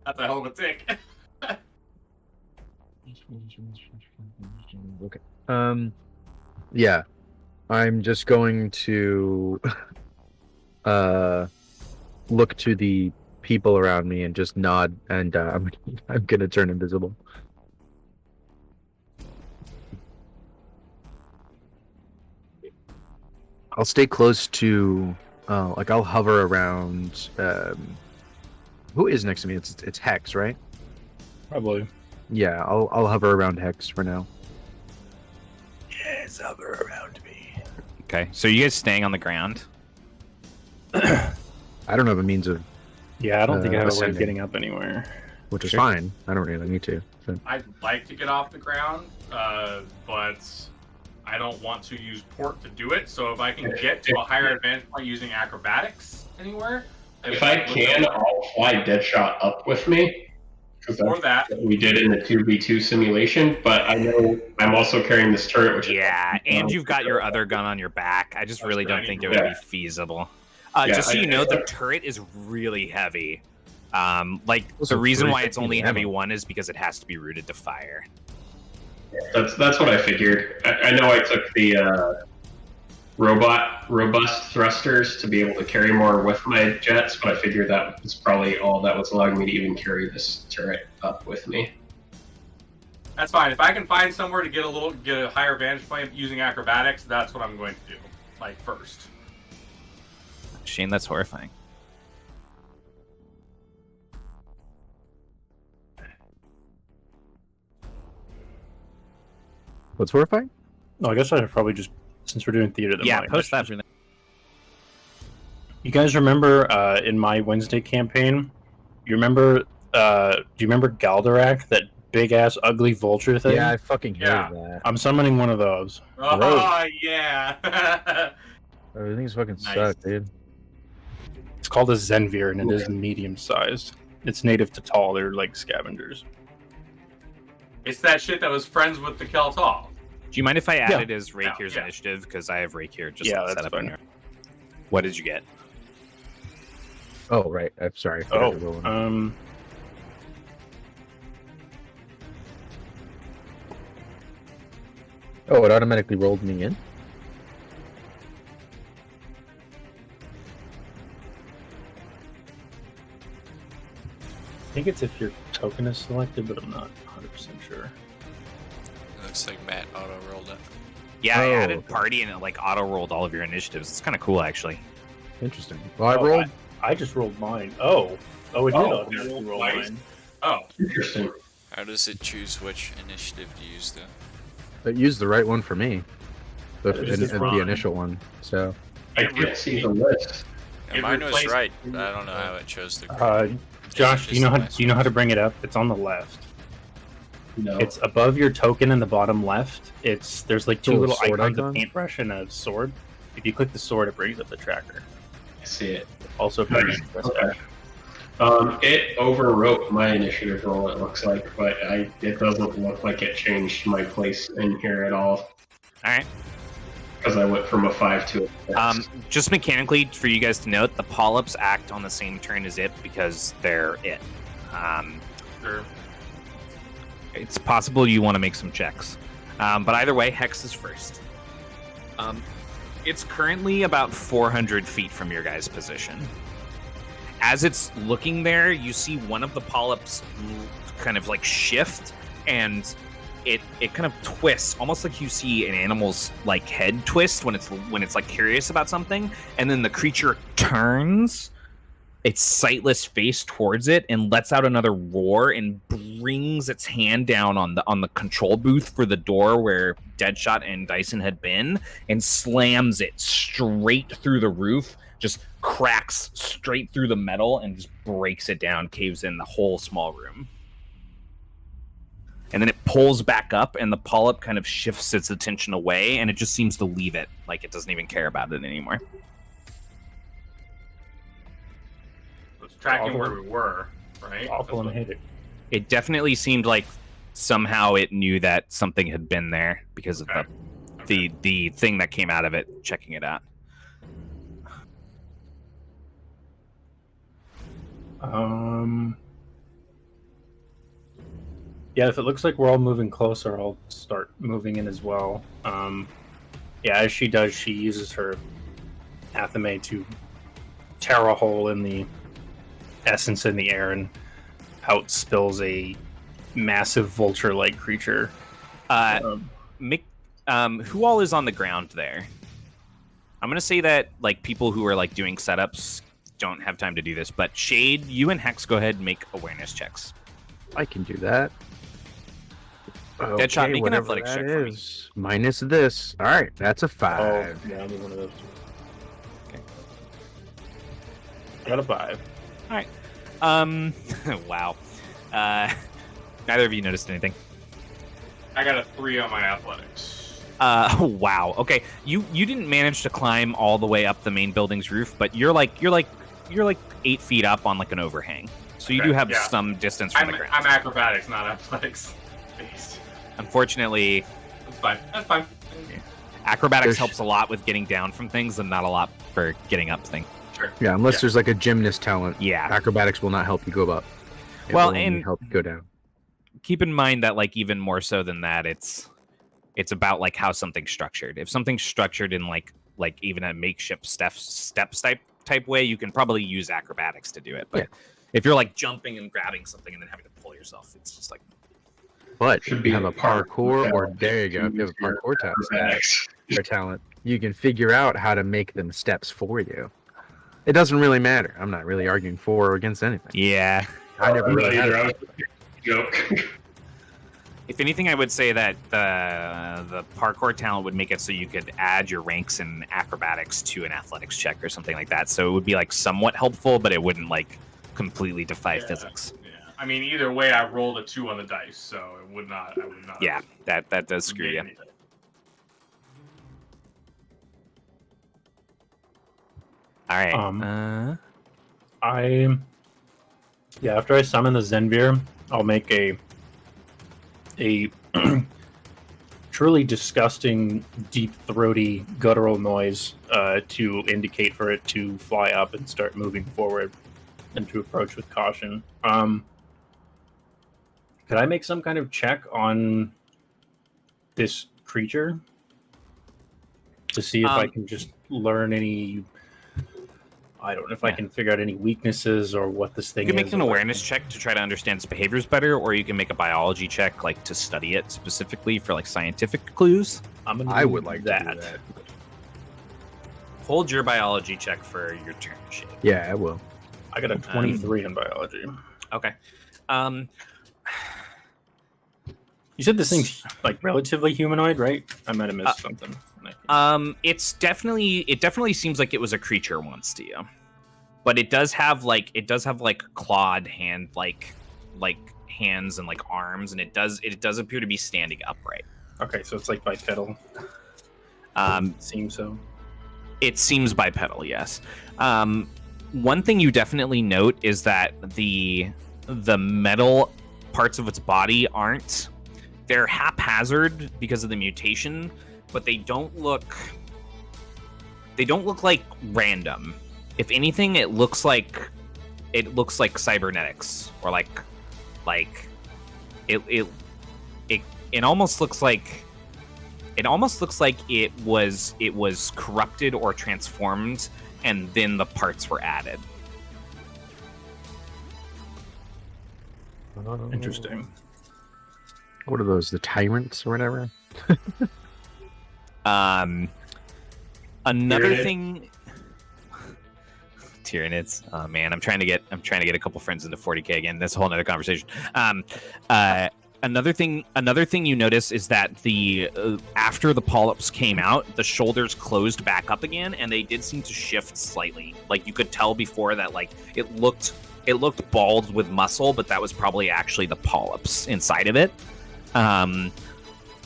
That's a hell of a tick. Okay. Yeah. I'm just going to look to the people around me and just nod, and I'm gonna turn invisible. I'll stay close to, like I'll hover around. Who is next to me? It's Hex, right? Probably. Yeah, I'll hover around Hex for now. Yes, hover around me. Okay, so you guys staying on the ground? I don't have a means of, Yeah, I don't think I have a way of ascending. getting up anywhere. which is Sure. fine. I don't really need to. So. I'd like to get off the ground, but I don't want to use port to do it. So if I can get to a higher advantage point using acrobatics anywhere, If I can, I'll fly Deadshot up with me. 'Cause or that's that. what we did in the 2v2 simulation, but I know I'm also carrying this turret, which Yeah, and you've got your other gun on your back. I just really don't think it would be feasible. Just so you know, the turret is really heavy. Like Those the are reason why 350 it's only heavy ammo. one is because it has to be rooted to fire. That's what I figured. I know I took the robust thrusters to be able to carry more with my jets, but I figured that was probably all that was allowing me to even carry this turret up with me. That's fine. If I can find somewhere to get a higher vantage point using acrobatics, that's what I'm going to do. Like first. Shane, that's horrifying. What's horrifying? No, I guess I should probably just, since we're doing theater of the Yeah, mind, post I that should for them. You guys remember in my Wednesday campaign? You remember? Do you remember Galderak, that big ass ugly vulture thing? Yeah, I fucking hated Yeah. that. I'm summoning one of those. Oh yeah. Everything's fucking Nice. suck, dude. It's called a Zenvir, and it is medium sized. It's native to Tall. They're like scavengers. It's that shit that was friends with the Keltal. Do you mind if I add Yeah. it as Rakir's Yeah. initiative? Because I have Rakir just Yeah, set that's up fine. in here. What did you get? Oh, right. I'm sorry. I forgot to roll one. Oh, it automatically rolled me in? I think it's if your token is selected, but I'm not 100% sure. It looks like Matt auto rolled it. Yeah, I Oh, added okay. party and it like auto rolled all of your initiatives. It's kind of cool, actually. Interesting. Well, I Oh, rolled. I just rolled mine. Oh, it did Oh, automatically roll nice. mine. Oh, Interesting. How does it choose which initiative to use, though? It used the right one for me. It was just wrong. The initial one. So. I can't see the list. Yeah, It mine was replaced- right, but I don't know how it chose the. Josh, do you know how to bring it up? It's on the left. No. It's above your token in the bottom left. There's like two Little little sword icons, icon? a paintbrush and a sword. If you click the sword, it brings up the tracker. I see it. Also, Okay. It overwrote my initiative roll, it looks like, but it doesn't look like it changed my place in here at all. All right. Because I went from a 5 to a 6. Just mechanically, for you guys to note, the polyps act on the same turn as it because they're it. Sure. It's possible you want to make some checks. But either way, Hex is first. It's currently about 400 feet from your guys' position. As it's looking there, you see one of the polyps kind of like shift, and it kind of twists, almost like you see an animal's like head twist when it's like curious about something, and then the creature turns its sightless face towards it and lets out another roar and brings its hand down on the control booth for the door where Deadshot and Dyson had been and slams it straight through the roof, just cracks straight through the metal and just breaks it down, caves in the whole small room. And then it pulls back up and the polyp kind of shifts its attention away and it just seems to leave it, like it doesn't even care about it anymore. It's tracking where we were, right? Awful and hate it. It definitely seemed like somehow it knew that something had been there because of the thing that came out of it, checking it out. Yeah, if it looks like we're all moving closer, I'll start moving in as well. Yeah, as she does, she uses her Athame to tear a hole in the essence in the air, and out spills a massive vulture-like creature. Mick, who all is on the ground there? I'm gonna say that like people who are like doing setups don't have time to do this, but Shade, you and Hex go ahead and make awareness checks. I can do that. Deadshot, make an whatever athletics that check for me. is. Minus this. All right, that's a 5. Oh, yeah, I'll do one of those. Okay. I got a 5. All right. Wow. Neither of you noticed anything. I got a 3 on my athletics. Wow. Okay. You didn't manage to climb all the way up the main building's roof, but you're like 8 feet up on like an overhang. So you Okay, do have yeah. some distance from I'm the ground. acrobatics, not athletics based. Unfortunately, That's fine. That's fine. acrobatics There's- helps a lot with getting down from things and not a lot for getting up things. Sure. Yeah, unless Yeah. there's like a gymnast talent. Yeah. Acrobatics will not help you go up. It Well, will only and- help you go down. Keep in mind that like even more so than that, it's about like how something's structured. If something's structured in like even a makeshift steps type way, you can probably use acrobatics to do it. But if you're like jumping and grabbing something and then having to pull yourself, it's just like But Should if be you have a parkour, or talent. there you go, if you have a parkour Acrobatics. talent, you can figure out how to make them steps for you. It doesn't really matter. I'm not really arguing for or against anything. yeah. I never really had Either. it. Joke. If anything, I would say that the parkour talent would make it so you could add your ranks in acrobatics to an athletics check or something like that. So it would be like somewhat helpful, but it wouldn't like completely defy physics. Yeah. I mean, either way, I rolled a 2 on the dice, so it would not. I would not. Yeah, that does screw you. Anything. All right. After I summon the Zenvir, I'll make a truly disgusting, deep throaty, guttural noise to indicate for it to fly up and start moving forward and to approach with caution. Could I make some kind of check on this creature to see if I can just learn any? I don't know if I can figure out any weaknesses or what this thing You can is. make an awareness check to try to understand its behaviors better, or you can make a biology check, like to study it specifically for like scientific clues. I would like to do that. Hold your biology check for your turn, Shade. Yeah, I will. I got a 23 in biology. Okay. You said this thing's like relatively humanoid, right? I might have missed something. It definitely seems like it was a creature once to you, but it does have like clawed hand like hands and like arms, and it does appear to be standing upright. Okay, so it's like bipedal. Seems so. It seems bipedal, yes. One thing you definitely note is that the metal parts of its body aren't. They're haphazard because of the mutation, but they don't look like random. If anything, it looks like cybernetics, or like it almost looks like it was corrupted or transformed, and then the parts were added. Interesting. What are those? The tyrants or whatever? Another Tyranids. thing. Tyranids. Oh man, I'm trying to get a couple friends into 40K again. That's a whole nother conversation. Another thing you notice is that the after the polyps came out, the shoulders closed back up again, and they did seem to shift slightly. Like you could tell before that, like it looked bald with muscle, but that was probably actually the polyps inside of it.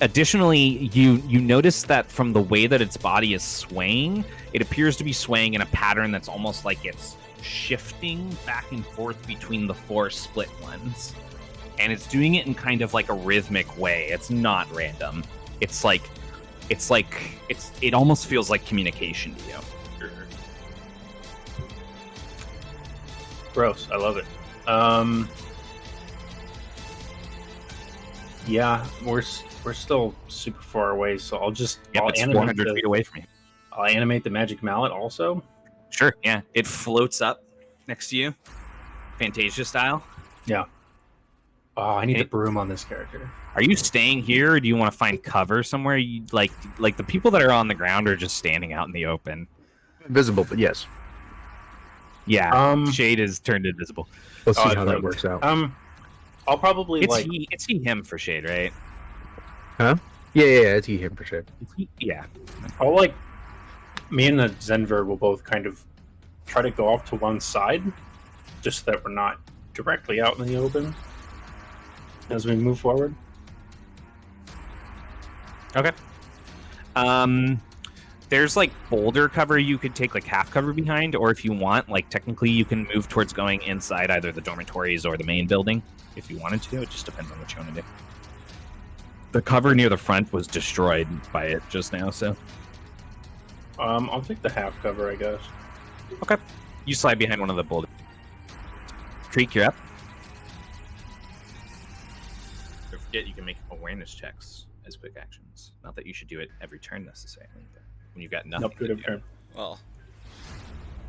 Additionally, you notice that from the way that its body is swaying, it appears to be swaying in a pattern that's almost like it's shifting back and forth between the 4 split ones. And it's doing it in kind of like a rhythmic way. It's not random. It almost feels like communication to you. Gross. I love it. Yeah, we're still super far away, so I'll Yep, I'll it's animate 400 feet away from you. I'll animate the magic mallet also. Sure, yeah. It floats up next to you, Fantasia style. Yeah. Oh, I need the broom on this character. Are you staying here, or do you want to find cover somewhere? You like the people that are on the ground are just standing out in the open. Visible, but yes. Yeah, Shade is turned invisible. We'll see Oh, how I that think- works out. I'll probably It's him for Shade, right? Huh? Yeah, it's him for sure. Yeah. I'll me and the Zenver will both kind of try to go off to one side, just so that we're not directly out in the open as we move forward. Okay. There's like boulder cover you could take like half cover behind, or if you want, like technically you can move towards going inside either the dormitories or the main building if you wanted to. It just depends on what you want to do. The cover near the front was destroyed by it just now, so I'll take the half cover, I guess. okay. You slide behind one of the boulders. Creek, you're up. Don't forget you can make awareness checks as quick actions. Not that you should do it every turn necessarily, but when you've got nothing Nope, to good do. turn. Well,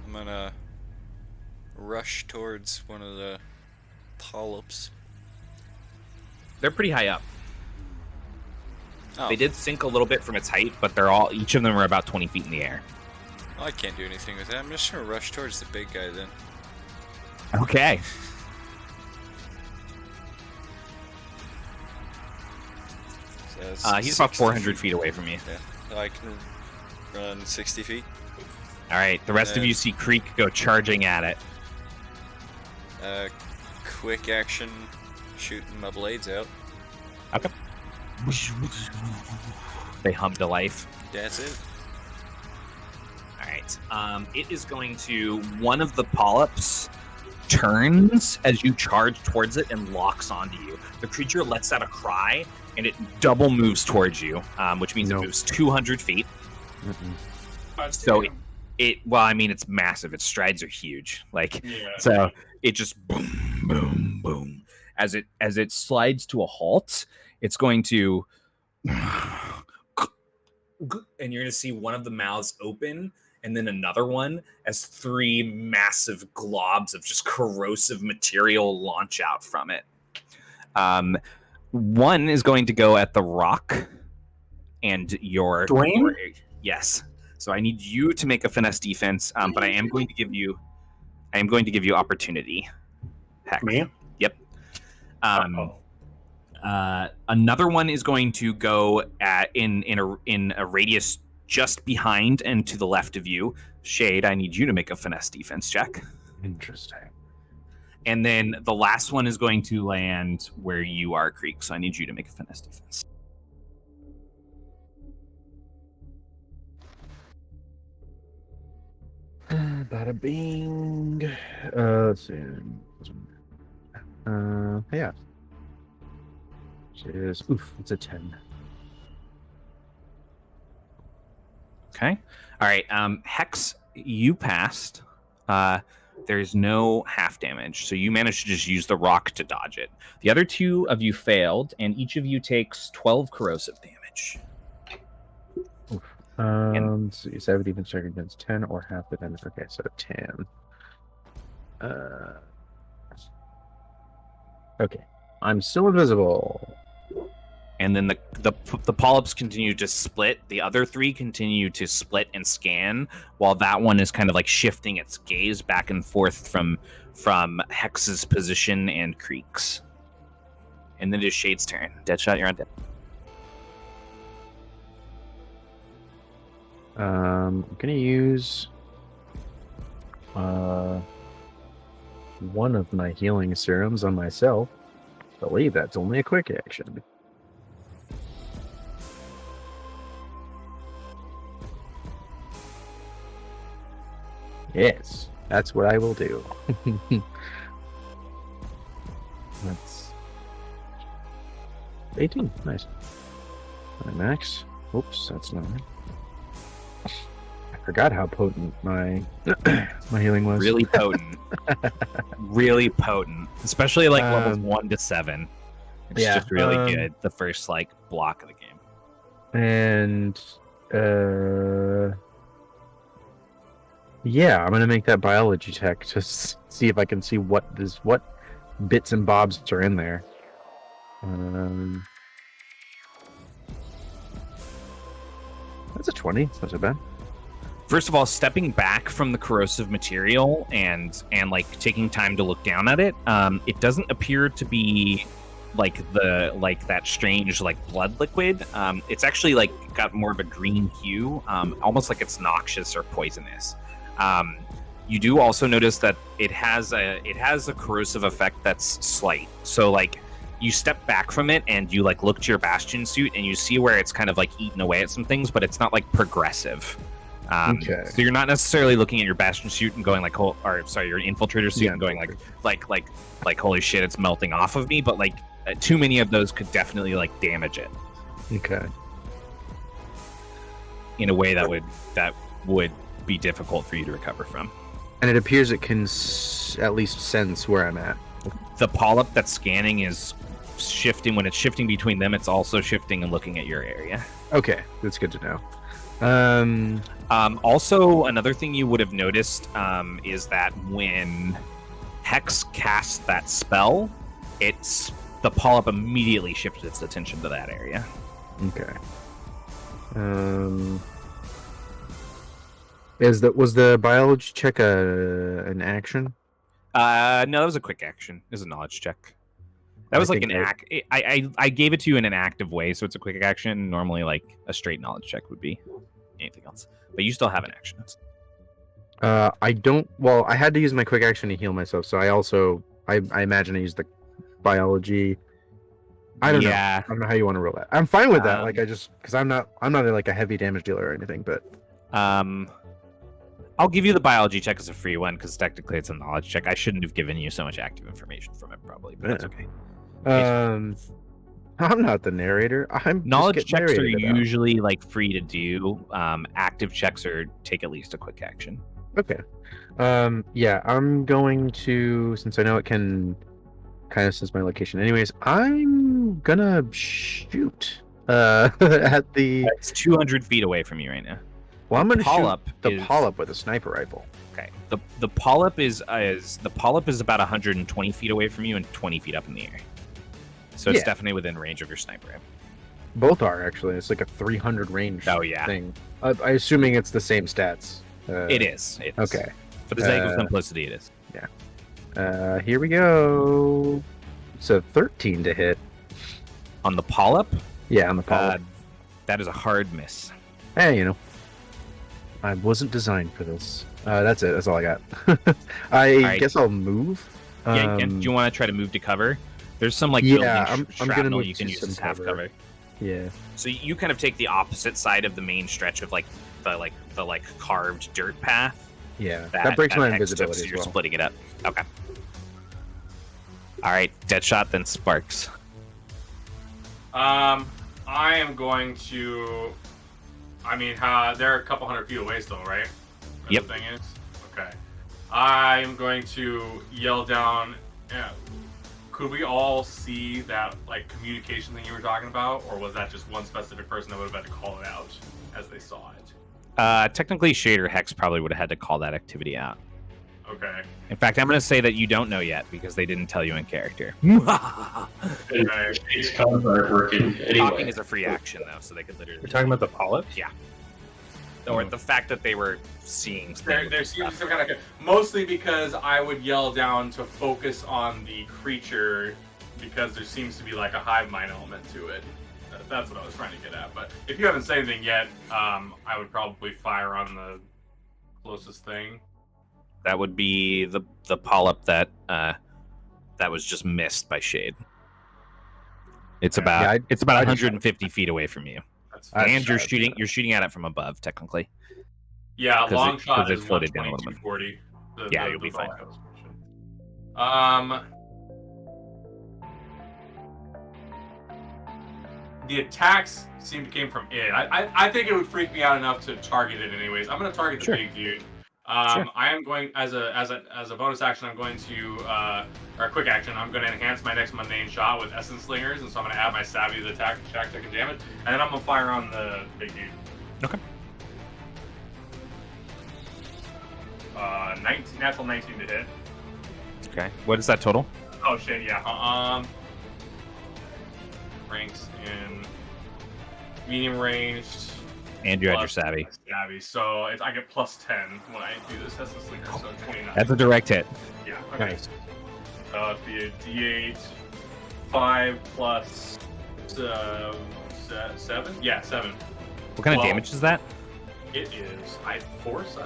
I'm gonna rush towards one of the polyps. They're pretty high up. Oh, They did sink a little bit from its height, but each of them are about 20 feet in the air. well, I can't do anything with that. I'm just gonna rush towards the big guy then. Okay. So that's He's about 60 400 feet away from you. Yeah, so I can run 60 feet. All right, the rest of you see Creek go charging at it. Quick action, shooting my blades out. Okay. They hum to life. That's it. All right. It is going to one of the polyps turns as you charge towards it and locks onto you. The creature lets out a cry and it double moves towards you, which means it moves 200 feet. So it's massive. Its strides are huge. So it just boom, boom, boom. As it slides to a halt, it's going to, and you're going to see one of the mouths open, and then another one as 3 massive globs of just corrosive material launch out from it. One is going to go at the rock, and Dwayne? Yes. So I need you to make a finesse defense, but I am going to give you opportunity. Heck. Me? Yep. Another one is going to go in a radius just behind and to the left of you. Shade, I need you to make a finesse defense check. Interesting. And then the last one is going to land where you are, Creek. So I need you to make a finesse defense. Bada bing. Let's see. Yeah. Which is it's a 10. Okay. All right. Hex, you passed. There's no half damage, so you managed to just use the rock to dodge it. The other two of you failed, and each of you takes 12 corrosive damage. Let's see, 7 defense check against 10 or half the damage. Okay, so 10. Okay, I'm still invisible. And then the polyps continue to split. The other three continue to split and scan, while that one is kind of like shifting its gaze back and forth from Hex's position and Creek's. And then it is Shade's turn. Deadshot, you're on deck. I'm gonna use one of my healing serums on myself. I believe that's only a quick action. Yes, that's what I will do. That's 18. Nice. My max. Oops, that's not. I forgot how potent my my healing was. Really potent. Really potent. Especially like levels 1 to 7. It's just really good. The first like block of the game. And yeah, I'm gonna make that biology check to see if I can see what bits and bobs are in there. That's a 20. It's not so bad. First of all, stepping back from the corrosive material and like taking time to look down at it, it doesn't appear to be like that strange like blood liquid. It's actually like got more of a green hue, almost like it's noxious or poisonous. You do also notice that it has a corrosive effect that's slight. So like you step back from it and you like look to your Bastion suit and you see where it's kind of like eating away at some things, but it's not like progressive. Okay. So you're not necessarily looking at your Bastion suit and going like, your Infiltrator suit and going like, holy shit, it's melting off of me. But like, too many of those could definitely like damage it. Okay. In a way that would be difficult for you to recover from. And it appears it can at least sense where I'm at. The polyp that's scanning is shifting. When it's shifting between them, it's also shifting and looking at your area. Okay, that's good to know. Also, another thing you would have noticed is that when Hex casts that spell, the polyp immediately shifted its attention to that area. Okay. Was the biology check an action? No, that was a quick action. It was a knowledge check. That was like an act. I gave it to you in an active way, so it's a quick action. Normally, like a straight knowledge check would be anything else, but you still have an action. I don't. Well, I had to use my quick action to heal myself, so I imagine I used the biology. I don't know. I don't know how you want to roll that. I'm fine with that. Like because I'm not like a heavy damage dealer or anything, but I'll give you the biology check as a free one because technically it's a knowledge check. I shouldn't have given you so much active information from it, probably, but that's okay. I'm not the narrator. Knowledge checks are usually like free to do. Active checks take at least a quick action. Okay. Yeah, I'm going to, since I know it can kind of sense my location. Anyways, I'm gonna shoot at the. It's 200 feet away from you right now. Well, I'm gonna shoot the polyp with a sniper rifle. Okay. The polyp is about 120 feet away from you and 20 feet up in the air. So it's definitely within range of your sniper rifle. Both are actually. It's like a 300 range. Oh yeah. Thing. I'm assuming it's the same stats. It is. Okay. For the sake of simplicity, it is. Yeah. Here we go. It's a 13 to hit. On the polyp? Yeah, on the polyp. That is a hard miss. Hey, I wasn't designed for this. That's it. That's all I got. I guess I'll move. Yeah, do you want to try to move to cover? There's some like Yeah, building I'm gonna shrapnel move you can to use some as half cover. Yeah. So you kind of take the opposite side of the main stretch of like the carved dirt path. Yeah. That breaks my Hex invisibility took, so as you're well. splitting it up. Okay. All right, Deadshot, then Sparks. I am going to. I mean, they're a couple hundred feet away still, right? Where Yep. The thing is. Okay. I am going to yell down. Could we all see that like communication thing you were talking about, or was that just one specific person that would have had to call it out as they saw it? Technically, Shade or Hex probably would have had to call that activity out. Okay. In fact, I'm going to say that you don't know yet because they didn't tell you in character. Okay. It's comms aren't working Talking anyway. is a free action, though, so they could literally... We're talking about the polyps? Yeah. Or the fact that they were seeing There seems some kind of mostly because I would yell down to focus on the creature because there seems to be like a hive mind element to it. That's what I was trying to get at. But if you haven't said anything yet, I would probably fire on the closest thing. That would be the polyp that was just missed by Shade. It's about Yeah, it's about 150 feet away from you, That's and you're shooting at it from above, technically. yeah. 'Cause Long it- shot 'cause it is floated down a 120, little 240. Yeah, you'll be fine. The attacks seem to came from it. I think it would freak me out enough to target it anyways. I'm going to target the Sure. big dude. Sure. I am going as a bonus action. I'm going to or a quick action. I'm going to enhance my next mundane shot with essence slingers, and so I'm going to add my savvy to the attack check and damage, and then I'm going to fire on the big dude. Okay. natural 19 to hit. Okay. What is that total? Oh shit, yeah. Ranks in medium ranged. And you had your plus savvy. Savvy. So I get plus 10 when I do this as a slinger, so 29. That's a direct hit. Yeah, okay. Nice. So it'd be a D8, 5 plus 7? Yeah, 7. What kind of Well, damage is that? It is. I force.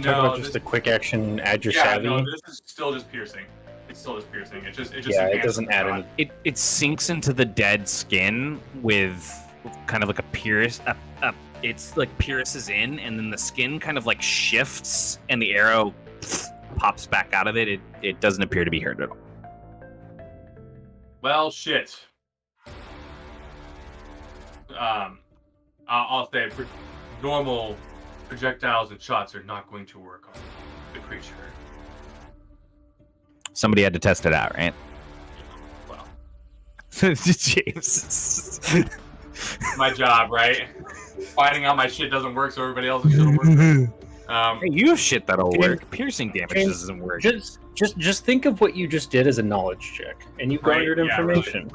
Talk about just a quick action, add your savvy. No, this is still just piercing. It's still just piercing. It just Yeah, it doesn't add any. It sinks into the dead skin with kind of like a pierce. It's like pierces in, and then the skin kind of like shifts, and the arrow pops back out of it. It doesn't appear to be hurt at all. Well, shit. I'll say normal projectiles and shots are not going to work on the creature. Somebody had to test it out, right? Well, James. my job, right? Finding out my shit doesn't work, so everybody else's shit will work. Hey, you have shit that'll James- work. Piercing damage James, doesn't work. Just think of what you just did as a knowledge check, and you Right, garnered yeah, information.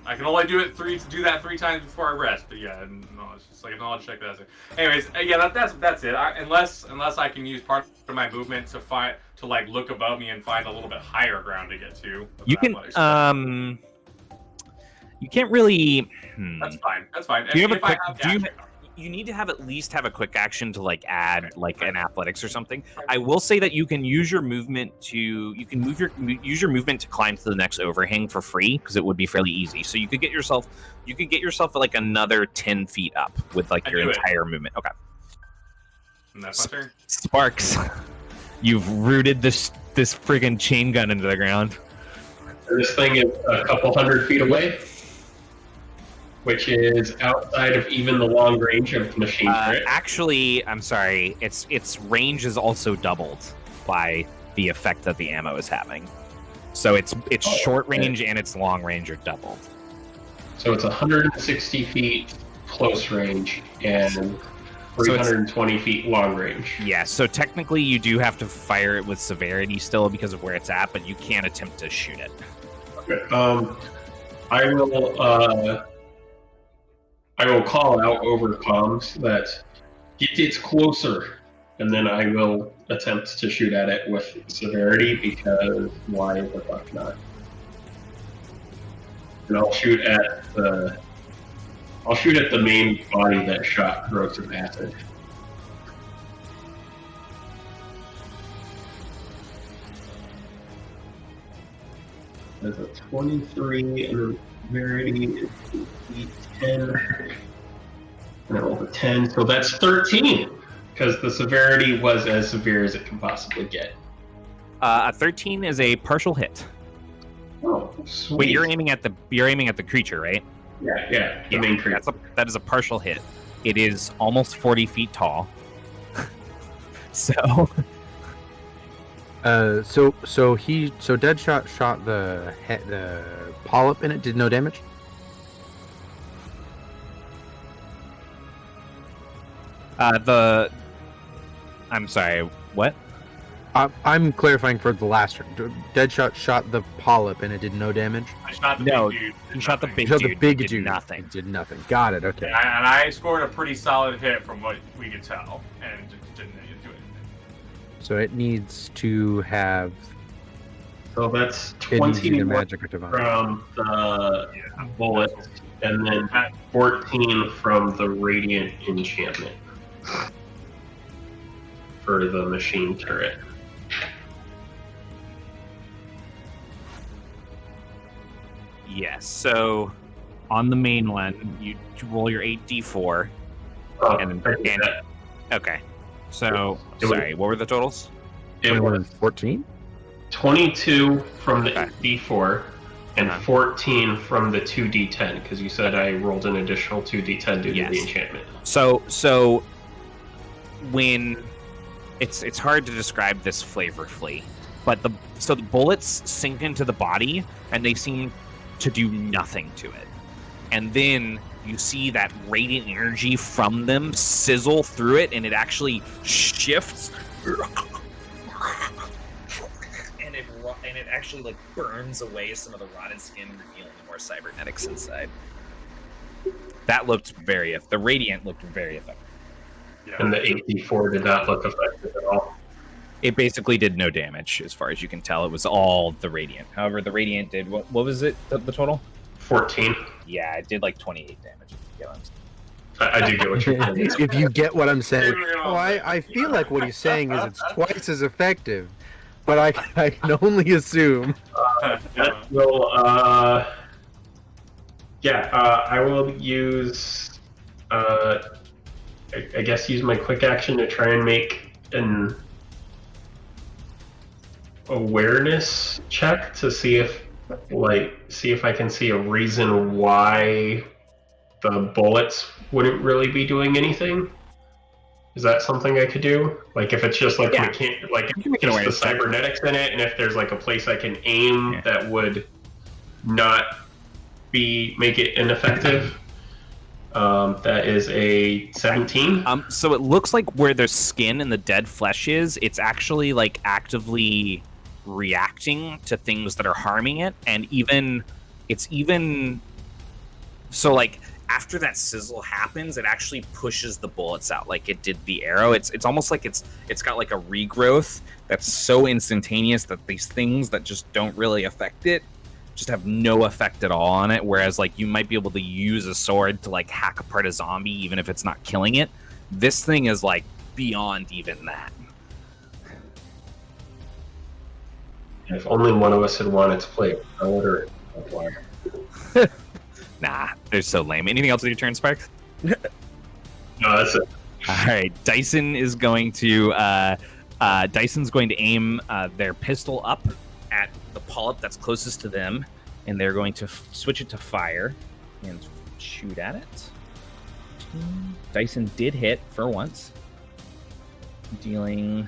I can only do that three times before I rest. But yeah, no, it's just like a knowledge check. That's it. Anyways, yeah, that's it. Unless I can use part of my movement to like look above me and find a little bit higher ground to get to. with You my can athletics. you can't really. That's fine. That's fine. Do you have a If I quick? have Do you? dash, You need to at least have a quick action to like add Okay. like an athletics or something. I will say that you can use your movement to use your movement to climb to the next overhang for free because it would be fairly easy. So you could get yourself like another 10 feet up with like I your do it. entire movement. Okay, And that's my turn. Sparks, you've rooted this friggin' chain gun into the ground. This thing is a couple hundred feet away, which is outside of even the long range of the machine crit. Actually, I'm sorry. Its range is also doubled by the effect that the ammo is having. So it's short okay. range and its long range are doubled. So it's 160 feet close range and 320 feet long range. Yeah, so technically you do have to fire it with severity still because of where it's at, but you can attempt to shoot it. I will call out over comms that it gets closer, and then I will attempt to shoot at it with severity because why the fuck not? And I'll shoot at the I'll shoot at the main body that shot corrosive acid. That's a 23, and the severity is D10. And I rolled a 10, so that's 13, because the severity was as severe as it can possibly get. A 13 is a partial hit. Oh, sweet. Wait, you're aiming at the creature, right? Yeah, the main creature. That is a partial hit. It is almost 40 feet tall. So Deadshot shot the polyp and it did no damage. I'm sorry, what? I'm clarifying for the last turn. Deadshot shot the polyp and it did no damage. I shot the No, big dude. he shot the big Shot dude. the big It did dude. nothing. It did nothing. Got it. Okay. And I scored a pretty solid hit from what we could tell, and it didn't do anything. So it needs to have. So that's It needs 20 either magic or divine. from the bullet, and then 14 from the radiant enchantment for the machine turret. Yes. So on the main one, you roll your 8d4. Oh, And- I did and- that. Okay. So It was- sorry, what were the totals? It was 14. 22 from the Okay. D4 and Uh-huh. 14 from the 2d10, because you said I rolled an additional 2d10 due to the Yes. enchantment. So when it's hard to describe this flavorfully, but the bullets sink into the body and they seem to do nothing to it. And then you see that radiant energy from them sizzle through it, and it actually shifts, and it actually like burns away some of the rotted skin, revealing more cybernetics inside. That looked the radiant looked very effective. Yeah. And the 8d4 did not look effective at all. It basically did no damage, as far as you can tell. It was all the radiant. However, the radiant did what was it? The total? 14. Yeah, it did like 28 damage. If you get what I'm saying. I do get what you're saying. If you get what I'm saying. Maybe Oh, I feel like what he's saying is it's twice as effective, but I can only assume. That will, I will use, I guess use my quick action to try and make an awareness check to see if I can see a reason why the bullets wouldn't really be doing anything. Is that something I could do? Like if it's just like Yeah. like You can make an just the awareness check. cybernetics in it, and if there's like a place I can aim that would not make it ineffective. That is a 17. So it looks like where their skin and the dead flesh is, it's actually like actively reacting to things that are harming it, and it's even so like after that sizzle happens, it actually pushes the bullets out like it did the arrow. It's almost like it's got like a regrowth that's so instantaneous that these things that just don't really affect it just have no effect at all on it, whereas like you might be able to use a sword to like hack apart a zombie even if it's not killing it. This thing is like beyond even that. If only one of us had wanted to play I order it. Nah, they're so lame. Anything else with your turn, Sparks? No, that's it. All right, Dyson is going to Dyson's going to aim their pistol up at the polyp that's closest to them, and they're going to switch it to fire and shoot at it. Dyson did hit for once, dealing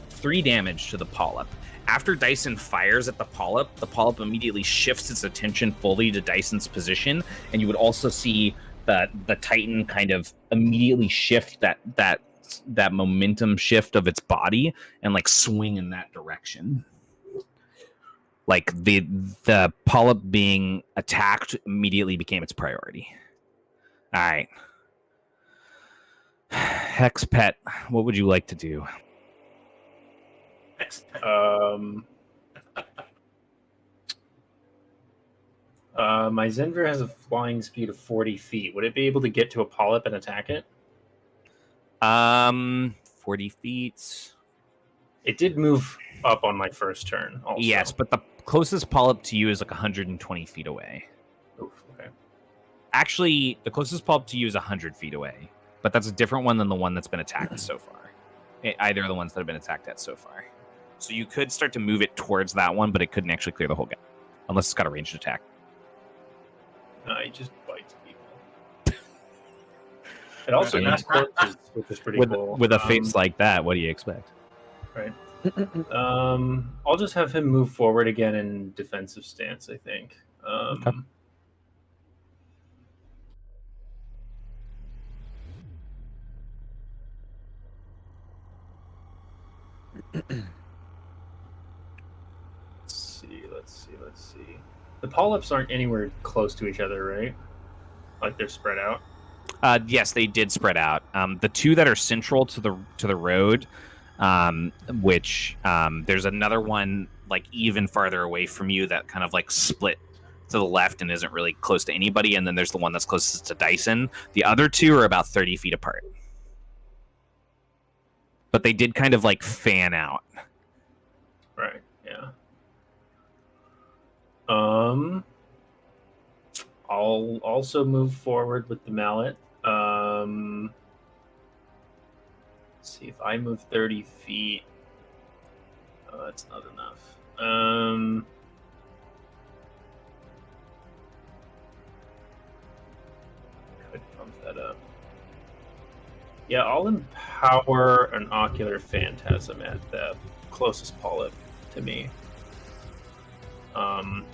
3 damage to the polyp. After Dyson fires at the polyp immediately shifts its attention fully to Dyson's position, and you would also see the Titan kind of immediately shift that momentum shift of its body and like swing in that direction. Like the polyp being attacked immediately became its priority. All right. Hex Pet, what would you like to do? My Zenvir has a flying speed of 40 feet. Would it be able to get to a polyp and attack it? 40 feet. It did move up on my first turn. Also. Yes, but the closest polyp to you is like 120 feet away. Oof, okay. Actually, the closest polyp to you is 100 feet away, but that's a different one than the one that's been attacked so far. Either of the ones that have been attacked at so far. So you could start to move it towards that one, but it couldn't actually clear the whole gap, unless it's got a ranged attack. It just bites people. It also eats corpses, which is pretty cool. With a face like that, what do you expect? Right. I'll just have him move forward again in defensive stance, I think. Okay. Let's see. The polyps aren't anywhere close to each other, right? Like they're spread out. Yes, they did spread out. The two that are central to the road, which there's another one like even farther away from you that kind of like split to the left and isn't really close to anybody, and then there's the one that's closest to Dyson. The other two are about 30 feet apart. But they did kind of like fan out. Right, yeah. I'll also move forward with the mallet. Let's see, if I move 30 feet. Oh, that's not enough. Could pump that up. Yeah, I'll empower an ocular phantasm at the closest polyp to me.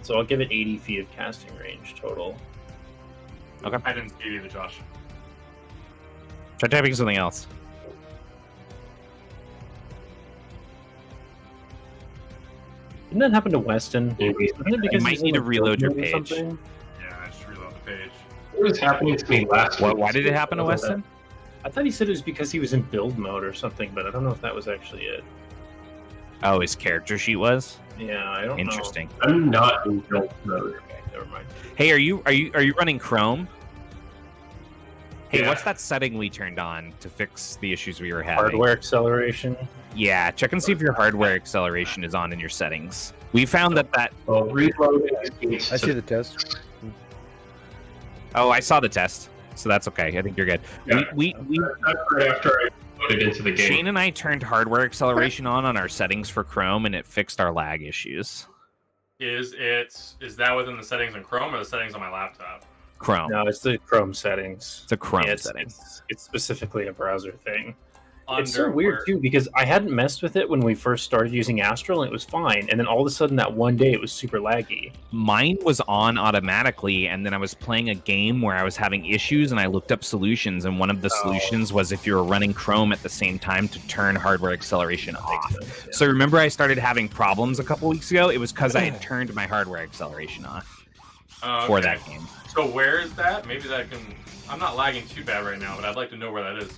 So I'll give it 80 feet of casting range total. Okay. I didn't see it either, Josh. Try typing something else. Didn't that happen to Weston? Maybe. You might need to reload your page. Yeah, I just reload the page. What was happening to me last week? Why did it happen to Weston? I thought he said it was because he was in build mode or something, but I don't know if that was actually it. Oh, his character sheet was? Yeah, I don't Interesting. I'm not in build mode. Okay, never mind. Hey, are you running Chrome? Hey, Yeah. what's that setting we turned on to fix the issues we were having? Hardware acceleration. Yeah, check and see if your hardware acceleration is on in your settings. We found that. Well, reload I see the test. Oh, I saw the test, so that's okay. I think you're good. Yeah. We That's right after I loaded into the game. Shane and I turned hardware acceleration on our settings for Chrome, and it fixed our lag issues. Is that within the settings in Chrome or the settings on my laptop? Chrome. No, it's the Chrome settings. It's a Chrome Yeah, setting. It's specifically a browser thing. Under It's so weird where- too because I hadn't messed with it when we first started using Astral and it was fine, and then all of a sudden that one day it was super laggy. Mine was on automatically, and then I was playing a game where I was having issues, and I looked up solutions, and one of the solutions was if you were running Chrome at the same time to turn hardware acceleration off. Makes sense, yeah. So remember I started having problems a couple weeks ago? It was because I had turned my hardware acceleration off for okay. that game. So where is that? Maybe that can. I'm not lagging too bad right now, but I'd like to know where that is.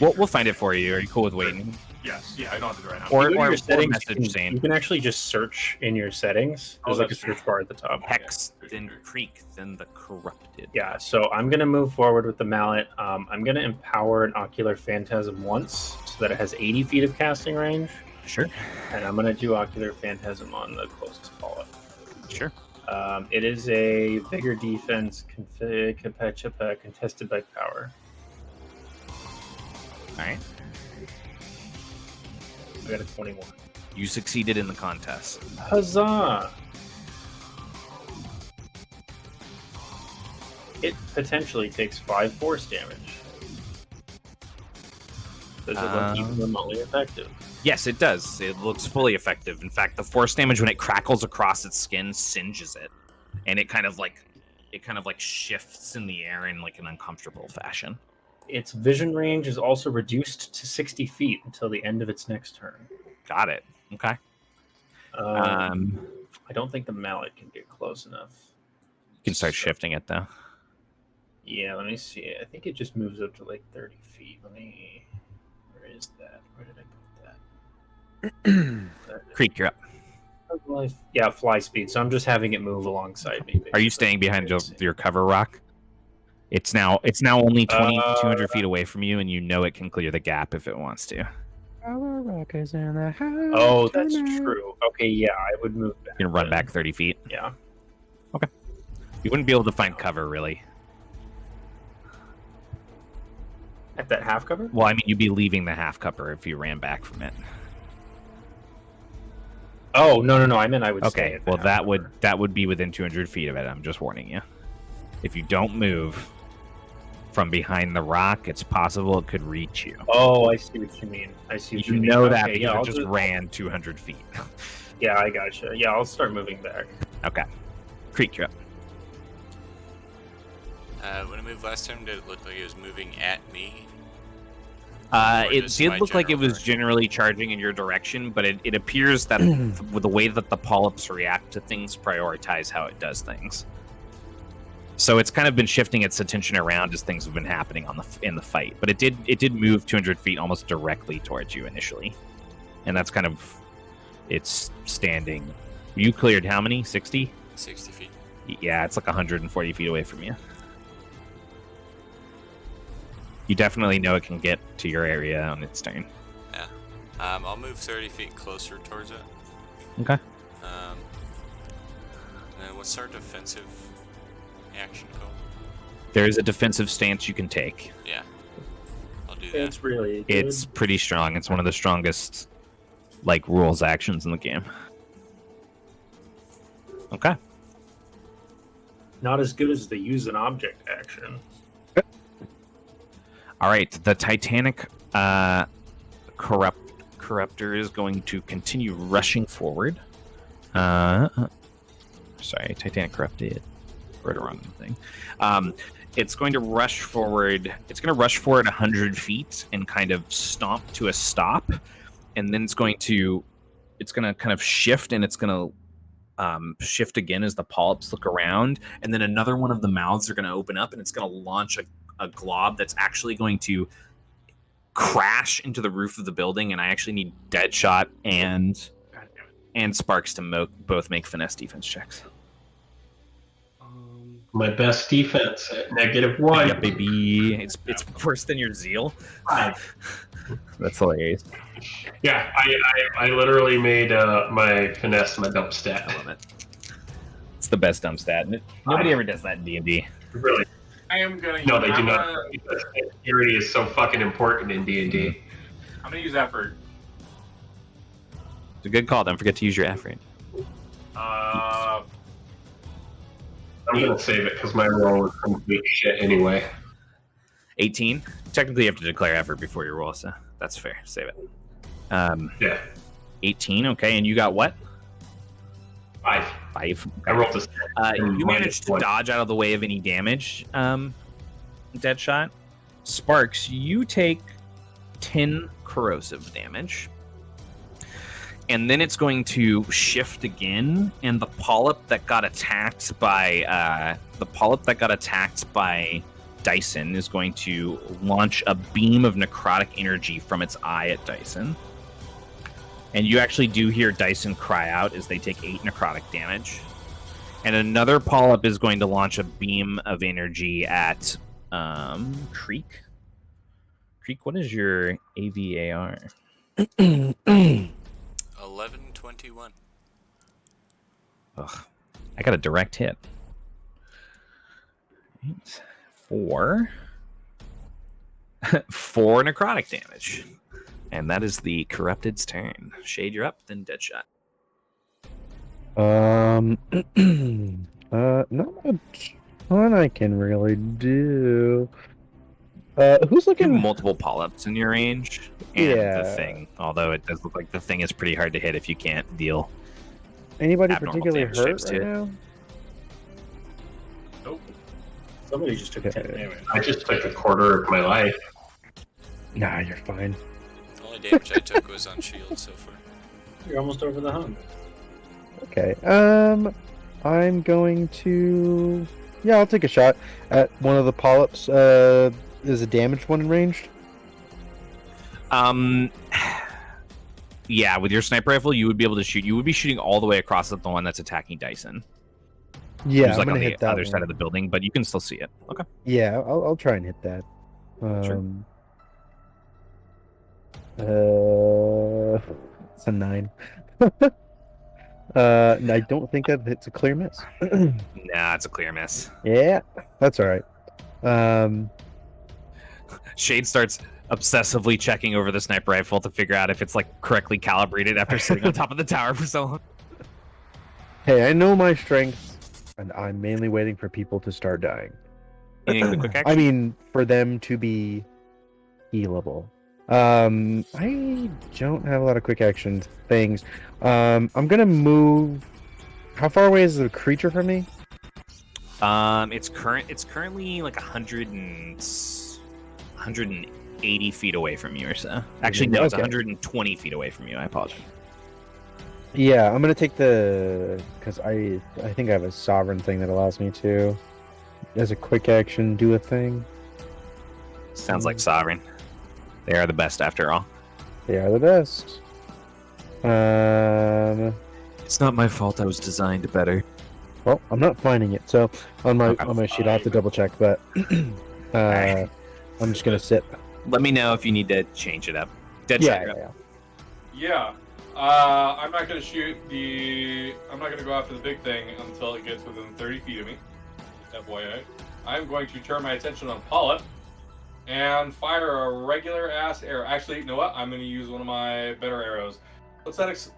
We'll find it for you. Are you cool with waiting? Yes. Yeah, I don't have to do it right now. Or, You go to or, your or settings, message saying you can actually just search in your settings. There's Oh, like a that's search bar at the top. Hex, then Creek, then the Corrupted. Yeah, so I'm going to move forward with the mallet. I'm going to empower an ocular phantasm once so that it has 80 feet of casting range. Sure. And I'm going to do ocular phantasm on the closest polyp. Sure. It is a vigor defense contested by power. All right. I got a 21. You succeeded in the contest. Huzzah! It potentially takes 5 force damage. Does it look even remotely effective? Yes, it does. It looks fully effective. In fact, the force damage when it crackles across its skin singes it, and it kind of like shifts in the air in like an uncomfortable fashion. Its vision range is also reduced to 60 feet until the end of its next turn. Got it. Okay. I don't think the mallet can get close enough. You can start shifting it though. Yeah, let me see. I think it just moves up to like 30 feet. Where is that? Where did I put that? Creek, you're up. Yeah, fly speed. So I'm just having it move alongside me. Are you staying behind your cover rock? It's now only 200 feet away from you, and you know it can clear the gap if it wants to. Oh, that's true. Okay, yeah, I would move back. You can run back 30 feet. Yeah. Okay. You wouldn't be able to find cover, really. At that half cover? Well, I mean, you'd be leaving the half cover if you ran back from it. Oh, no. I meant I would stay Okay, at the well, half cover. that would be within 200 feet of it. I'm just warning you. If you don't move from behind the rock, it's possible it could reach you. Oh, I see what you mean. You know that Okay, because yeah, it I'll just ran 200 feet. Yeah, I gotcha. Yeah, I'll start moving back. Okay. Creek, you're up. When I moved last time, did it look like it was moving at me? It just did my look like it general was generally charging in your direction, but it appears that with the way that the polyps react to things, prioritize how it does things. So it's kind of been shifting its attention around as things have been happening in the fight. But it did move 200 feet almost directly towards you initially, and that's kind of its standing. You cleared how many? 60? 60 feet. Yeah, it's like 140 feet away from you. You definitely know it can get to your area on its turn. Yeah. I'll move 30 feet closer towards it. Okay. And what's our defensive action called? There is a defensive stance you can take. Yeah. I'll do that. It's really good. It's pretty strong. It's one of the strongest, rules actions in the game. Okay. Not as good as the use an object action. All right. The Titanic Corruptor is going to continue rushing forward. Sorry, Titanic Corrupted. Wrote a wrong thing. It's going to rush forward. It's going to rush forward 100 feet and kind of stomp to a stop, and then it's going to kind of shift, and it's going to shift again as the polyps look around, and then another one of the mouths are going to open up, and it's going to launch a glob that's actually going to crash into the roof of the building. And I actually need Deadshot and Sparks to both make finesse defense checks. My best defense at -1. Yeah, baby. It's worse than your zeal. That's hilarious. Yeah, I literally made my finesse my dump I stat. love it. It's the best dump stat. Nobody ever does that in D&D. Really? I am gonna. No, they I'm do not. gonna- Because security is so fucking important in D&D. I'm gonna use effort. It's a good call. Don't forget to use your effort. I'm gonna save it because my roll is complete shit anyway. 18. Technically, you have to declare effort before you roll, so that's fair. Save it. Yeah, 18. Okay, and you got what? 5. 5. I rolled a 6. You managed to dodge out of the way of any damage, Deadshot. Sparks, you take 10 corrosive damage. And then it's going to shift again, and the polyp that got attacked by Dyson is going to launch a beam of necrotic energy from its eye at Dyson. And you actually do hear Dyson cry out as they take 8 necrotic damage. And another polyp is going to launch a beam of energy at Creek. Creek, what is your AVAR? 1121. Ugh, I got a direct hit. 8, 4. 4 necrotic damage. And that is the Corrupted's turn. Shade, you're up, then Deadshot. Not much fun I can really do. Who's You have looking? multiple polyps in your range, and Yeah. the thing. Although it does look like the thing is pretty hard to hit if you can't deal. Anybody abnormal particularly damage hurt types right too. now? Nope. Somebody just took 10 Okay. damage. I just took a quarter of my life. Nah, you're fine. The only damage I took was on shield so far. You're almost over the hump. Okay. I'm going to. Yeah, I'll take a shot at one of the polyps. Is a damaged one in ranged? Yeah, with your sniper rifle, you would be able to shoot. You would be shooting all the way across at the one that's attacking Dyson. Yeah, who's I'm like gonna on the hit that other one. side of the building, but you can still see it. Okay. Yeah, I'll try and hit that. Sure. It's a 9. I don't think that it's a clear miss. Nah, it's a clear miss. Yeah, that's all right. Shade starts obsessively checking over the sniper rifle to figure out if it's like correctly calibrated after sitting on top of the tower for so long. Hey, I know my strengths, and I'm mainly waiting for people to start dying. Meaning the quick action? I mean, for them to be healable. I don't have a lot of quick action things. I'm gonna move. How far away is the creature from me? It's currently like 180 feet away from you or so. Actually, no, it's Okay. 120 feet away from you. I apologize. Yeah, I'm gonna take because I think I have a sovereign thing that allows me to, as a quick action, do a thing. Sounds like sovereign. They are the best after all. They are the best. It's not my fault. I was designed better. Well, I'm not finding it. So on my Okay. sheet, I'll have to double check. But Alright. I'm just gonna sit. Let me know if you need to change it up. Deadshot. Yeah, you're up. Yeah. I'm not gonna I'm not gonna go after the big thing until it gets within 30 feet of me. FYI. I'm going to turn my attention on Polyp and fire a regular ass arrow. Actually, you know what? I'm gonna use one of my better arrows. What's that? It's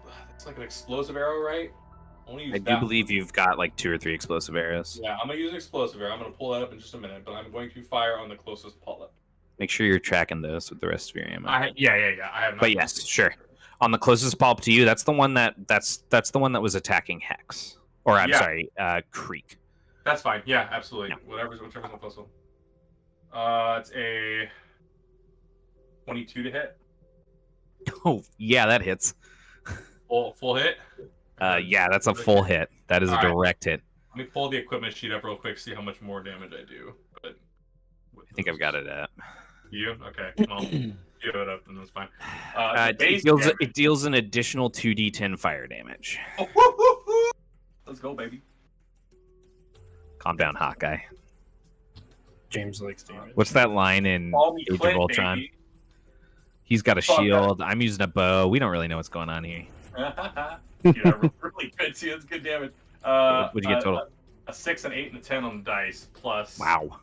like an explosive arrow, right? I do believe you've got like 2 or 3 explosive arrows. Yeah, I'm gonna use an explosive arrow. I'm gonna pull that up in just a minute, but I'm going to fire on the closest Polyp. Make sure you're tracking those with the rest of your ammo. Yeah. I have. But yes, sure. On the closest polyp to you, that's the one that's the one that was attacking Hex, or I'm Yeah. sorry, Creek. That's fine. Yeah, absolutely. Yeah. Whichever's the closest one. It's a 22 to hit. Oh yeah, that hits. Full hit. Yeah, that's a full hit. That is a All right. direct hit. Let me pull the equipment sheet up real quick, see how much more damage I do. But I think I've got it at. You okay? Well, give it up, and that's fine. It deals an additional 2d10 fire damage. Oh, woo, woo, woo. Let's go, baby. Calm down, Hawkeye. James likes damage. What's that line in Call me Age of Clint, Ultron? baby. He's got a Fuck that. shield. I'm using a bow. We don't really know what's going on here. Yeah, really good. See, that's good damage. What'd you get total? A 6, an 8, and a 10 on the dice, plus Wow.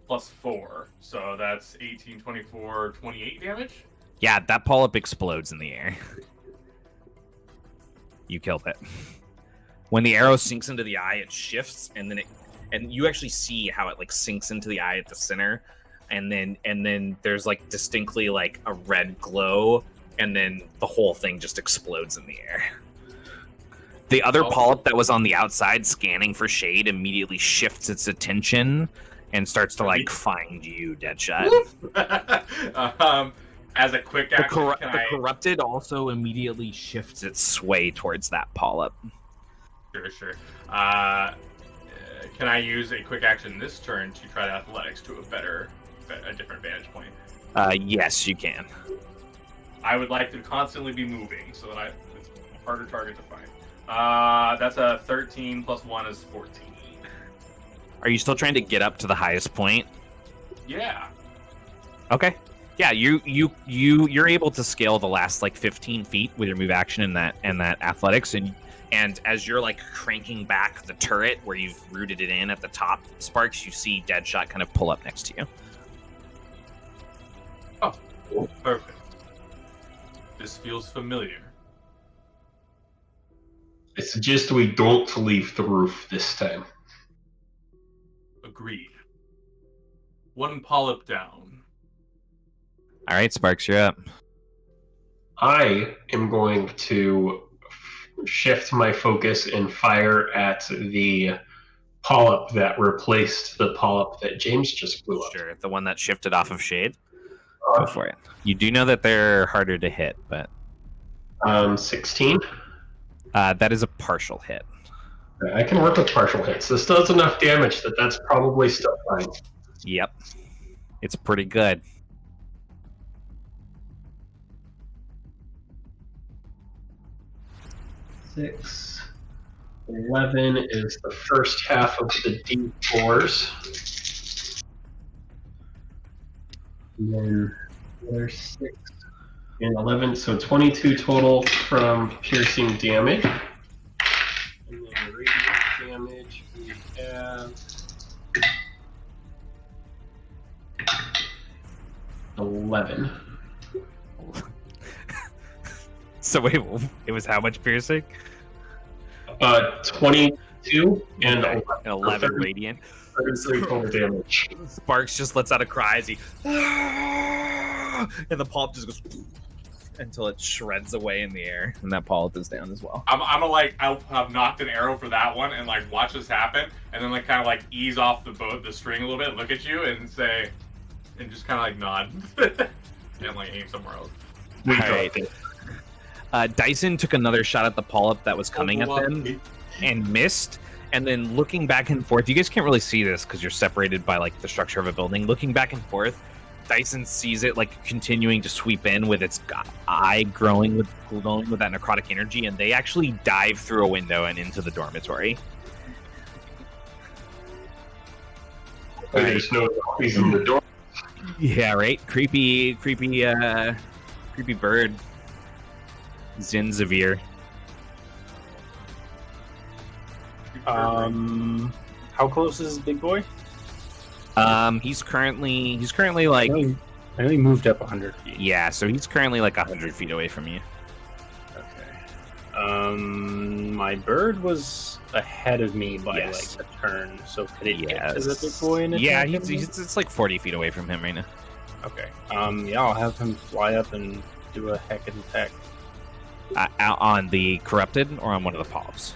plus 4. So that's 18, 24, 28 damage. Yeah, that polyp explodes in the air. You killed it. When the arrow sinks into the eye, it shifts, and you actually see how it like sinks into the eye at the center, and then there's like distinctly like a red glow, and then the whole thing just explodes in the air. The other polyp that was on the outside scanning for Shade immediately shifts its attention and starts to like find you, Deadshot. As a quick action, The corrupted also immediately shifts its sway towards that polyp. Sure. Can I use a quick action this turn to try athletics to a different vantage point? Yes, you can. I would like to constantly be moving so that it's a harder target to find. That's a 13 plus 1 is 14. Are you still trying to get up to the highest point? Yeah. Okay. Yeah, you're able to scale the last like 15 feet with your move action and that athletics, and as you're like cranking back the turret where you've rooted it in at the top, Sparks, you see Deadshot kind of pull up next to you. Oh, perfect. This feels familiar. I suggest we don't leave the roof this time. Agreed. One polyp down. All right, Sparks, you're up. I am going to shift my focus and fire at the polyp that replaced the polyp that James just blew up. Sure, the one that shifted off of Shade. Go for it. You do know that they're harder to hit, but 16. that is a partial hit. I can work with partial hits. This does enough damage that's probably still fine. Yep, it's pretty good. 6. 11 is the first half of the D4s. And then another 6 and 11, so 22 total from piercing damage. And then radiant damage, we have 11. So wait, it was how much piercing? 22 and Okay, 11 30. radiant. 33 total damage. Sparks just lets out a cry as he, and the polyp just goes until it shreds away in the air, and that polyp is down as well. I'm I'll have knocked an arrow for that one and like watch this happen, and then like kind of like ease off the string a little bit, look at you, and say, and just kind of like nod, and like aim somewhere else. All right. Dyson took another shot at the polyp that was coming at them and missed. And then looking back and forth, you guys can't really see this because you're separated by like the structure of a building. Looking back and forth, Dyson sees it like continuing to sweep in with its eye glowing with that necrotic energy, and they actually dive through a window and into the dormitory. There's no zombies in the door. Yeah, right. Creepy bird. Zinzavir. How close is Big Boy? He's currently like, I know he moved up 100 feet. yeah, so he's currently like 100 feet away from you. Okay. My bird was ahead of me by Yes. like a turn, so could it get to Yes. the Big Boy? And Yeah, attack him? it's like 40 feet away from him right now. Okay. Yeah, I'll have him fly up and do a heckin' attack. Out on the corrupted or on one of the polyps?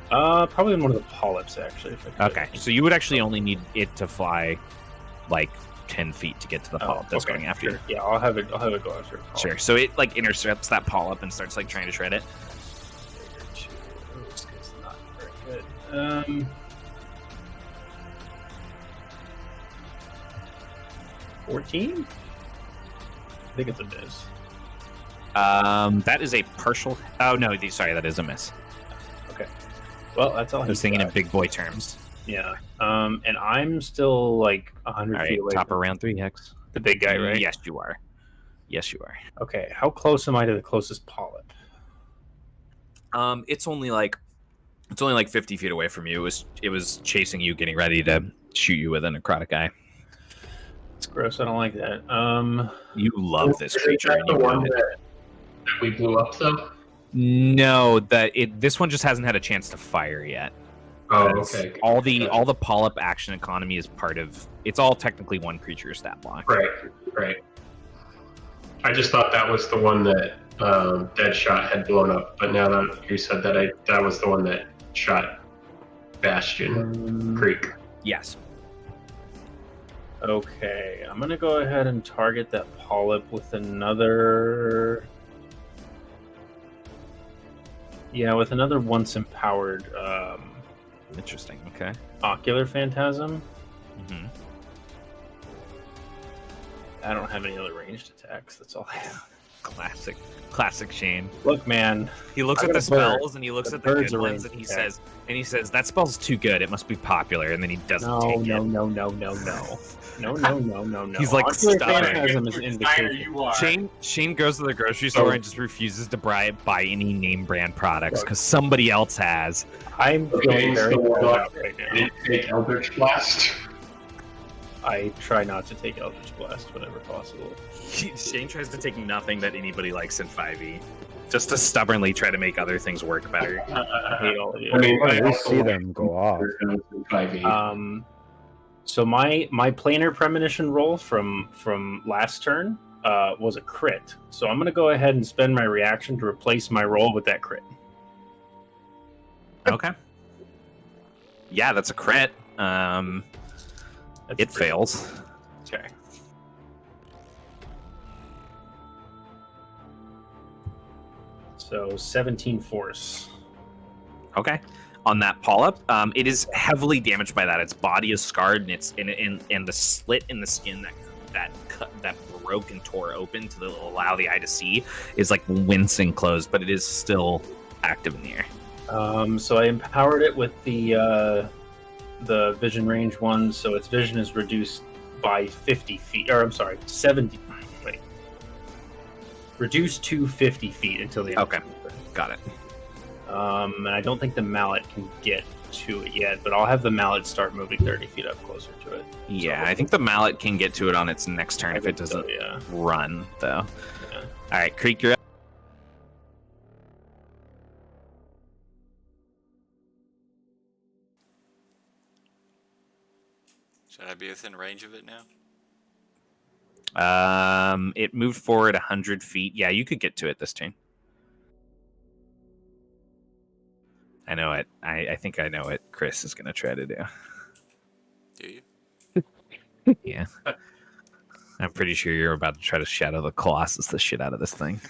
Probably on one of the polyps actually. If I could. Okay, so you would actually only need it to fly like 10 feet to get to the polyp that's okay, going after sure. Yeah, I'll have it go after a polyp. you. Sure. So it like intercepts that polyp and starts like trying to shred it. This guy's not very good. 14? I think it's a miss. That is a partial. Oh no, sorry, that is a miss. Okay. Well, that's all I was thinking in big boy terms. Yeah. And I'm still like 100 All right, feet away top from of round 3, Hex. the big guy, right? Yes, you are. Yes, you are. Okay. How close am I to the closest polyp? It's only like 50 feet away from you. It was chasing you, getting ready to shoot you with a necrotic eye. It's gross. I don't like that. You love this Is creature. that And the you one know it. that we blew up, though? No, this one just hasn't had a chance to fire yet. Oh, Because okay. All the polyp action economy is part of. It's all technically one creature stat block. Right. I just thought that was the one that Deadshot had blown up, but now that you said that, that was the one that shot Bastion Creek. Yes. Okay. I'm going to go ahead and target that polyp with another... Yeah, with another once empowered Interesting. Okay. ocular phantasm. hmm I don't have any other ranged attacks. That's all I have. Classic Shane. Look, man. He looks I at got the a bird. spells and he looks The at the bird's good a ones ranged and he says that spell's too good. It must be popular, and then he doesn't No. take it. No. He's like, Ocular stop it. phantasm is Which an designer invitation. you are. Shane goes to the grocery store and just refuses to buy any name brand products because somebody else has. I'm feeling Shane's very the bad warlock right now. Did take Eldritch Blast. I try not to take Eldritch Blast whenever possible. Shane tries to take nothing that anybody likes in 5e, just to stubbornly try to make other things work better. I hate all of you. I mean, I I always also see like them go off. 5e. So my planar premonition roll from last turn was a crit. So I'm gonna go ahead and spend my reaction to replace my roll with that crit. Okay. Yeah, that's a crit. That's It fails. Okay. So 17 force. Okay. On that polyp, it is heavily damaged by that. Its body is scarred, and it's and the slit in the skin that broke and tore open to allow the eye to see is like wincing closed, but it is still active in the air. So I empowered it with the vision range one, so its vision is reduced by 50 feet. Or I'm sorry, 70. Wait, reduced to 50 feet until the end. Okay, got it. And I don't think the mallet can get to it yet, but I'll have the mallet start moving 30 feet up closer to it. Yeah, I think the mallet can get to it on its next turn if it doesn't run, though. Yeah. All right, Creek, you're up. Should I be within range of it now? It moved forward 100 feet. Yeah, you could get to it this turn. I know it. I think I know what Chris is going to try to do. Do you? Yeah. I'm pretty sure you're about to try to Shadow the Colossus the shit out of this thing.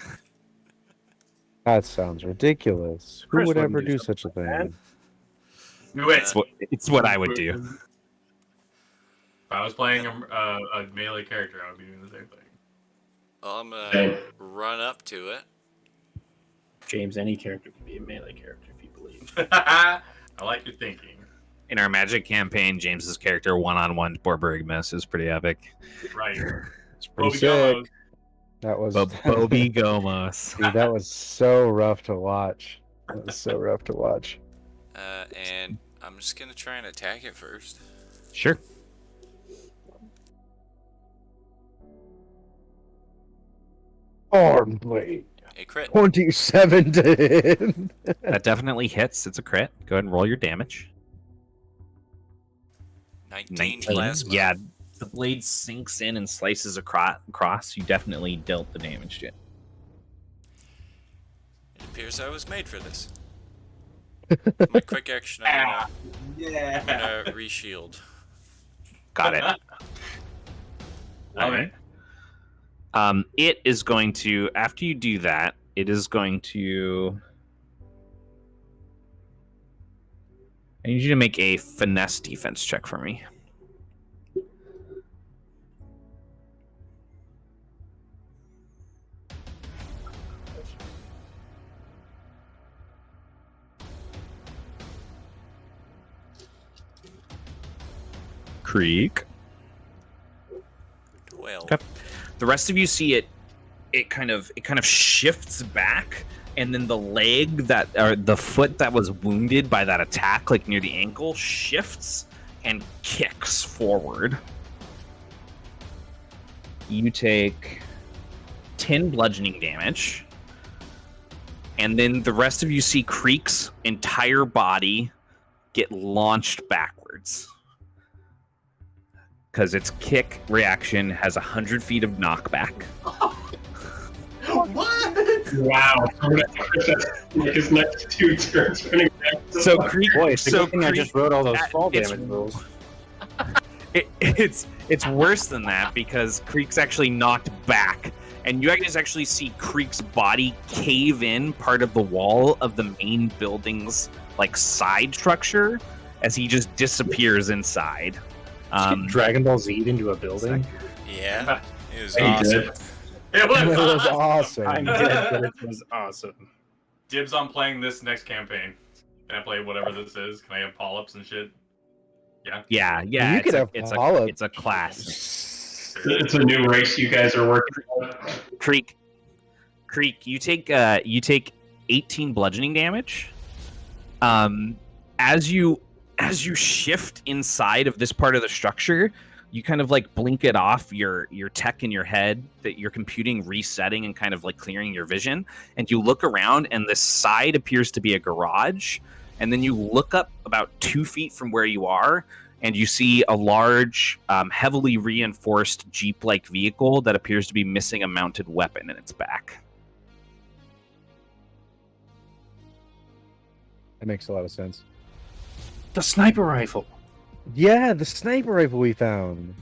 That sounds ridiculous. Who Chris would wouldn't ever do do something such a like thing? It's what I would do. If I was playing a melee character, I would be doing the same thing. Well, I'm gonna Same. run up to it. James, any character can be a melee character if you believe. I like your thinking. In our Magic campaign, James's character one-on-one Borborygmus is pretty epic. Right. It's pretty Bobby sick. Gomos. That was Bobby Gomos. Dude, that was so rough to watch. That was so rough to watch. And I'm just gonna try and attack it first. Sure. Arm blade. A crit. 27 to hit. That definitely hits. It's a crit. Go ahead and roll your damage. 19 plasma. Yeah, the blade sinks in and slices across. You definitely dealt the damage to it. It appears I was made for this. My quick action, I'm gonna reshield. Got it. All right. It is going to, after you do that, it is going to. I need you to make a finesse defense check for me. Creek. 12. Okay. The rest of you see it. It kind of shifts back, and then the leg that, or the foot that was wounded by that attack, like near the ankle, shifts and kicks forward. You take 10 bludgeoning damage, and then the rest of you see Creek's entire body get launched backwards. Because its kick reaction has 100 feet of knockback. What? Wow. His next 2 turns running back. So Creek, Boy, it's a so good thing I Creek, just wrote all those fall it's- damage rules. It's worse than that because Creek's actually knocked back, and you guys actually see Creek's body cave in part of the wall of the main building's like side structure as he just disappears inside. Dragon Ball Z into a building. Yeah. It was He awesome. did. It was, It was awesome. I'm awesome. dead, but it was awesome. Dibs on playing this next campaign. Can I play whatever this is? Can I have polyps and shit? Yeah. You could have it's polyps. it's a class. It's a new race you guys are working on. Creek, you take 18 bludgeoning damage. As you shift inside of this part of the structure, you kind of like blink it off your tech in your head that you're computing resetting and kind of like clearing your vision, and you look around and this side appears to be a garage, and then you look up about 2 feet from where you are and you see a large heavily reinforced Jeep-like vehicle that appears to be missing a mounted weapon in its back. That makes a lot of sense. The sniper rifle. Yeah, the sniper rifle we found.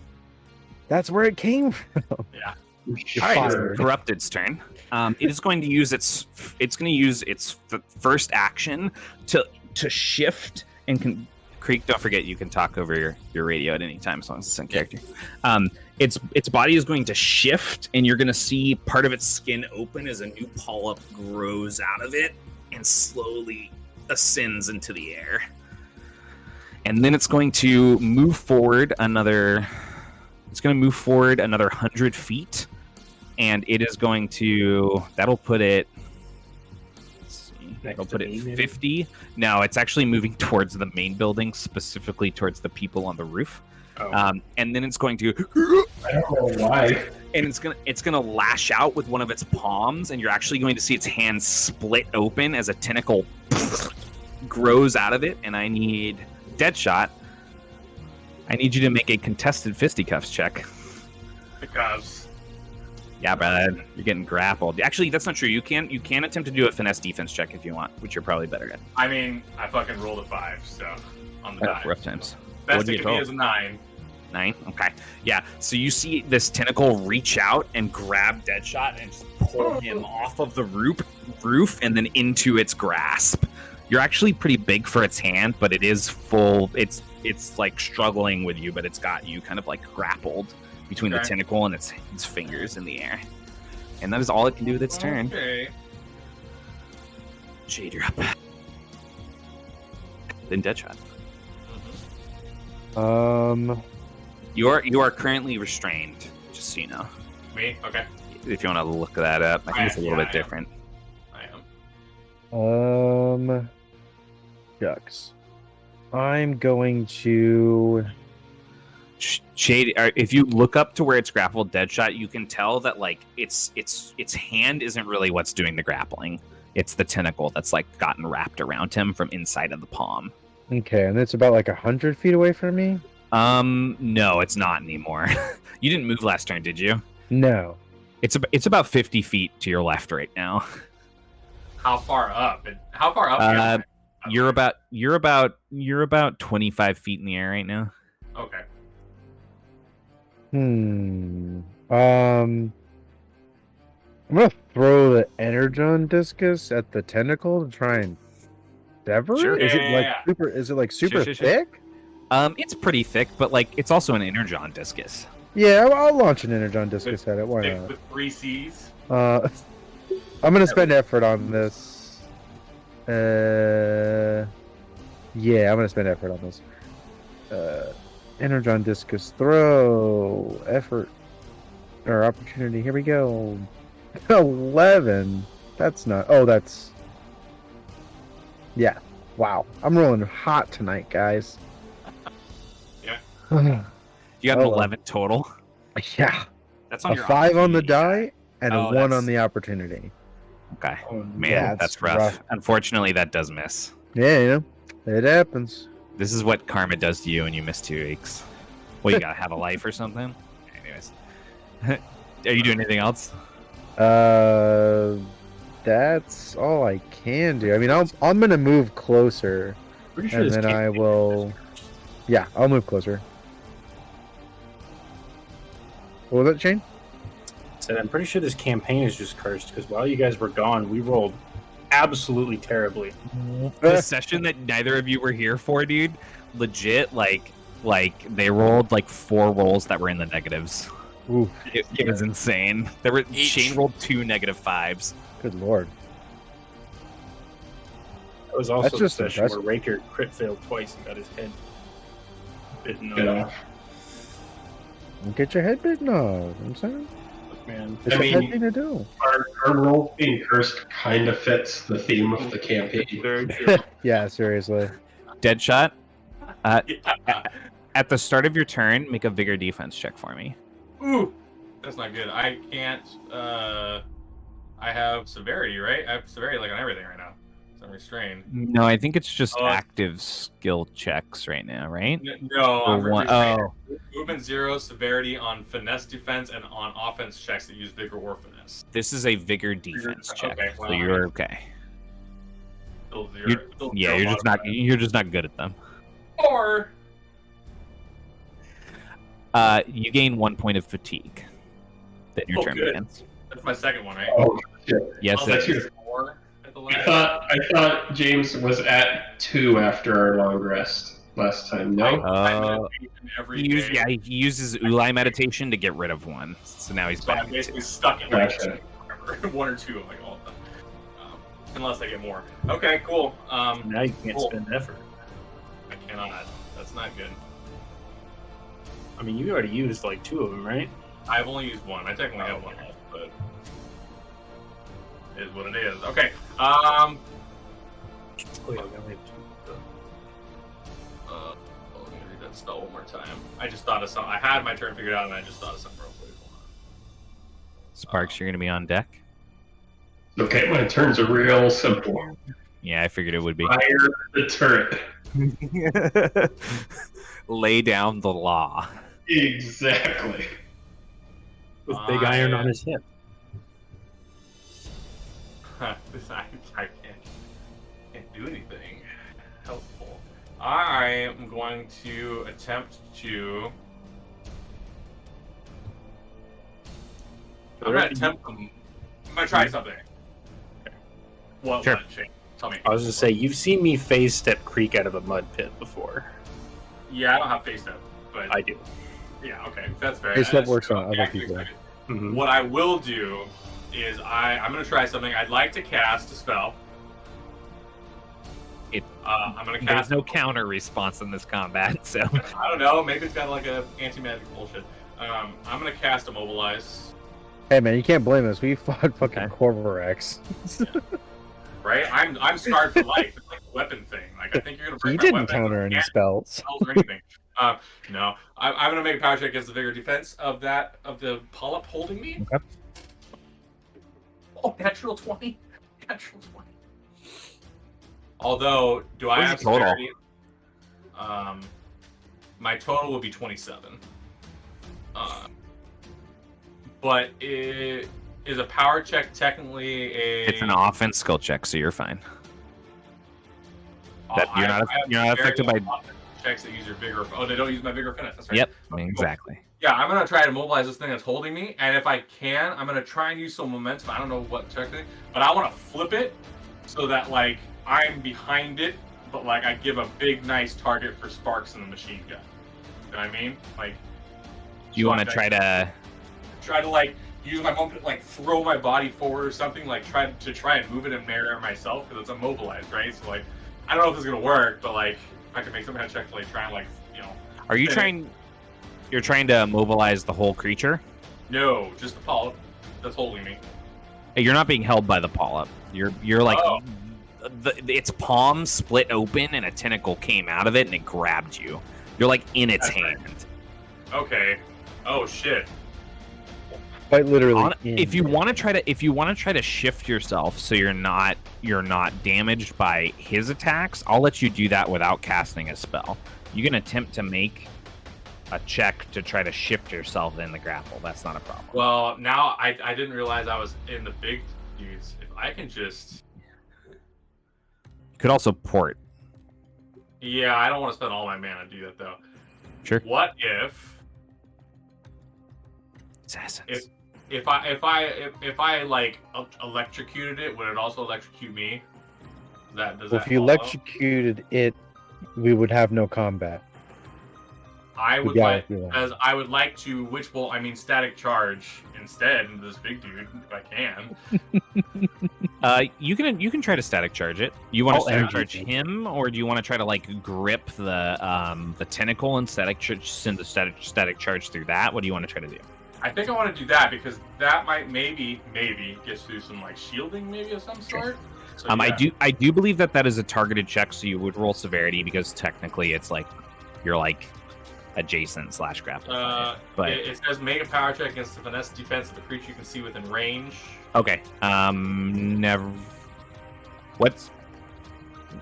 That's where it came from. Yeah. You're All right, it's fired. Corrupted's turn. It is going to use its first action to shift and can. Creek, don't forget you can talk over your radio at any time as long as it's in character. Its body is going to shift, and you're going to see part of its skin open as a new polyp grows out of it and slowly ascends into the air. And then it's going to move forward another... It's going to move forward another 100 feet. And it is going to... That'll put it... Let's see. That'll put it 50. No, it's actually moving towards the main building, specifically towards the people on the roof. Oh. And then it's going to... I don't know why. And it's gonna lash out with one of its palms, and you're actually going to see its hand split open as a tentacle grows out of it. And I need Deadshot. I need you to make a contested fisticuffs check. Because Yeah, Brad, you're getting grappled. Actually, that's not true. You can attempt to do a finesse defense check if you want, which you're probably better at. I mean, I fucking rolled a 5, so on the die. Rough times. Best What'd it you can be roll? is a 9. 9? Okay. Yeah. So you see this tentacle reach out and grab Deadshot and just pull him off of the roof and then into its grasp. You're actually pretty big for its hand, but it is full. It's like struggling with you, but it's got you kind of like grappled between the Okay. tentacle and its fingers in the air. And that is all it can do with its turn. Okay. Jade, you're up. Then Deadshot. You are currently restrained, just so you know. Me? Okay. If you want to look that up, I think it's a little bit I am. different. I am. Ducks. I'm going to. Shade, if you look up to where it's grappled, Deadshot, you can tell that like its hand isn't really what's doing the grappling. It's the tentacle that's like gotten wrapped around him from inside of the palm. Okay, and it's about like 100 feet away from me. No, it's not anymore. You didn't move last turn, did you? No. It's about 50 feet to your left right now. How far up? How far up? You're about 25 feet in the air right now. Okay. I'm gonna throw the energon discus at the tentacle to try and sever Sure. it. Is it like Yeah. super? Is it like super Sure. thick? It's pretty thick, but like it's also an energon discus. Yeah, I'll launch an energon discus at it. Why Stick not? with 3 C's. I'm gonna spend effort on this. Yeah, I'm gonna spend effort on this. Energon discus throw effort or opportunity. Here we go. 11. That's not. Oh, that's. Yeah. Wow. I'm rolling hot tonight, guys. Yeah. You got an Oh, well. 11 total. Yeah. That's on A your 5 on the opportunity die and a Oh, 1 that's- on the opportunity. Okay. Man, Yeah, that's it's rough. rough. Unfortunately, that does miss. Yeah, you know, it happens. This is what karma does to you when you miss 2 weeks. Well, you gotta have a life or something. Anyways, are you doing anything else? That's all I can do. I mean, I'm gonna move closer, Pretty sure and this then can't I be will. Yeah, I'll move closer. What was that, Shane? said, I'm pretty sure this campaign is just cursed because while you guys were gone, we rolled absolutely terribly. The session that neither of you were here for, dude. Legit, like they rolled like 4 rolls that were in the negatives. Ooh, It was insane. There were Each. Shane rolled 2 -5s. good lord. That was also That's the just session impressive. where Raker crit failed twice and got his head bitten Get off. off. Get your head bitten off. I'm saying Look, man. it's I a mean- head thing to do. Our role being cursed kind of fits the theme of the campaign. Very true. Yeah, seriously. Deadshot. Yeah. At the start of your turn, make a vigor defense check for me. Ooh, that's not good. I can't. I have severity, right? I have severity like on everything right now. So I'm restrained. No, I think it's just Oh. active skill checks right now, right? No, Or I'm one- restrained. oh, Movement 0, severity on finesse defense, and on offense checks that use vigor or finesse. this is a vigor defense check, Okay, so well, you're okay. Still 0. You're- Still Yeah, 0 you're just not good at them. Or You gain 1 point of fatigue. Then your Oh, turn good. begins. that's my second one, right? Oh, shit. Yes, I was it actually is. 4 at the I last. thought James was at 2 after our long rest last time. No. I meditate every He day, he uses Ulai meditation to get rid of 1, so now he's so back. I'm basically stuck at like Gotcha. 1 or 2 of like all of them. Unless I get more. Okay, cool. Now you can't cool. spend effort. I cannot. That's not good. I mean, you already used like 2 of them, right? I've only used one. I technically have one left, but it is what it is. Okay. Oh yeah, we only have 2. Let me read that spell one more time. I just thought of something. I had my turn figured out, and I just thought of something real quick. Sparks, you're gonna be on deck. Okay, my turns are real simple. Yeah, I figured it would be. Fire the turret. Lay down the law. Exactly. With big iron on his hip. I can't do anything helpful. I am going to attempt to. I'm gonna try something. Okay. What? Sure. What? Shane? Tell me. I was just say you've seen me phase step creek out of a mud pit before. Yeah, I don't have face step, but I do. yeah, okay, that's fair. Face step That's works true. on other Yeah, people. exactly. Mm-hmm. What I will do is I'm going to try something. I'd like to cast a spell. I'm going to There's cast. no counter response in this combat, so I don't know. Maybe it's got like a anti-magic bullshit. I'm going to cast Immobilize. Hey man, you can't blame us. We fought fucking Okay. Corvorax. Right? I'm scarred for life. It's like a weapon thing. Like I think you're going to break You my didn't weapon. counter You any can't spells. spells or anything. No. I'm going to make a power check against the vigor defense of the polyp holding me. Okay. Oh, natural 20. Natural 20. Although, do I What's have your total? severity? My total would be 27. But it is a power check technically a. it's an offense skill check, so you're fine. That you're not affected by. Checks that use your vigor. Oh, they don't use my vigor finesse. That's right. Yep, Okay, cool. exactly. Yeah, I'm gonna try to mobilize this thing that's holding me, and if I can, I'm gonna try and use some momentum. I don't know what technically, but I want to flip it so that like I'm behind it, but like I give a big, nice target for Sparks in the machine gun. You know what I mean? Like, You want to try to? like use my moment to like throw my body forward or something, like try and move it in there myself because it's immobilized, right? So like, I don't know if it's gonna work, but like if I can make some kind of check to like try and like Are you trying? You're trying to mobilize the whole creature. No, just the polyp that's holding me. Hey, you're not being held by the polyp. You're like Oh. its palm split open and a tentacle came out of it and it grabbed you. You're like in its That's right. hand. Okay. Oh shit. Quite literally. If you want to try to shift yourself so you're not damaged by his attacks, I'll let you do that without casting a spell. You can attempt to make a check to try to shift yourself in the grapple. That's not a problem. Well, now I didn't realize I was in the big dudes. If I can just. You could also port. Yeah, I don't want to spend all my mana to do that though. Sure. What if Assassins. if I like electrocuted it, would it also electrocute me? Does that If you follow? electrocuted it, we would have no combat. I would Yeah, like, if you want. as I would like to witch bolt. I mean, static charge instead into this big dude if I can. You can try to static charge it. You want to I'll static energy charge charge. him, or do you want to try to like grip the tentacle and send the static charge through that? What do you want to try to do? I think I want to do that because that might maybe get through some like shielding maybe of some sort. So, yeah. I do believe that is a targeted check, so you would roll severity because technically it's like you're like adjacent / grapple. But it says make a power check against the finesse defense of the creature you can see within range. okay, never. What is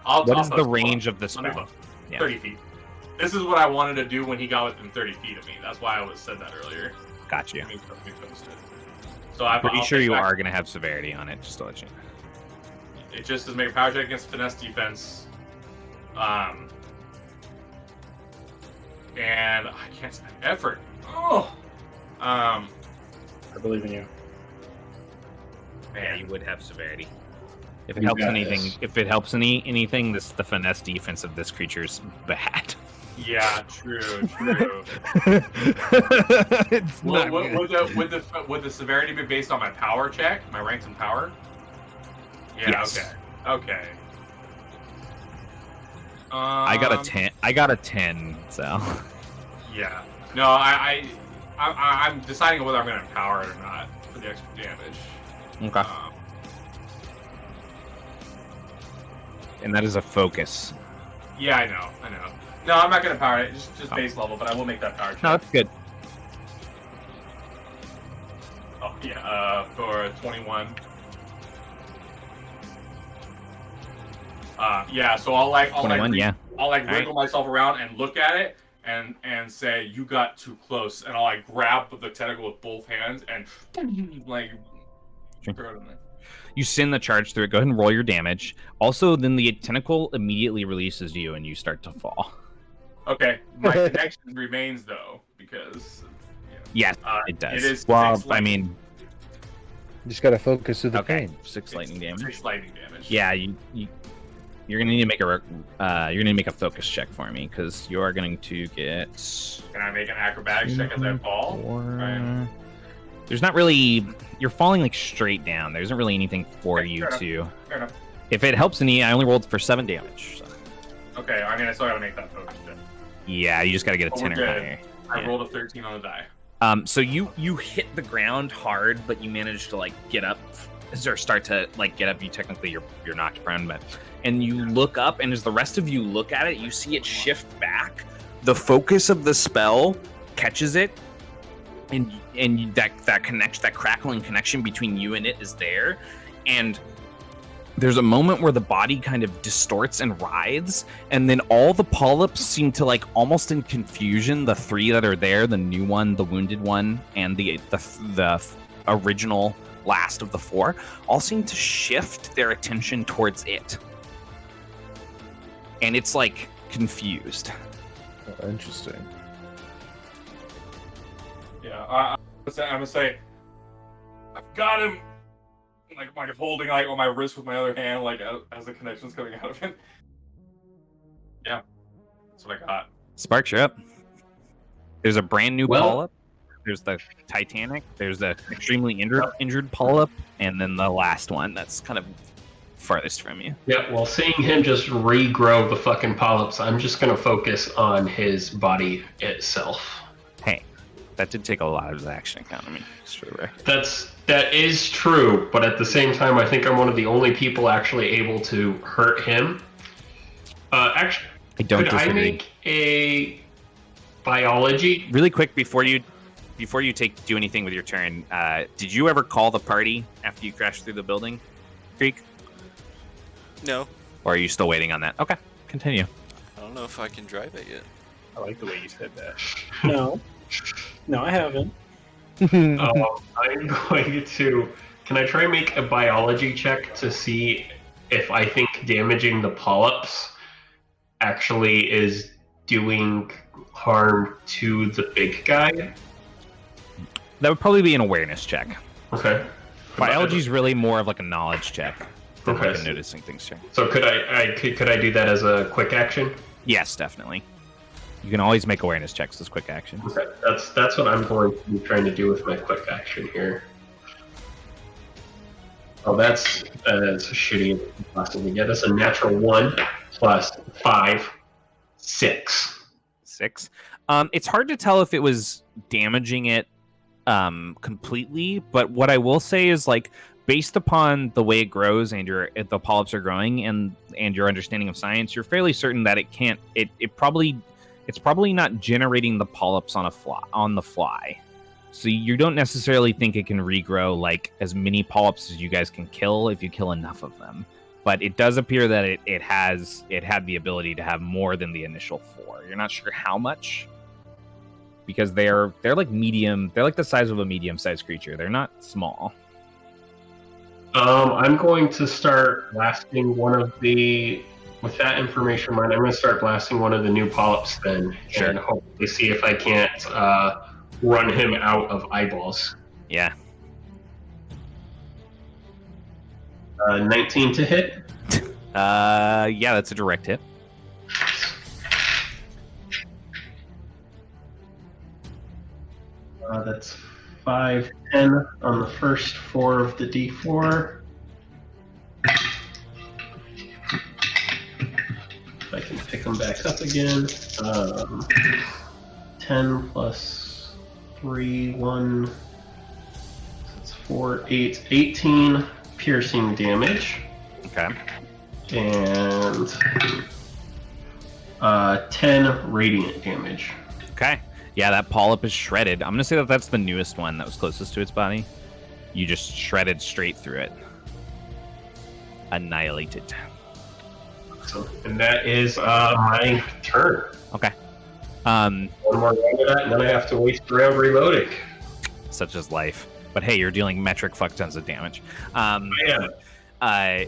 I'll the post range one. of the Let me spell? look. Yeah. 30 feet. This is what I wanted to do when he got within 30 feet of me. That's why I said that earlier. Got you. Let me post it. So I'm Pretty sure you are going to have severity on it, just to let you know. It just says make a power check against finesse defense. And I can't spend effort. Oh. I believe in you. Yeah, you would have severity. If it You helps got anything, this. anything, the finesse defense of this creature's bad. Yeah, true. It's not good. Would the severity be based on my power check, my ranks and power? Yeah. Yes. Okay. Okay. I got a 10. I got a 10. So. Yeah. No, I'm deciding whether I'm going to empower it or not for the extra damage. Okay. And that is a focus. Yeah, I know. No, I'm not going to power it. Just base level, but I will make that power check. No, that's good. Oh, yeah. For 21. Yeah. So I'll 21. Yeah. I'll right. wiggle myself around and look at it and say you got too close, and I'll grab the tentacle with both hands and Sure. throw it in there. You send the charge through it. Go ahead and roll your damage. Also, then the tentacle immediately releases you, and you start to fall. Okay, my connection remains though because. Yes, it does. It is. Well, I mean, You just gotta focus through the okay, pain. 6 lightning damage. 6 lightning damage. Yeah, you're gonna need to make a focus check for me because you are going to get. Can I make an acrobatics check as I fall? Right. There's not really. You're falling straight down. There isn't really anything for Okay, you to. Fair enough. If it helps any, I only rolled for 7 damage. So. Okay, I mean I still gotta make that focus check. Yeah, you just gotta get a Oh, 10 or we're good. higher. I Yeah. rolled a 13 on the die. So you hit the ground hard, but you manage to get up, or start to get up. You're knocked prone, and you look up, and as the rest of you look at it, you see it shift back. The focus of the spell catches it, and that crackling connection between you and it is there, and there's a moment where the body kind of distorts and writhes, and then all the polyps seem to almost in confusion. The 3 that are there, the new one, the wounded one, and the original last of the 4, all seem to shift their attention towards it. And it's confused. Oh, interesting. Yeah, I'm gonna say, I've got him. Like holding on my wrist with my other hand, as the connection's coming out of him. Yeah, that's what I got. Sparks, you're up. There's a brand new Well- polyp. There's the Titanic. There's the extremely injured polyp, and then the last one that's kind of farthest from you. Yeah, well, seeing him just regrow the fucking polyps, I'm just gonna focus on his body itself. Hey, that did take a lot of his action economy, just for the record. That is true, but at the same time, I think I'm one of the only people actually able to hurt him. Actually, I don't could I disagree. make a biology? Really quick before you do anything with your turn, did you ever call the party after you crashed through the building, Creek? No, Or are you still waiting on that? Okay, continue. I don't know if I can drive it yet. I like the way you said that. No, I haven't. I'm going to. Can I try and make a biology check to see if I think damaging the polyps actually is doing harm to the big guy? That would probably be an awareness check. Okay. Biology is really more of a knowledge check than Okay. a noticing things check. So could I do that as a quick action? Yes, definitely. You can always make awareness checks as quick actions. Okay, that's what I'm going to be trying to do with my quick action here. Oh, that's as shitty as it can possibly get. That's a natural 1 plus 5, 6. 6. It's hard to tell if it was damaging it completely, but what I will say is based upon the way it grows and the polyps are growing and your understanding of science, you're fairly certain that it's probably not generating the polyps on the fly. So you don't necessarily think it can regrow as many polyps as you guys can kill if you kill enough of them. But it does appear that it had the ability to have more than the initial 4. You're not sure how much, because they're medium. They're the size of a medium-sized creature. They're not small. I'm going to start blasting with that information in mind, I'm going to start blasting one of the new polyps then. Sure. And hopefully see if I can't run him out of eyeballs. Yeah. 19 to hit. Yeah, that's a direct hit. That's 5, 10 on the first 4 of the D4. come back up again. 10 plus 3, 1. So it's 4, 8, 18 piercing damage. Okay. And 10 radiant damage. Okay. Yeah, that polyp is shredded. I'm gonna say that that's the newest one that was closest to its body. You just shredded straight through it. Annihilated. So, and that is my turn. Okay. One more round of that, and then I have to waste around reloading. Such as life. But hey, you're dealing metric fuck tons of damage. Yeah.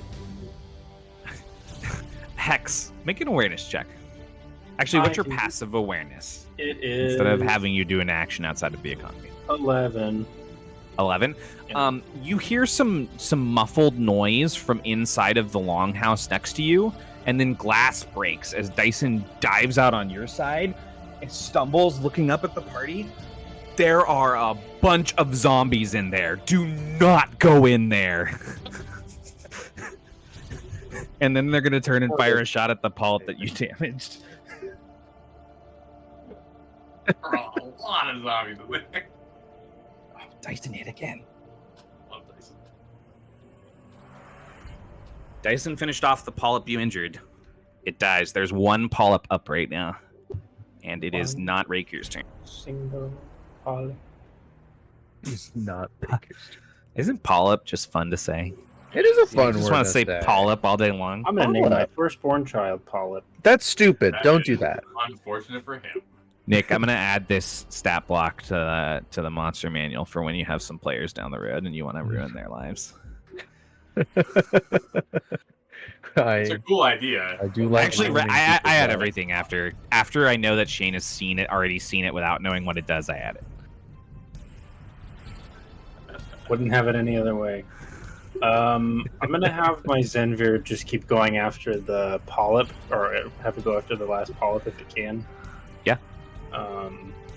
Hex, make an awareness check. Actually, what's your passive awareness? It is Instead of having you do an action outside of the economy. 11. 11. Yeah. You hear some muffled noise from inside of the longhouse next to you, and then glass breaks as Dyson dives out on your side and stumbles, looking up at the party. There are a bunch of zombies in there. Do not go in there. And then they're going to turn and fire a shot at the polyp that you damaged. There are a lot of zombies in there. Oh, Dyson hit again. Love Dyson. Dyson finished off the polyp you injured. It dies. There's one polyp up right now. And it is not Rakir's turn. Single polyp. It's not Baker's. Isn't polyp just fun to say? It is a I fun just word. want to say polyp all day long. I'm gonna name my Polyp. firstborn child Polyp. That's stupid. That Don't do is that. Unfortunate for him. Nick, I'm going to add this stat block to the monster manual for when you have some players down the road and you want to ruin their lives. It's a cool idea. I do like. Actually, ruining I people's add lives. everything after I know that Shane has already seen it without knowing what it does. I add it. Wouldn't have it any other way. I'm gonna have my Zenvir just keep going after the polyp, or have it go after the last polyp if it can. Yeah.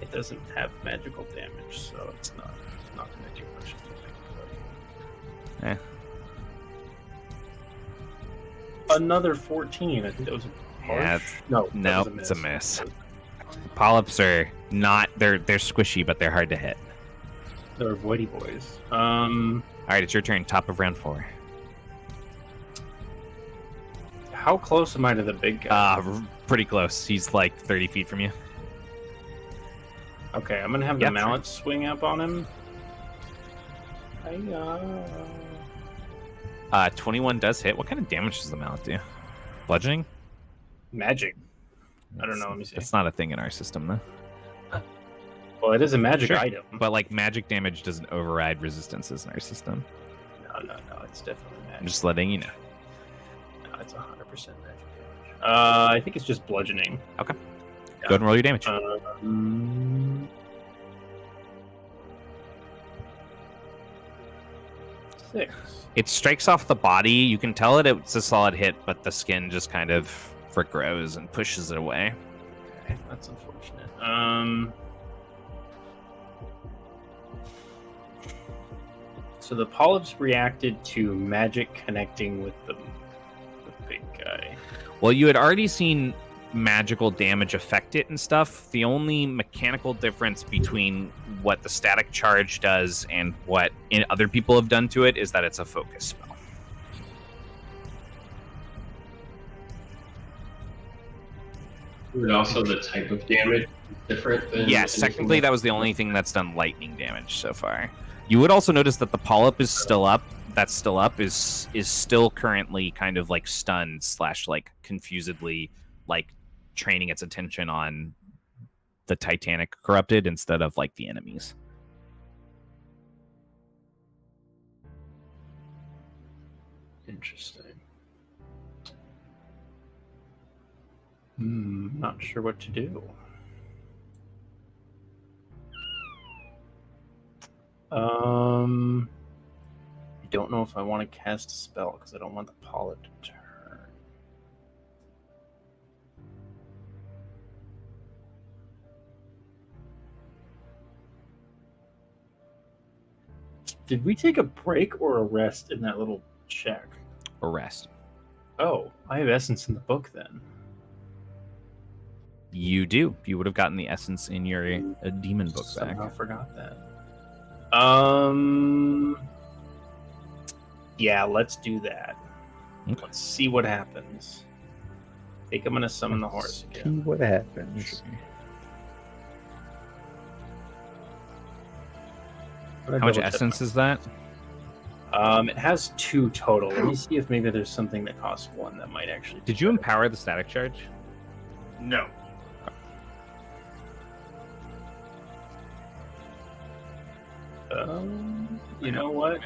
It doesn't have magical damage, so it's not gonna do much. Eh. Another 14. I think that was a Yeah, harsh? No, no, that was it's a miss. Polyps are not they're squishy, but they're hard to hit. They're voidy boys. All right, it's your turn. Top of round 4. How close am I to the big guy? Pretty close. He's like 30 feet from you. Okay, I'm gonna have Yeah, the mallet swing up on him. 21 does hit. What kind of damage does the mallet do? Bludgeoning? Magic. I don't know. Let me see. It's not a thing in our system, though. Well, it is a magic Sure. item. But like magic damage doesn't override resistances in our system. No, it's definitely magic. I'm just letting you know. No, it's 100% magic damage. I think it's just bludgeoning. Okay. Go ahead and roll your damage. 6. It strikes off the body. You can tell that it's a solid hit, but the skin just kind of grows and pushes it away. Okay, that's unfortunate. So the polyps reacted to magic connecting with the big guy. Well, you had already seen magical damage affect it and stuff. The only mechanical difference between what the static charge does and what other people have done to it is that it's a focus spell. And also the type of damage is different than Yes, anything technically else. that was the only thing that's done lightning damage so far. You would also notice that the polyp is still up. That's still up is still currently kind of like stunned / like confusedly like training its attention on the Titanic corrupted instead of like the enemies. Interesting. Not sure what to do. I don't know if I want to cast a spell because I don't want the polyp to turn. Did we take a break or a rest in that little check? Or rest. Oh, I have essence in the book then. You do. You would have gotten the essence in your demon book back. Somehow forgot that. Yeah, let's do that. Okay. Let's see what happens. I think I'm gonna summon the horse See again. what happens. How much essence is that? It has 2 total. Let me see if maybe there's something that costs 1 that might actually. Did you empower the static charge? No. You know what?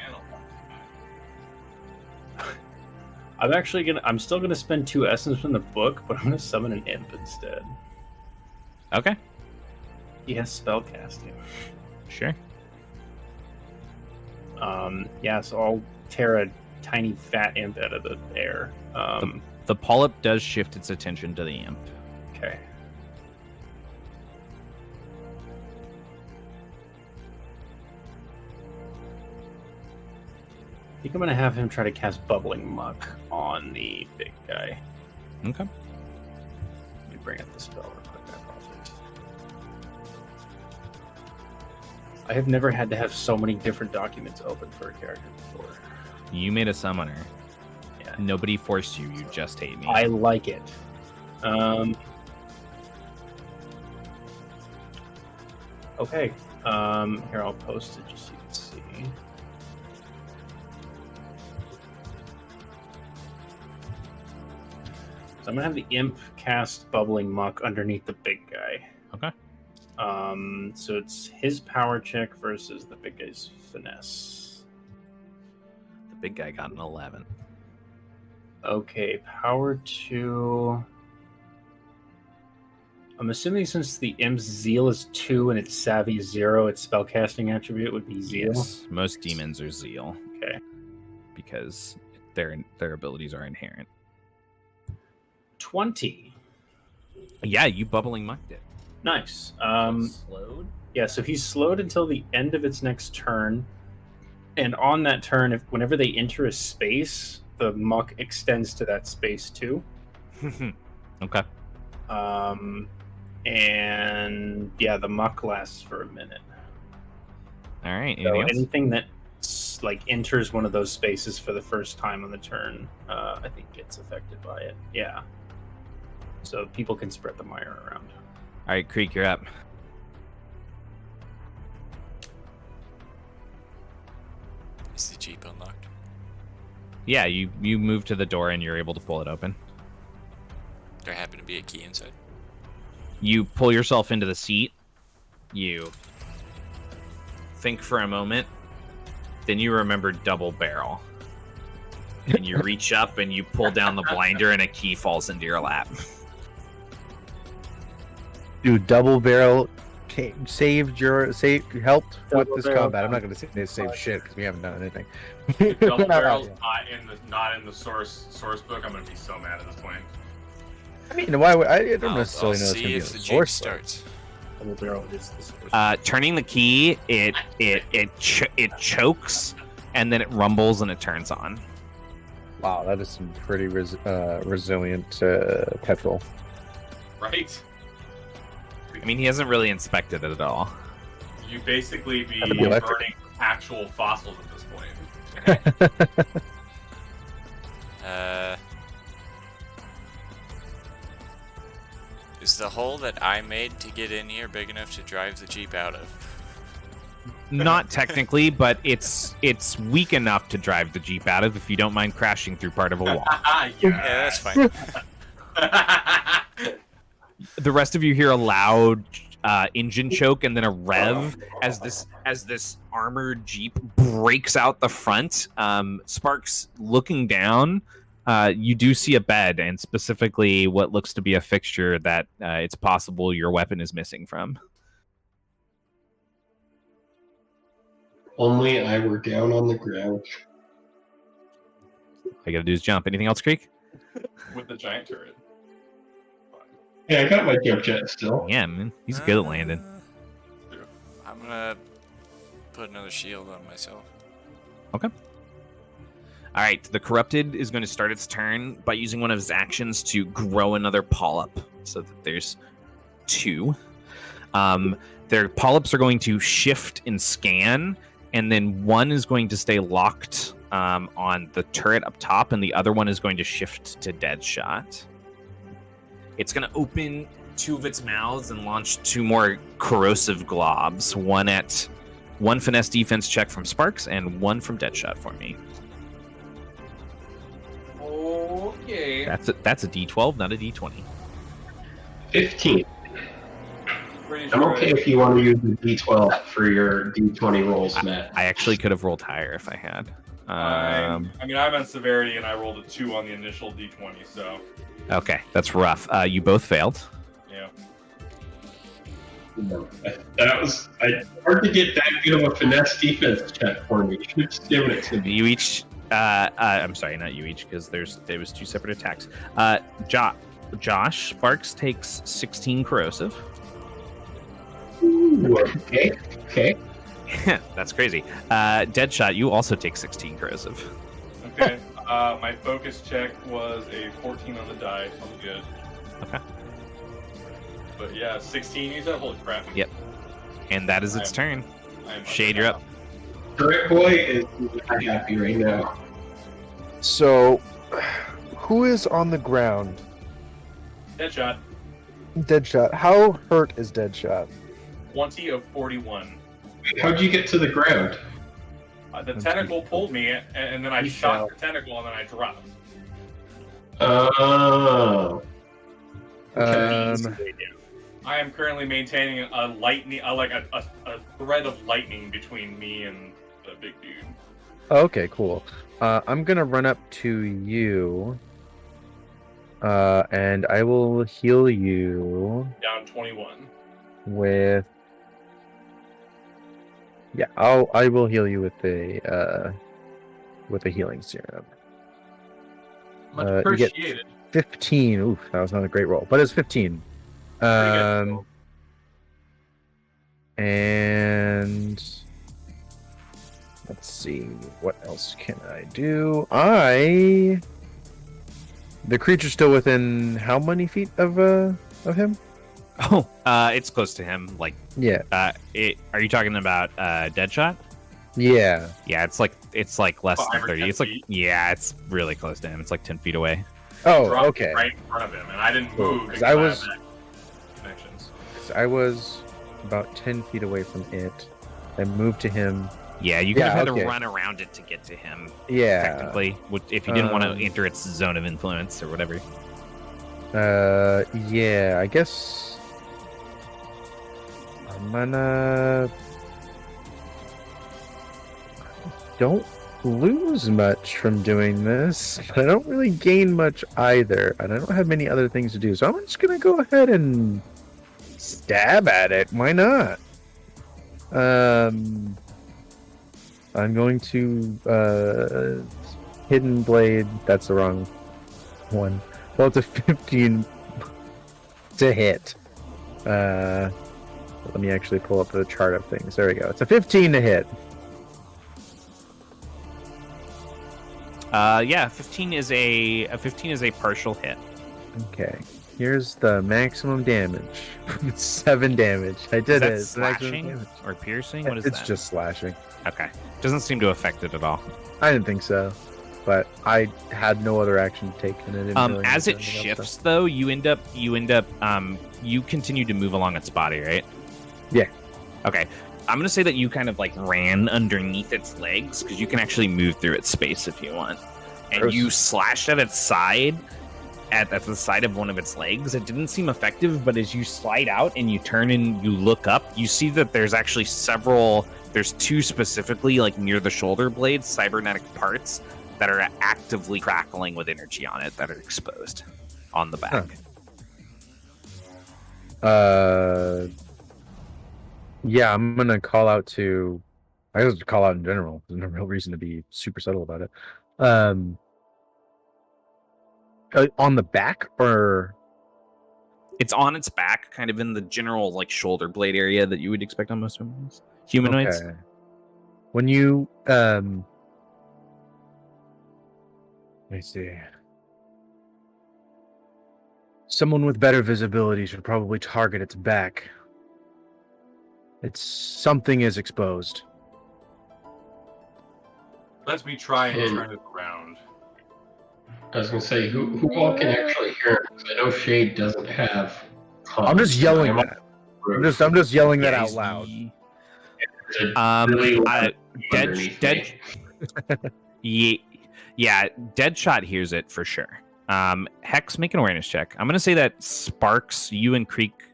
I'm still gonna spend 2 essence from the book, but I'm gonna summon an imp instead. Okay. He has spell casting. Sure. Yeah, so I'll tear a tiny fat imp out of the air. The polyp does shift its attention to the imp. Okay. I think I'm gonna have him try to cast Bubbling Muck on the big guy. Okay. Let me bring up the spell real quick. I apologize. I have never had to have so many different documents open for a character before. You made a summoner. Yeah. Nobody forced you. You just hate me. I like it. Okay. Here, I'll post it just so you can see. So I'm gonna have the imp cast Bubbling Muck underneath the big guy. Okay. So it's his power check versus the big guy's finesse. The big guy got an 11. Okay, power 2. I'm assuming since the imp's zeal is 2 and its savvy 0, its spellcasting attribute would be zeal. Yes. Most demons are zeal Okay. because their abilities are inherent. 20. Yeah, you bubbling mucked it. Nice. Slowed? Yeah, so he's slowed until the end of its next turn. And on that turn, whenever they enter a space, the muck extends to that space too. Okay. And yeah, the muck lasts for a minute. All right. So Anything else? anything that enters one of those spaces for the first time on the turn, I think gets affected by it. Yeah. So people can spread the mire around. All right, Creek, you're up. Is the Jeep unlocked? Yeah, you move to the door and you're able to pull it open. There happened to be a key inside. You pull yourself into the seat. You think for a moment. Then you remember double barrel. And you reach up and you pull down the blinder and a key falls into your lap. Dude, double barrel helped with Double this barrel combat. I'm not going to say they saved shit because we haven't done anything. Double barrel's not in the source book. I'm gonna be so mad at this point. I mean, why would I don't I'll necessarily know it's see going to be if a the Jeep source. starts. Double barrel is the source. Turning the key, it chokes, and then it rumbles and it turns on. Wow, that is some pretty resilient petrol. Right? I mean, he hasn't really inspected it at all. You basically be That'd be electric. burning actual fossils at this point. Is the hole that I made to get in here big enough to drive the Jeep out of? Not technically, but it's weak enough to drive the Jeep out of if you don't mind crashing through part of a wall. Yeah, that's fine. The rest of you hear a loud engine choke and then a rev as this armored Jeep breaks out the front. Sparks, looking down, you do see a bed, and specifically what looks to be a fixture that it's possible your weapon is missing from. Only I were down on the ground. All I gotta do is jump. Anything else, Creek? With the giant turret. Yeah, I got my jump jet still. Yeah, man, he's good at landing. I'm gonna put another shield on myself. Okay. All right, the Corrupted is going to start its turn by using one of his actions to grow another polyp, so that there's 2. Their polyps are going to shift and scan, and then one is going to stay locked on the turret up top, and the other one is going to shift to Deadshot. It's going to open 2 of its mouths and launch 2 more corrosive globs. One finesse defense check from Sparks and 1 from Deadshot for me. Okay. That's a D12, not a D20. 15. Pretty I'm sure okay if you want to use the D12 for your D20 rolls, Matt. I actually could have rolled higher if I had. I mean, I'm on severity, and I rolled a 2 on the initial D20, so Okay, that's rough. You both failed. yeah. That was hard to get that good of a finesse defense check for me. You should have just given it to me. You each. I'm sorry, not you each, because there was 2 separate attacks. Josh Sparks takes 16 corrosive. Ooh, okay. That's crazy. Deadshot, you also take 16 corrosive. Okay. My focus check was a 14 on the die, so I'm good. Okay. But yeah, 16 you said? Holy crap. Yep. And that is its turn. I'm Shade, you're up. Turret Boy is not happy right now. So, who is on the ground? Deadshot. Deadshot. How hurt is Deadshot? 20 of 41. How'd you get to the ground? The tentacle pulled me, and then I shot the tentacle, and then I dropped. Oh. I am currently maintaining a lightning, a thread of lightning between me and the big dude. Okay, cool. I'm gonna run up to you, and I will heal you Down 21. with. Yeah, I will heal you with a healing serum. Much You get appreciated. 15. Oof, that was not a great roll, but it's 15. Pretty good. And let's see, what else can I do? The creature's still within how many feet of him? Oh, it's close to him. Like, Yeah. Are you talking about Deadshot? Yeah. Yeah, it's like less 5 than or 30. 10 It's like, feet. yeah, it's really close to him. It's like 10 feet away. Oh, Dropped okay. right in front of him, and I didn't Cool, move 'cause because I was- have connections. I was about 10 feet away from it. I moved to him. Yeah, you could have had okay. to run around it to get to him. Yeah. Technically, if you didn't want to Um, enter its zone of influence or whatever. Yeah, I guess I'm gonna don't lose much from doing this, but I don't really gain much either, and I don't have many other things to do, so I'm just gonna go ahead and stab at it. Why not? I'm going to Hidden Blade. That's the wrong one. Well, it's a 15 to hit. Let me actually pull up the chart of things. There we go. It's a 15 to hit. Yeah, 15 is a 15 is a partial hit. Okay. Here's the maximum damage. 7 damage. I Is did that it. It's the maximum slashing damage. or piercing? What is It's that? just slashing. Okay. Doesn't seem to affect it at all. I didn't think so, but I had no other action to take, and I didn't. Really As need it to do anything else, shifts, though, you continue to move along its body, right? Yeah. Okay. I'm gonna say that you kind of like ran underneath its legs because you can actually move through its space if you want, and Gross. you slashed at its side, at the side of one of its legs. It didn't seem effective, but as you slide out and you turn and you look up, you see that there's actually several. There's 2 specifically, like near the shoulder blades, cybernetic parts that are actively crackling with energy on it that are exposed on the back. Huh. Yeah, I'm gonna call out to. I guess call out in general. There's no real reason to be super subtle about it. On the back, or It's on its back, kind of in the general like shoulder blade area that you would expect on most humanoids. okay. When you let me see. Someone with better visibility should probably target its back. Something is exposed. Let me try and And- turn it around. I was gonna say, who all can actually hear him? 'Cause I know Shade doesn't have. I'm just yelling I'm that. I'm just yelling that out he's- loud. There's a really loud Dead, underneath dead, me. yeah, Deadshot hears it for sure. Hex, make an awareness check. I'm gonna say that Sparks, you and Creek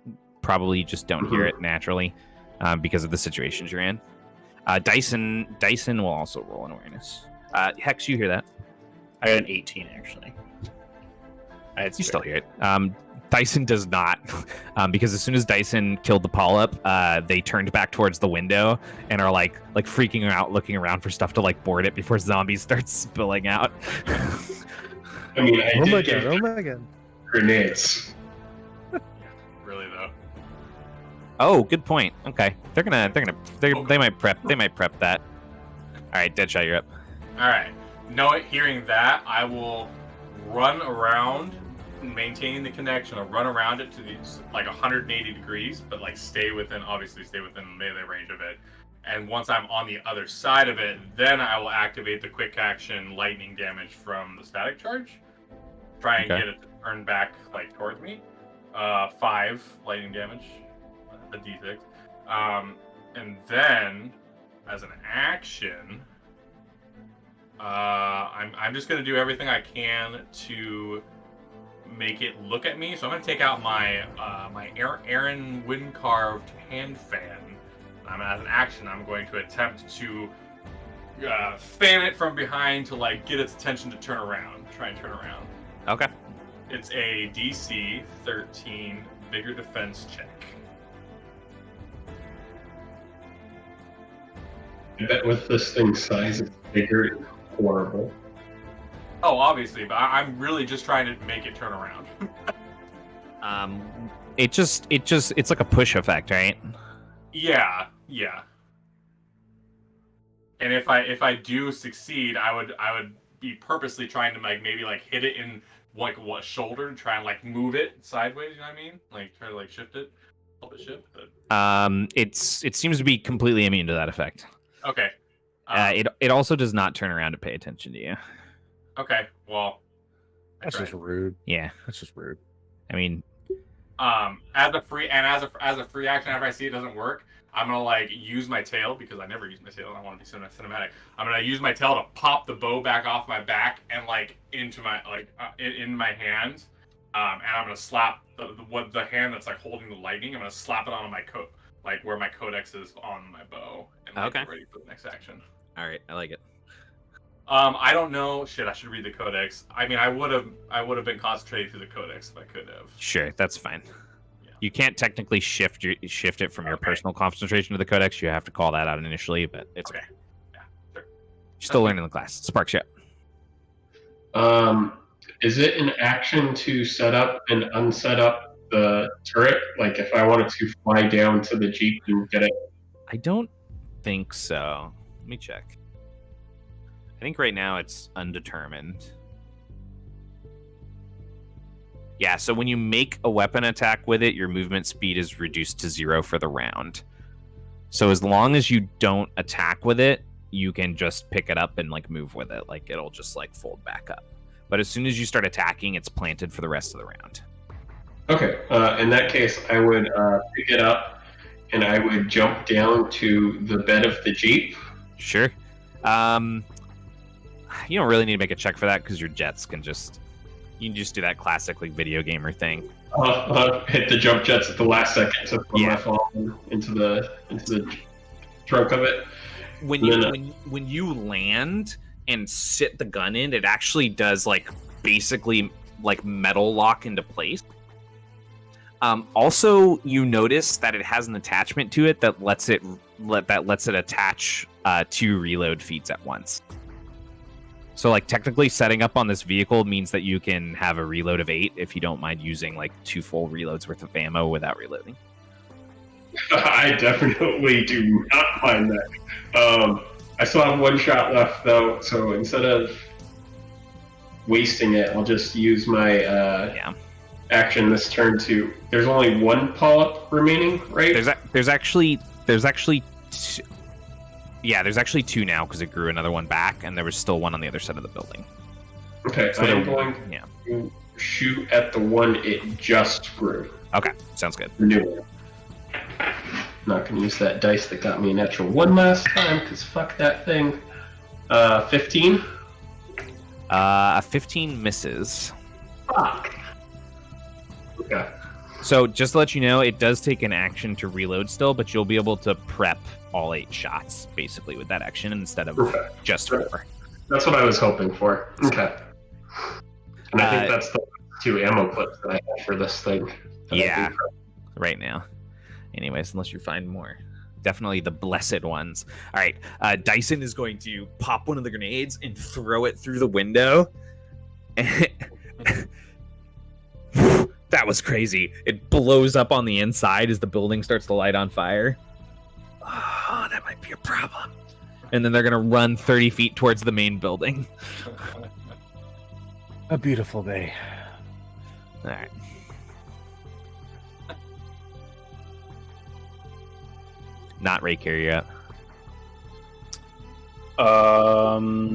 probably just don't hear it naturally because of the situations you're in. Dyson will also roll an awareness. Hex, you hear that? I got an 18 actually. You still hear it. Dyson does not, because as soon as Dyson killed the polyp, they turned back towards the window and are like freaking out, looking around for stuff to like board it before zombies start spilling out. I mean, I Oh did my give god! Oh my god! grenades. Really though. Oh, good point. Okay, they might prep that. All right, Deadshot, you're up. All right. Hearing that, I will run around, maintaining the connection. I'll run around it to the like 180 degrees, but like stay within melee range of it. And once I'm on the other side of it, then I will activate the quick action lightning damage from the static charge. Try and Okay. get it to turn back like towards me. 5 lightning damage, a d6. And then, as an action, I'm just gonna do everything I can to make it look at me. So I'm gonna take out my my Aaron wind carved hand fan. As an action, I'm going to attempt to fan it from behind to like get its attention to turn around. Try and turn around. Okay. It's a DC 13 vigor defense check. I bet with this thing's size, it's bigger. It's horrible. Oh, obviously, but I'm really just trying to make it turn around. It's like a push effect, right? Yeah. And if I do succeed, I would be purposely trying to like maybe like hit it in like what shoulder and try and like move it sideways. You know what I mean? Like try to like shift it, help it shift. But... It seems to be completely immune to that effect. Okay. It also does not turn around to pay attention to you. Okay. Well. That's just rude. Yeah. That's just rude. I mean, as a free action, after I see it doesn't work, I'm gonna like use my tail because I never use my tail. I want to be cinematic. I'm gonna use my tail to pop the bow back off my back and like into my in my hands, and I'm gonna slap the hand that's like holding the lightning. I'm gonna slap it onto my coat, like where my codex is on my bow, and like, Okay. get ready for the next action. all right, I like it. I don't know. Shit, I should read the codex. I mean, I would have been concentrating through the codex if I could have. Sure, that's fine. Yeah. You can't technically shift it from your personal concentration to the codex. You have to call that out initially, but it's okay. Yeah, sure. You're still learning the class. Sparks, yeah. Is it an action to set up and unset up the turret? Like if I wanted to fly down to the Jeep and get it? I don't think so. Let me check. I think right now it's undetermined. Yeah, so when you make a weapon attack with it, your movement speed is reduced to 0 for the round. So as long as you don't attack with it, you can just pick it up and like move with it. Like it'll just like fold back up. But as soon as you start attacking, it's planted for the rest of the round. Okay. In that case, I would pick it up and I would jump down to the bed of the Jeep. Sure. You don't really need to make a check for that because your jets can just... You can just do that classic like video gamer thing. Hit the jump jets at the last second to put my phone into the trunk of it. When you land and sit the gun in, it actually does like basically like metal lock into place. Also, you notice that it has an attachment to it that lets it attach 2 reload feeds at once. So, like, technically setting up on this vehicle means that you can have a reload of 8 if you don't mind using, like, 2 full reloads worth of ammo without reloading. I definitely do not mind that. I still have 1 shot left, though, so instead of wasting it, I'll just use my action this turn to. There's only one polyp remaining, right? There's actually there's actually two now because it grew another one back, and there was still one on the other side of the building. Okay, So I'm they're- going yeah. to shoot at the one it just grew. Okay, sounds good. The new one. Not going to use that dice that got me a natural 1 last time, because fuck that thing. 15? A 15 misses. Fuck. Okay. So just to let you know, it does take an action to reload still, but you'll be able to prep all 8 shots basically with that action instead of Okay. just 4. That's what I was hoping for. Okay. And I think that's the 2 ammo clips that I have for this thing. that I Yeah. do. Right now. Anyways, unless you find more. Definitely the blessed ones. All right. Dyson is going to pop one of the grenades and throw it through the window. That was crazy. It blows up on the inside as the building starts to light on fire. Oh, that might be a problem. And then they're going to run 30 feet towards the main building. A beautiful day. All right. Not Ray Carrier yet.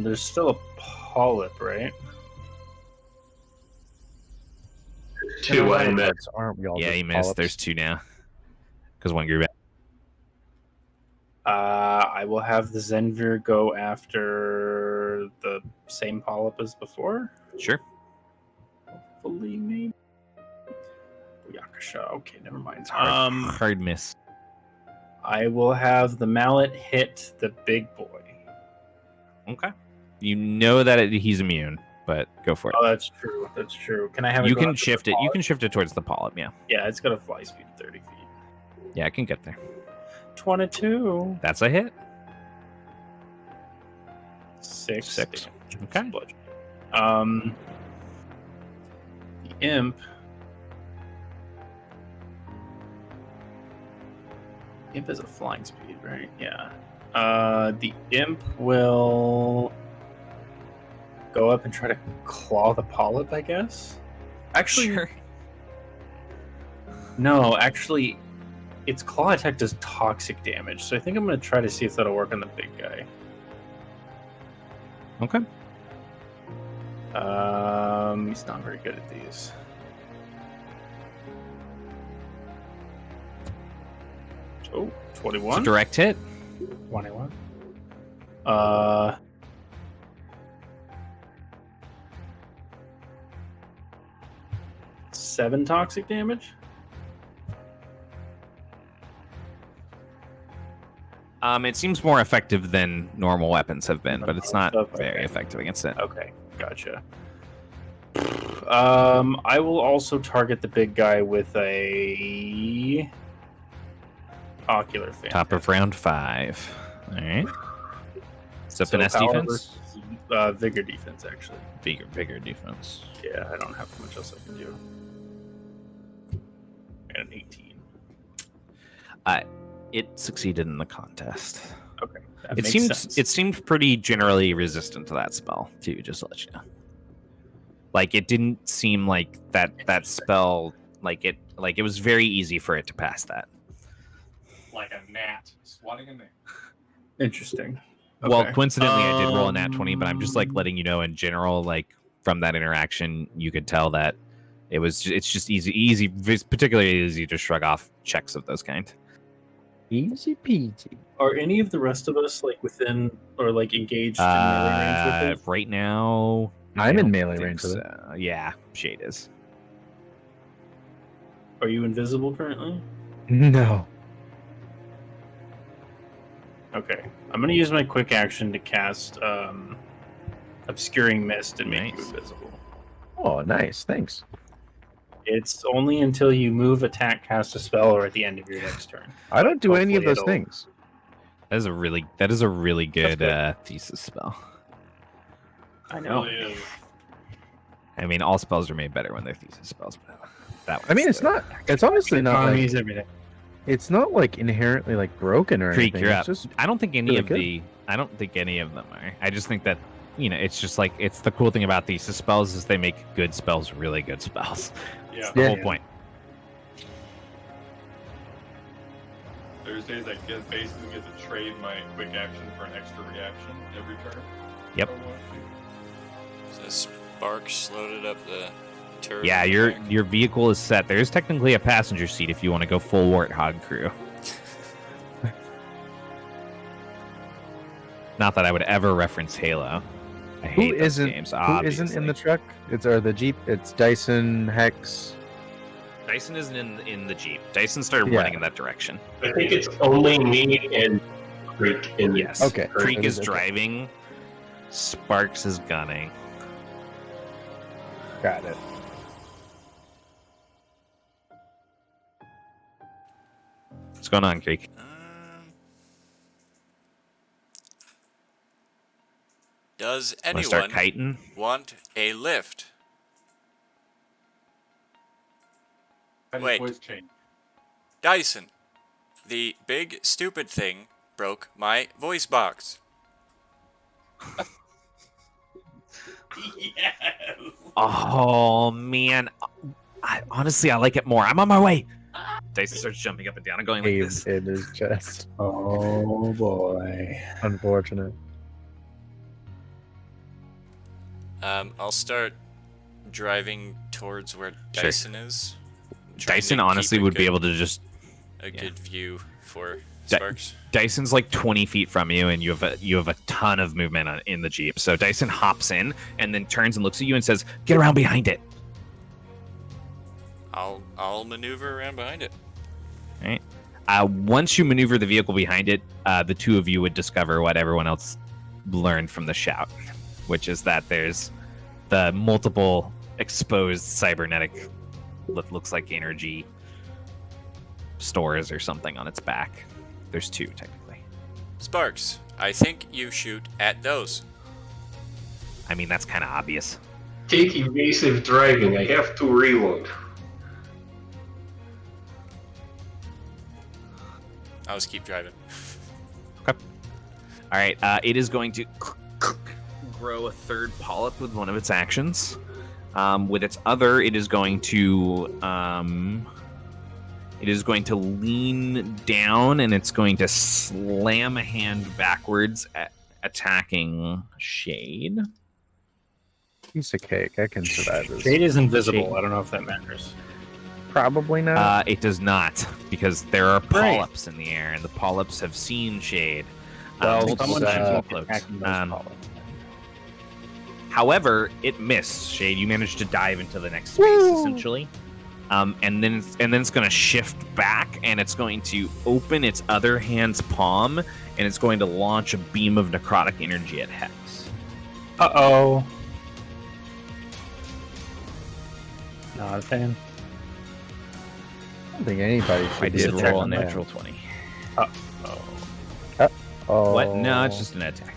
There's still a polyp, right? 2 I missed. Aren't we all Yeah, just he missed. polyps? There's 2 now. Because one grew back. I will have the Zenvir go after the same polyp as before. Sure. Hopefully, maybe. Yakasha. Okay, never mind. Hard miss. I will have the mallet hit the big boy. Okay. You know that he's immune, but go for it. Oh, that's true. That's true. Can I have it You go can after shift the it. You polyp? can shift it towards the polyp. Yeah. Yeah, it's got a fly speed of 30 feet. Yeah, I can get there. 22. That's a hit. 6. Six. damage. Okay. Bludgeoning. The imp. Imp is a flying speed, right? Yeah. The imp will go up and try to claw the polyp, I guess. Actually, Sure. no. Actually, its claw attack does toxic damage, so I think I'm going to try to see if that'll work on the big guy. Okay. He's not very good at these. Oh, It's a 21. direct hit. 21. 7 toxic damage. It seems more effective than normal weapons have been, but it's not Okay. very effective against it. Okay, gotcha. I will also target the big guy with a ocular fan. Top of round 5. All right. So finesse power defense. versus, vigor defense, actually. Bigger defense. Yeah, I don't have much else I can do. And an 18. It succeeded in the contest. Okay, that It makes seems sense. it seemed pretty generally resistant to that spell too. Just to let you know. Like it didn't seem like that spell. Like it was very easy for it to pass that. Like a gnat swatting a gnat. Interesting. Well, Okay. coincidentally, I did roll a nat 20, but I'm just like letting you know in general, like from that interaction, you could tell that it's just easy, particularly easy to shrug off checks of those kind. Easy peasy. Are any of the rest of us like within or like engaged in melee range with it? Right now, I I'm in don't melee think range with it. so. Yeah, Shade is. Are you invisible currently? No. Okay. I'm gonna use my quick action to cast Obscuring Mist and make you Nice. invisible. Oh, nice. Thanks. It's only until you move, attack, cast a spell, or at the end of your next turn. I don't do any of Hopefully those it'll- things. That is a really good good. thesis spell. I know. Really is. I mean, all spells are made better when they're thesis spells. But that I mean, one's it's not. It's honestly not. Like, Economies, everything. it's not like inherently like broken or Creek, anything. you're It's up. just I don't think any really of good. I don't think any of them are. I just think that it's just like it's the cool thing about thesis spells is they make good spells really good spells. Yeah. That's the Yeah. whole point. Thursdays, I guess basically get to trade my quick action for an extra reaction every turn. Yep. If I want to. So Sparks loaded up the turret. Yeah, in the your back. your vehicle is set. There's technically a passenger seat if you want to go full Warthog crew. Not that I would ever reference Halo. I Who hate those isn't? games. Who Obviously. isn't in the truck? It's or the Jeep. It's Dyson, Hex. Dyson isn't in the Jeep. Dyson started Yeah. running in that direction. I think it's only me and Creek in the Yes. Okay. Creek It is is, okay. driving. Sparks is gunning. Got it. What's going on, Creek? Does Want to start anyone kiting? want a lift? How does Wait. voice change? Dyson, the big stupid thing broke my voice box. Yes. Oh man, honestly, I like it more. I'm on my way. Dyson starts jumping up and down and going like this. Caved in his chest. Oh boy. Unfortunate. I'll start driving towards where Sure. Dyson is. trying Dyson to honestly keep a would be good- able to just. a yeah. good view for Dy- Sparks. Dyson's like 20 feet from you, and you have a ton of movement in the Jeep. So Dyson hops in and then turns and looks at you and says, "Get around behind it." I'll maneuver around behind it. Right. Once you maneuver the vehicle behind it, the two of you would discover what everyone else learned from the shout, which is that there's the multiple exposed cybernetic, what looks like energy stores or something on its back. There's two, technically. Sparks, I think you shoot at those. I mean, that's kind of obvious. Take evasive driving. I have to reload. I'll just keep driving. All right. It is going to grow a third polyp with one of its actions. With its other, it is going to lean down and it's going to slam a hand backwards at attacking Shade. Piece of cake. I can survive this. Shade is invisible. Shade. I don't know if that matters. Probably not. It does not, because there are Great. polyps in the air, and the polyps have seen Shade. Well, multiple someone times should with be cloaks. Attacking those polyps. However, it missed. Shade, you managed to dive into the next space, Woo! essentially. And then it's going to shift back, and it's going to open its other hand's palm, and it's going to launch a beam of necrotic energy at Hex. Uh-oh. Not a fan. I don't think anybody should I be did roll a attacking that. natural 20. Uh-oh. Oh. What? No, it's just an attack.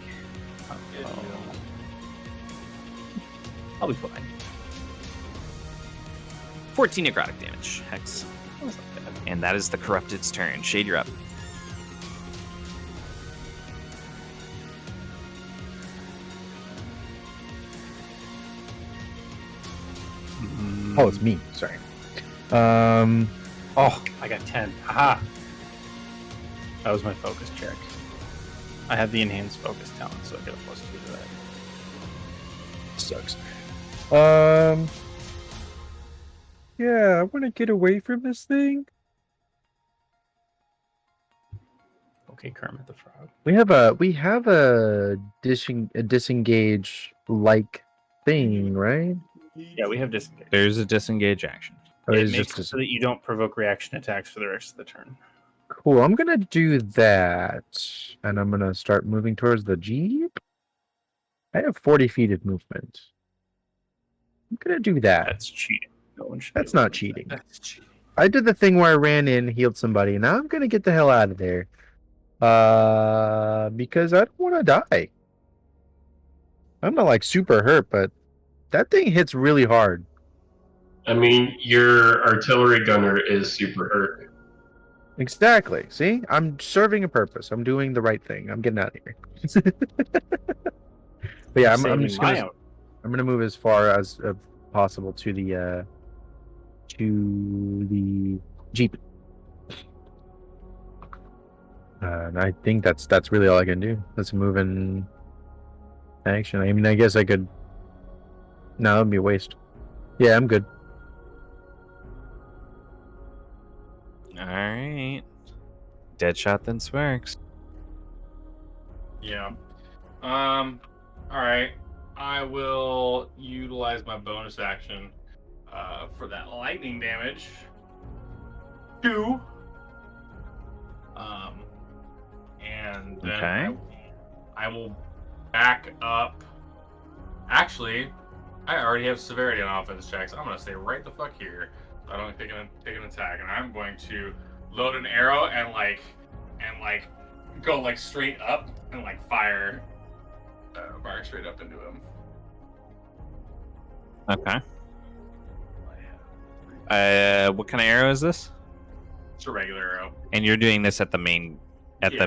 I'll be fine. 14 necrotic damage, Hex. And that is the Corrupted's turn. Shade, you're up. Oh, it's me. Sorry. Oh, I got 10. Haha. That was my focus check. I have the enhanced focus talent, so I get a plus 2 to that. Sucks. Yeah, I want to get away from this thing. Okay, Kermit the Frog. We have a disengage like thing, right? Yeah, we have disengage. There's a disengage action. Or It is it makes just it so that you don't provoke reaction attacks for the rest of the turn. cool. I'm gonna do that, and I'm gonna start moving towards the Jeep. I have 40 feet of movement. I'm gonna do that. That's cheating. No one should That's be able not to do that. cheating. That's cheating. I did the thing where I ran in, healed somebody. Now I'm gonna get the hell out of there. Because I don't want to die. I'm not like super hurt, but that thing hits really hard. I mean, your artillery gunner is super hurt. Exactly. See, I'm serving a purpose. I'm doing the right thing. I'm getting out of here. But yeah, I'm Saving just my gonna own. I'm gonna move as far as possible to the to the jeep. And I think that's really all I can do. Let's move in action. I mean, I guess I could. No, that'd be a waste. Yeah, I'm good. All right. Deadshot then Sparks. Yeah. All right. I will utilize my bonus action for that lightning damage. 2. And then Okay. I will back up. Actually, I already have severity on offense checks. I'm gonna stay right the fuck here, so I don't take an attack, and I'm going to load an arrow and go like straight up and like fire straight up into him. Okay. What kind of arrow is this? It's a regular arrow. And you're doing this at the main Yeah.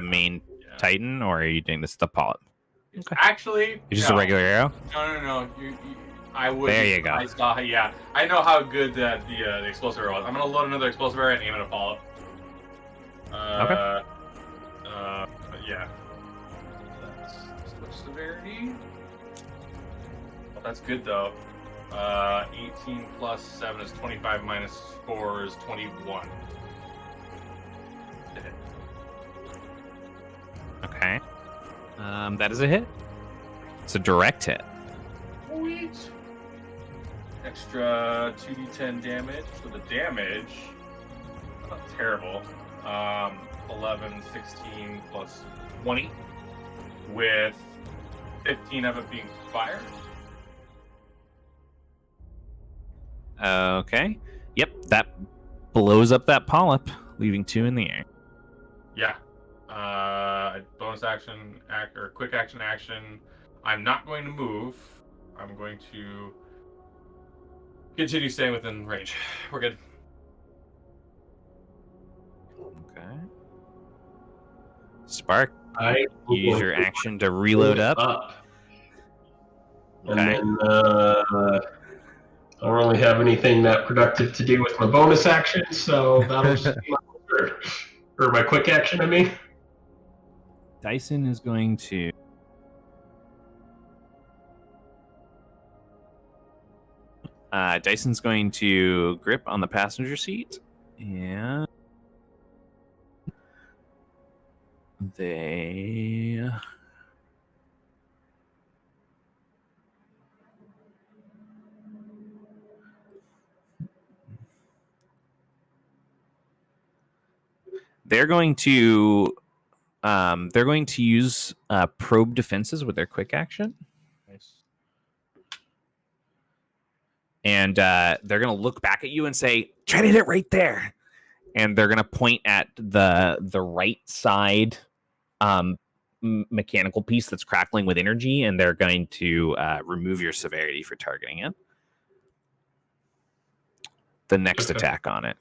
Titan, or are you doing this at the polyp? Okay. Actually, It's just a regular arrow. No. I would. There you go. I saw. Yeah, I know how good that the explosive arrow was. I'm gonna load another explosive arrow and aim at a polyp. Okay. Yeah. That's switch severity. Well, that's good though. 18 plus 7 is 25 minus 4 is 21. Okay. That is a hit. It's a direct hit. Sweet. Extra 2d10 damage. So the damage, not terrible. 11, 16 plus 20, with 15 of it being fire. Okay. Yep, that blows up that polyp, leaving 2 in the air. Yeah. Bonus action, quick action. I'm not going to move. I'm going to continue staying within range. We're good. Okay. Spark, I you use your action to reload up. And Okay. then I don't really have anything that productive to do with my bonus action, so that'll just be my third. Or my quick action, I mean. Dyson is going to... Dyson's going to grip on the passenger seat, and they're going to use probe defenses with their quick action. Nice. And they're going to look back at you and say, try to hit it right there. And they're going to point at the right side mechanical piece that's crackling with energy, and they're going to remove your severity for targeting it. The next attack on it.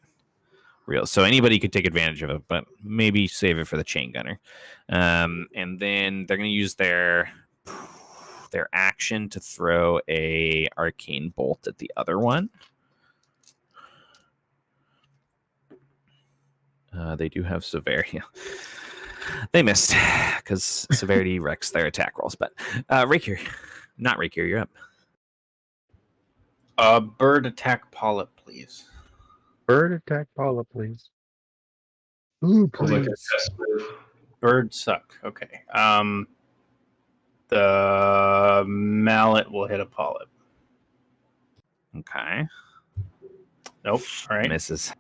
So anybody could take advantage of it, but maybe save it for the chain gunner. And then they're going to use their action to throw a arcane bolt at the other one. They do have severity. They missed because severity wrecks their attack rolls. But Rakier, not Rakier, you're up. Bird attack polyp, please. Bird attack Paula, please. Ooh, Sounds like a please. test move. Bird suck. Okay. The mallet will hit a polyp. Okay. Nope. All right. Misses.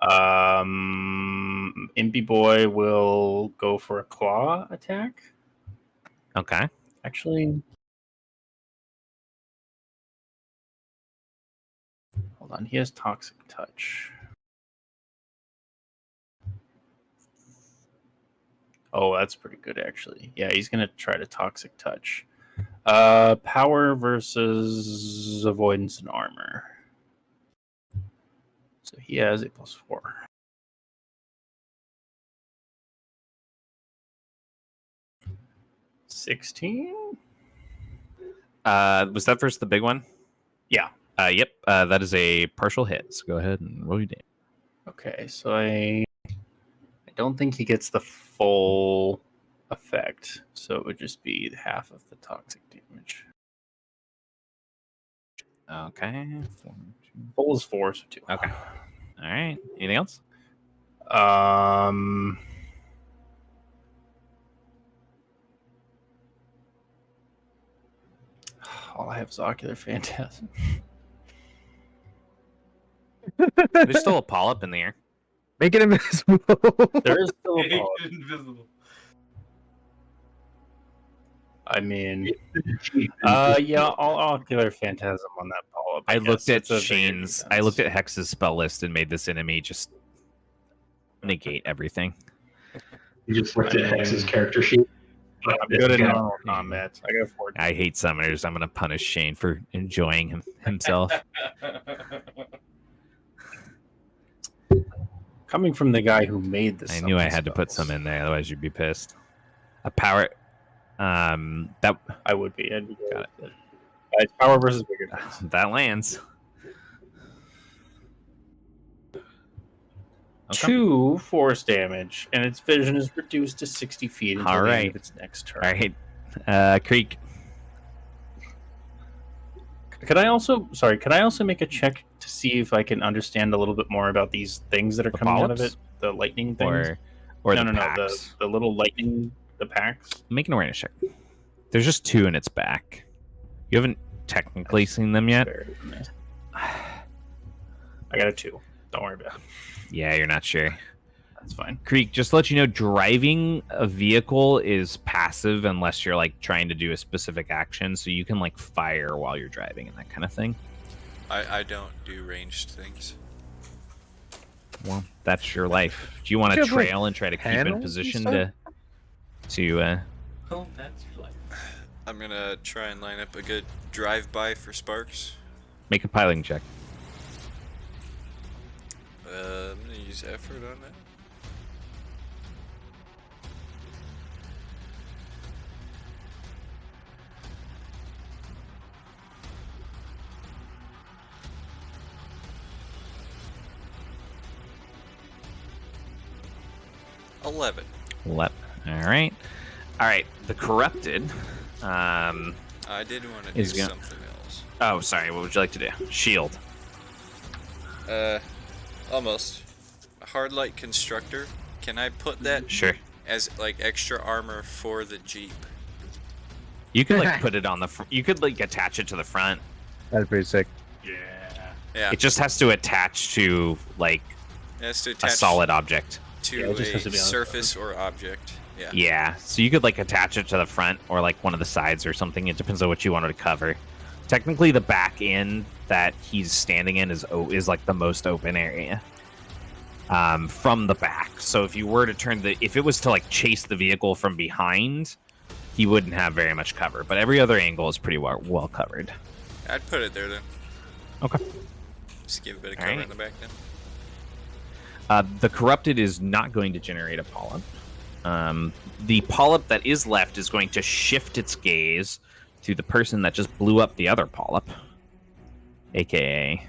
Impy Boy will go for a claw attack. Okay. Actually, hold on. He has toxic touch. Oh, that's pretty good, actually. Yeah, he's going to try to toxic touch. Power versus avoidance and armor. So he has a +4. $16? Was that versus the big one? Yeah. Yep. That is a partial hit. So go ahead and roll your damage. Okay, so I don't think he gets the full effect, so it would just be half of the toxic damage. Okay. Full is 4, so 2. Okay. All right. Anything else? All I have is Ocular Phantasm. There's still a polyp in the air. Make it invisible. There is still a It's polyp. invisible. I mean, yeah, I'll Ocular Phantasm on that polyp. I looked guess. at It's a bigger Shane's. I defense. looked at Hex's spell list and made this enemy just negate everything. You just looked at Hex's character sheet. I'm good in normal combat. I got 4. I hate summoners. I'm gonna punish Shane for enjoying himself. Coming from the guy who made this, I knew I had to put some in there, otherwise you'd be pissed. A power. That I would be. I'd be good. Got it. It's power versus bigger defense. that lands. Okay. 2 force damage, and its vision is reduced to 60 feet until All the end right. of its next turn. All right. Creek. Could I also make a check to see if I can understand a little bit more about these things that are The coming out of polyps? it? The lightning things? Or no, the no, packs. the little lightning, the packs. Make an awareness check. There's just 2 in its back. You haven't technically seen them yet. I got a 2. Don't worry about it. Yeah, you're not sure. That's fine. Creek, just to let you know, driving a vehicle is passive unless you're like trying to do a specific action. So you can like fire while you're driving and that kind of thing. I don't do ranged things. Well, that's your life. Do you want to Do you have, like, trail and try to keep in panels and position stuff? to Oh, that's your life. I'm gonna try and line up a good drive-by for sparks. make a piloting check? I'm gonna use effort on that. All All right. The corrupted. I did want to do Is go- something else. Oh, sorry. What would you like to do? Shield. Almost. A hard light constructor. Can I put that Sure. as like extra armor for the Jeep? You could like put it on the. You could like attach it to the front. That's pretty sick. Yeah. Yeah. It just has to attach to like It has to a attach solid object. to Yeah, it just has to a be on the surface or object. Yeah. Yeah, so you could like attach it to the front or like one of the sides or something. It depends on what you wanted to cover. Technically, the back end that he's standing in is like the most open area from the back. So if you were to if it was to like chase the vehicle from behind, he wouldn't have very much cover. But every other angle is pretty well covered. I'd put it there then. Okay. Just give a bit of All cover right. in the back then. The corrupted is not going to generate a polyp. The polyp that is left is going to shift its gaze to the person that just blew up the other polyp, aka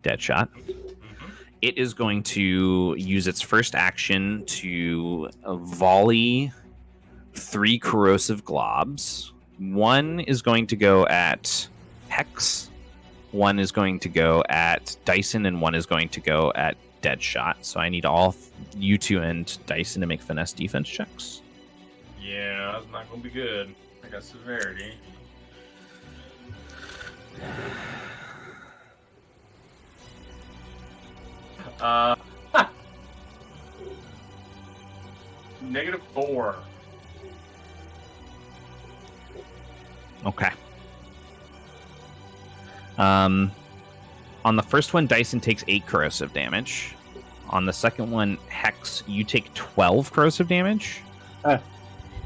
Deadshot. It is going to use its first action to volley 3 corrosive globs. 1 is going to go at Hex, 1 is going to go at Dyson, and 1 is going to go at Deadshot. So I need all you 2 and Dyson to make finesse defense checks. Yeah, that's not gonna be good. I got severity. -4. Okay. On the first one, Dyson takes 8 corrosive damage. On the second one, Hex, you take 12 corrosive damage. Ah.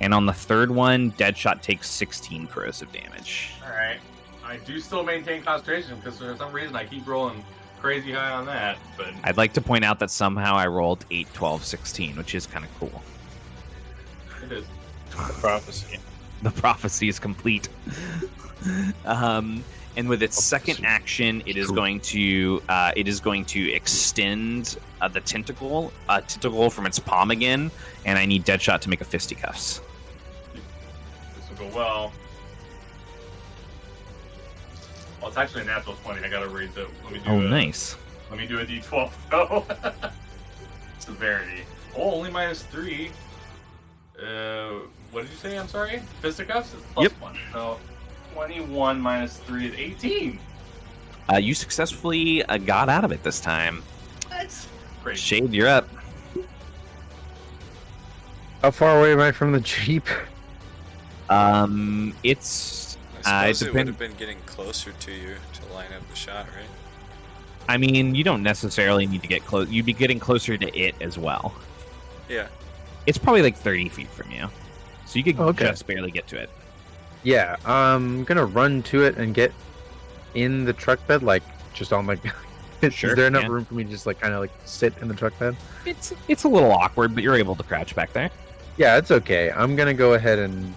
And on the third one, Deadshot takes 16 corrosive damage. Alright. I do still maintain concentration because for some reason I keep rolling crazy high on that, but I'd like to point out that somehow I rolled 8, 12, 16, which is kind of cool. it is. The prophecy. The prophecy is complete. And And with its second action, it is going to extend the tentacle from its palm again, and I need Deadshot to make a fisticuffs. This will go well. Well, it's actually a natural 20. I gotta read the. Let me do Nice. Let me do a D12 though. Severity. Oh, only -3. What did you say? I'm sorry. Fisticuffs is +1. So 21 -3 is 18. You successfully got out of it this time. That's great. Shade, you're up. How far away am I from the Jeep? It's. I suppose it would have been getting closer to you to line up the shot, right? I mean, you don't necessarily need to get close. You'd be getting closer to it as well. Yeah. It's probably like 30 feet from you, so you could just barely get to it. Yeah, I'm gonna run to it and get in the truck bed, like just on like. Sure, is there enough room for me to just like kind of like sit in the truck bed? It's a little awkward, but you're able to crouch back there. Yeah, it's okay. I'm gonna go ahead and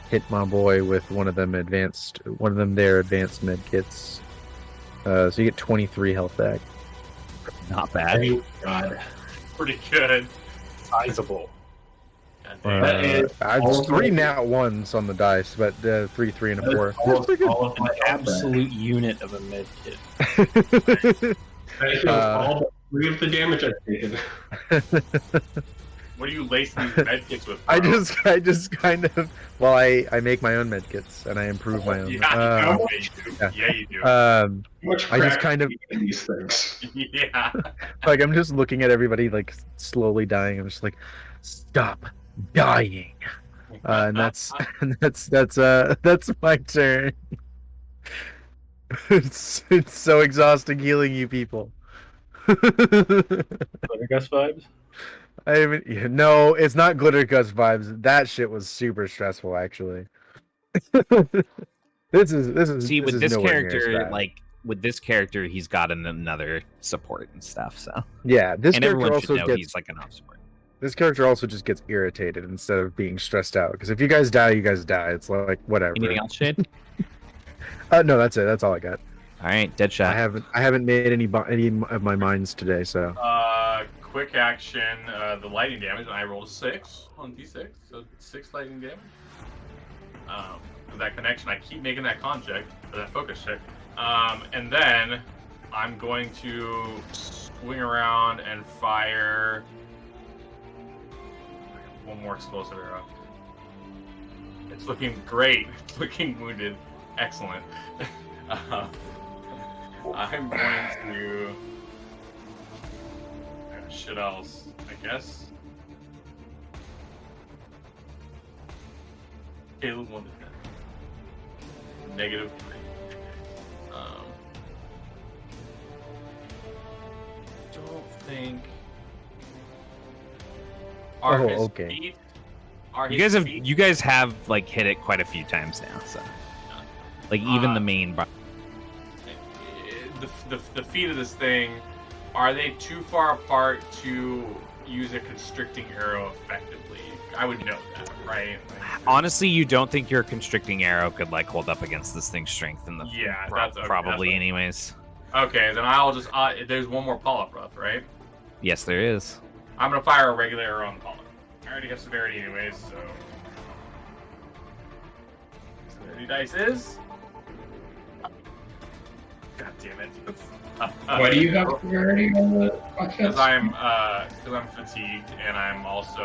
hit my boy with one of them advanced med kits. So you get 23 health back. Not bad. Oh, God. Pretty good. Sizable. That is I just 3 nat 1s on the dice, but 3, 3, and a 4. all of An my absolute unit of a med kit. That is all but 3 of the damage I've taken. What are you lacing these med kits with? I bro? just kind of I make my own med kits and I improve my own. Yeah, you do. Yeah, you do. How much I just crack kind of do you eat in these things. Yeah. like I'm just looking at everybody like slowly dying. I'm just like, stop dying. And that's my turn. It's so exhausting healing you people. Glitter Gus vibes? I haven't. No, it's not glitter guts vibes. That shit was super stressful, actually. This is. See, with this nowhere near as character, bad. like with this character, he's got another support and stuff. So, yeah, this and character everyone should also know gets. he's like an off support. This character also just gets irritated instead of being stressed out. Because if you guys die, you guys die. It's like whatever. Anything else, Shade? No, that's it. That's all I got. All right, Deadshot. I haven't made any of my mines today, so. Quick action, the lightning damage, and I rolled a 6 on D6, so 6 lightning damage. With that connection, I keep making that con check, or that focus check. And then I'm going to swing around and fire one more explosive arrow. It's looking great. It's looking wounded. Excellent. I'm going to... shit else, I guess. Caleb wanted that. -3. Don't think. Okay. You guys have like hit it quite a few times now, so like even the main. The feet of this thing, are they too far apart to use a constricting arrow effectively? I would know that, right? Honestly, you don't think your constricting arrow could like hold up against this thing's strength in the probably anyways. Okay, then I'll just there's one more polyp breath, right? Yes, there is. I'm gonna fire a regular arrow on the polyp. I already have severity anyways, so severity dice is. God damn it! Why do you have severity on the podcast? Because I'm fatigued and I'm also.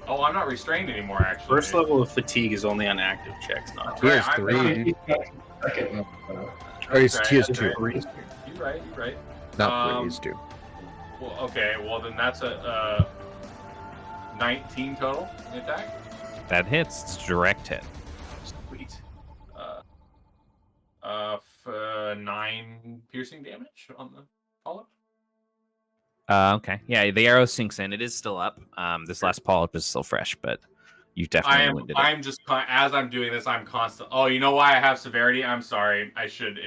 Oh, I'm not restrained anymore. Actually, First level of fatigue is only on active checks, not. He has I'm 3. not- Second level. Or he has That's 2. right. You're right. Not 3, he's 2. Well, okay. Well, then that's a 19 total in attack. That hits. It's a direct hit. Sweet. 9 piercing damage on the polyp. Okay. Yeah, the arrow sinks in. It is still up. This last polyp is still fresh, but you definitely wounded it. I'm just as I'm doing this, I'm constant. Oh, you know why I have severity? I'm sorry. It should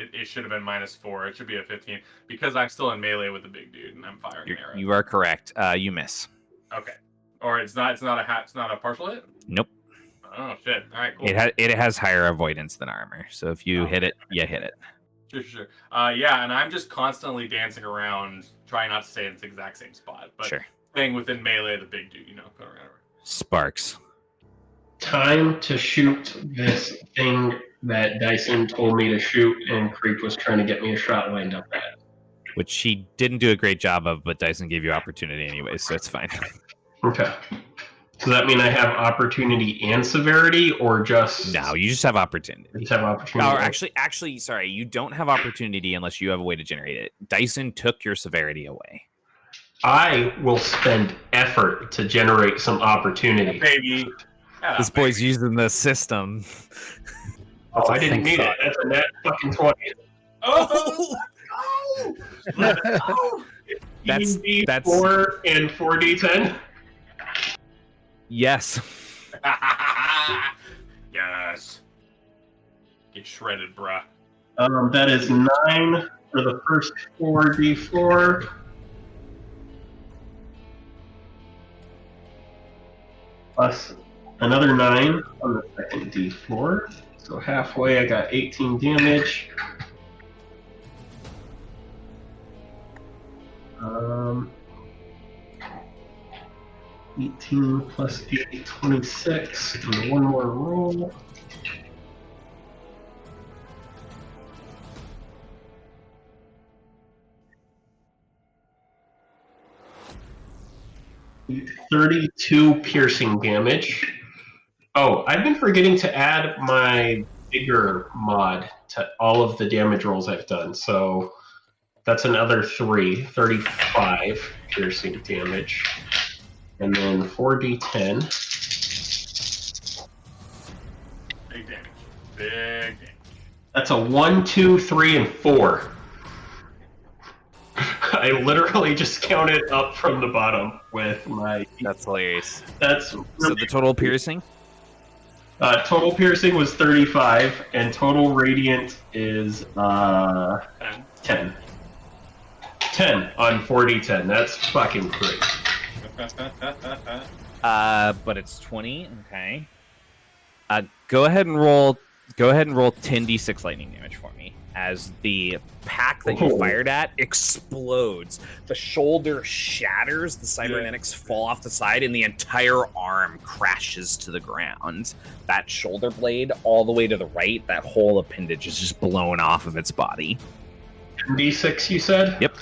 have been -4. It should be a 15 because I'm still in melee with the big dude and I'm firing an arrow. You are correct. You miss. Okay. Or it's not a partial hit. Nope. Oh shit! All right, cool. It has higher avoidance than armor, so if you hit it, you hit it. Sure. Yeah, and I'm just constantly dancing around, trying not to stay in the exact same spot, but Sure. staying within melee of the big dude. Going around. Sparks. Time to shoot this thing that Dyson told me to shoot, and Creek was trying to get me a shot lined up at. Which he didn't do a great job of, but Dyson gave you opportunity anyways, so it's fine. Okay. So that mean I have opportunity and severity, or just No, you just have opportunity. just have opportunity? Or actually, sorry, you don't have opportunity unless you have a way to generate it. Dyson took your severity away. I will spend effort to generate some opportunity. Baby. This boy's using the system. Oh, I didn't need it. That's a net fucking 20. Oh! That's 4 and 4d10. Yes. Yes. Get shredded, bruh. That is 9 for the first 4d4. Plus another 9 on the second d4. So halfway, I got 18 damage. 18 plus 8, 26. And one more roll. $32 piercing damage. Oh, I've been forgetting to add my bigger mod to all of the damage rolls I've done. So that's another 35 piercing damage. And then 4d10. Big damage. Big damage. That's a 1, 2, 3, and 4. I literally just counted up from the bottom with my. That's hilarious. That's So the total piercing? total piercing was 35, and total radiant is 10. 10 on 4d10. That's fucking great. But it's 20. Okay. Go ahead and roll 10d6 lightning damage for me. As the pack that you fired at explodes, the shoulder shatters, the cybernetics fall off the side, and the entire arm crashes to the ground. That shoulder blade, all the way to the right, that whole appendage is just blown off of its body. D6, you said? Yep.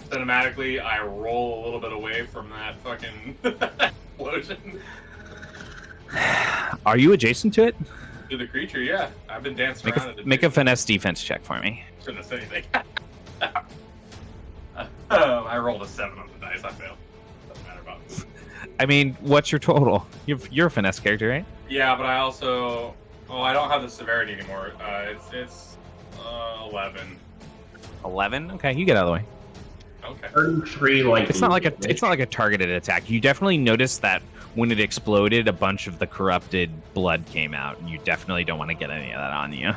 Cinematically, I roll a little bit away from that fucking explosion. Are you adjacent to it? To the creature, yeah. I've been dancing around it. Make a finesse defense check for me. Shouldn't have said anything. I rolled a 7 on the dice. I failed. Doesn't matter about me. I mean, what's your total? You're a finesse character, right? Yeah, but I also... Oh, I don't have the severity anymore. It's 11. 11. Okay, you get out of the way. Okay. 33 lightning. It's not like a targeted attack. You definitely notice that when it exploded, a bunch of the corrupted blood came out, and you definitely don't want to get any of that on you.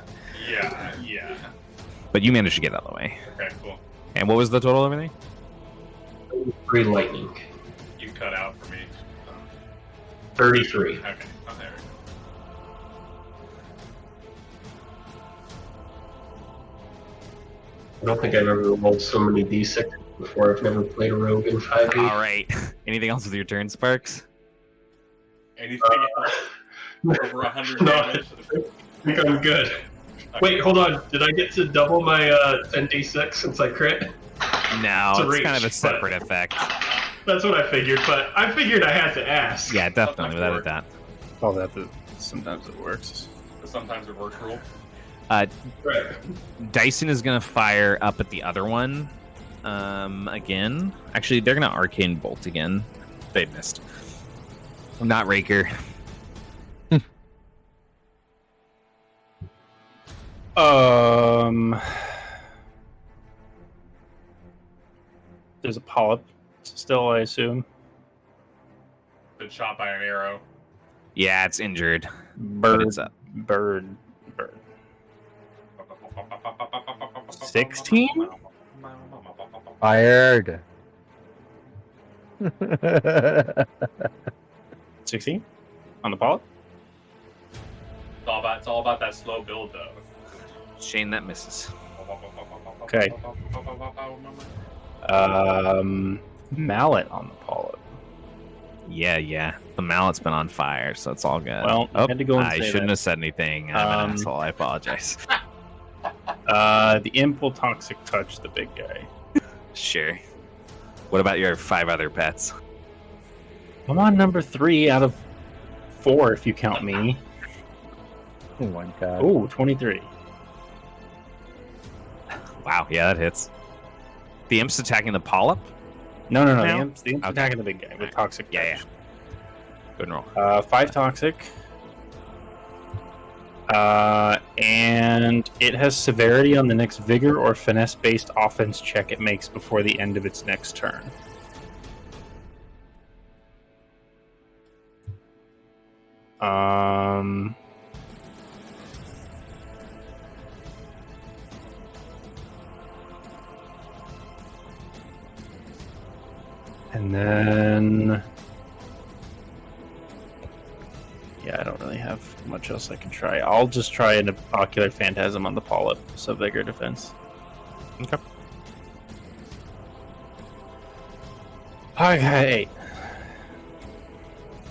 Yeah. But you managed to get out of the way. Okay, cool. And what was the total of everything? 33 lightning. You cut out for me. 33. Okay. Oh, there we I don't think I've ever rolled so many d6 before. I've never played a rogue in 5e. All right. Anything else with your turn, Sparks? go. Anything else? Over 100 No, damage? I think I'm good. Wait, hold on. Did I get to double my 10d6 since I crit? No, It's a it's reach, kind of a but- separate effect. That's what I figured, but I figured I had to ask. Yeah, definitely, without a doubt. Oh, sometimes it works. Sometimes it works rule. Right. Dyson is going to fire up at the other one again. Actually, they're going to Arcane Bolt again. They missed. Not Raker. There's a polyp still, I assume. Been shot by an arrow. Yeah, it's injured. But it's up. Bird. 16? Fired. 16? On the polyp? It's all about that slow build, though. Shane, that misses. Okay. Mallet on the polyp. Yeah. The mallet's been on fire, so it's all good. Well, I had to go and I say shouldn't that. have said anything. I'm an asshole. I apologize. The imp will toxic touch the big guy. Sure. What about your 5 other pets? I'm on number 3 out of 4 if you count me. Oh my god. Ooh, 23. Wow, yeah, that hits. The imp's attacking the polyp? No. No? The imp's Okay. attacking the big guy with toxic touch. Yeah. Go and roll. 5 toxic. And it has severity on the next vigor or finesse based offense check it makes before the end of its next turn. And then I don't really have much else I can try. I'll just try an ocular phantasm on the polyp, so vigor defense. Okay. Okay.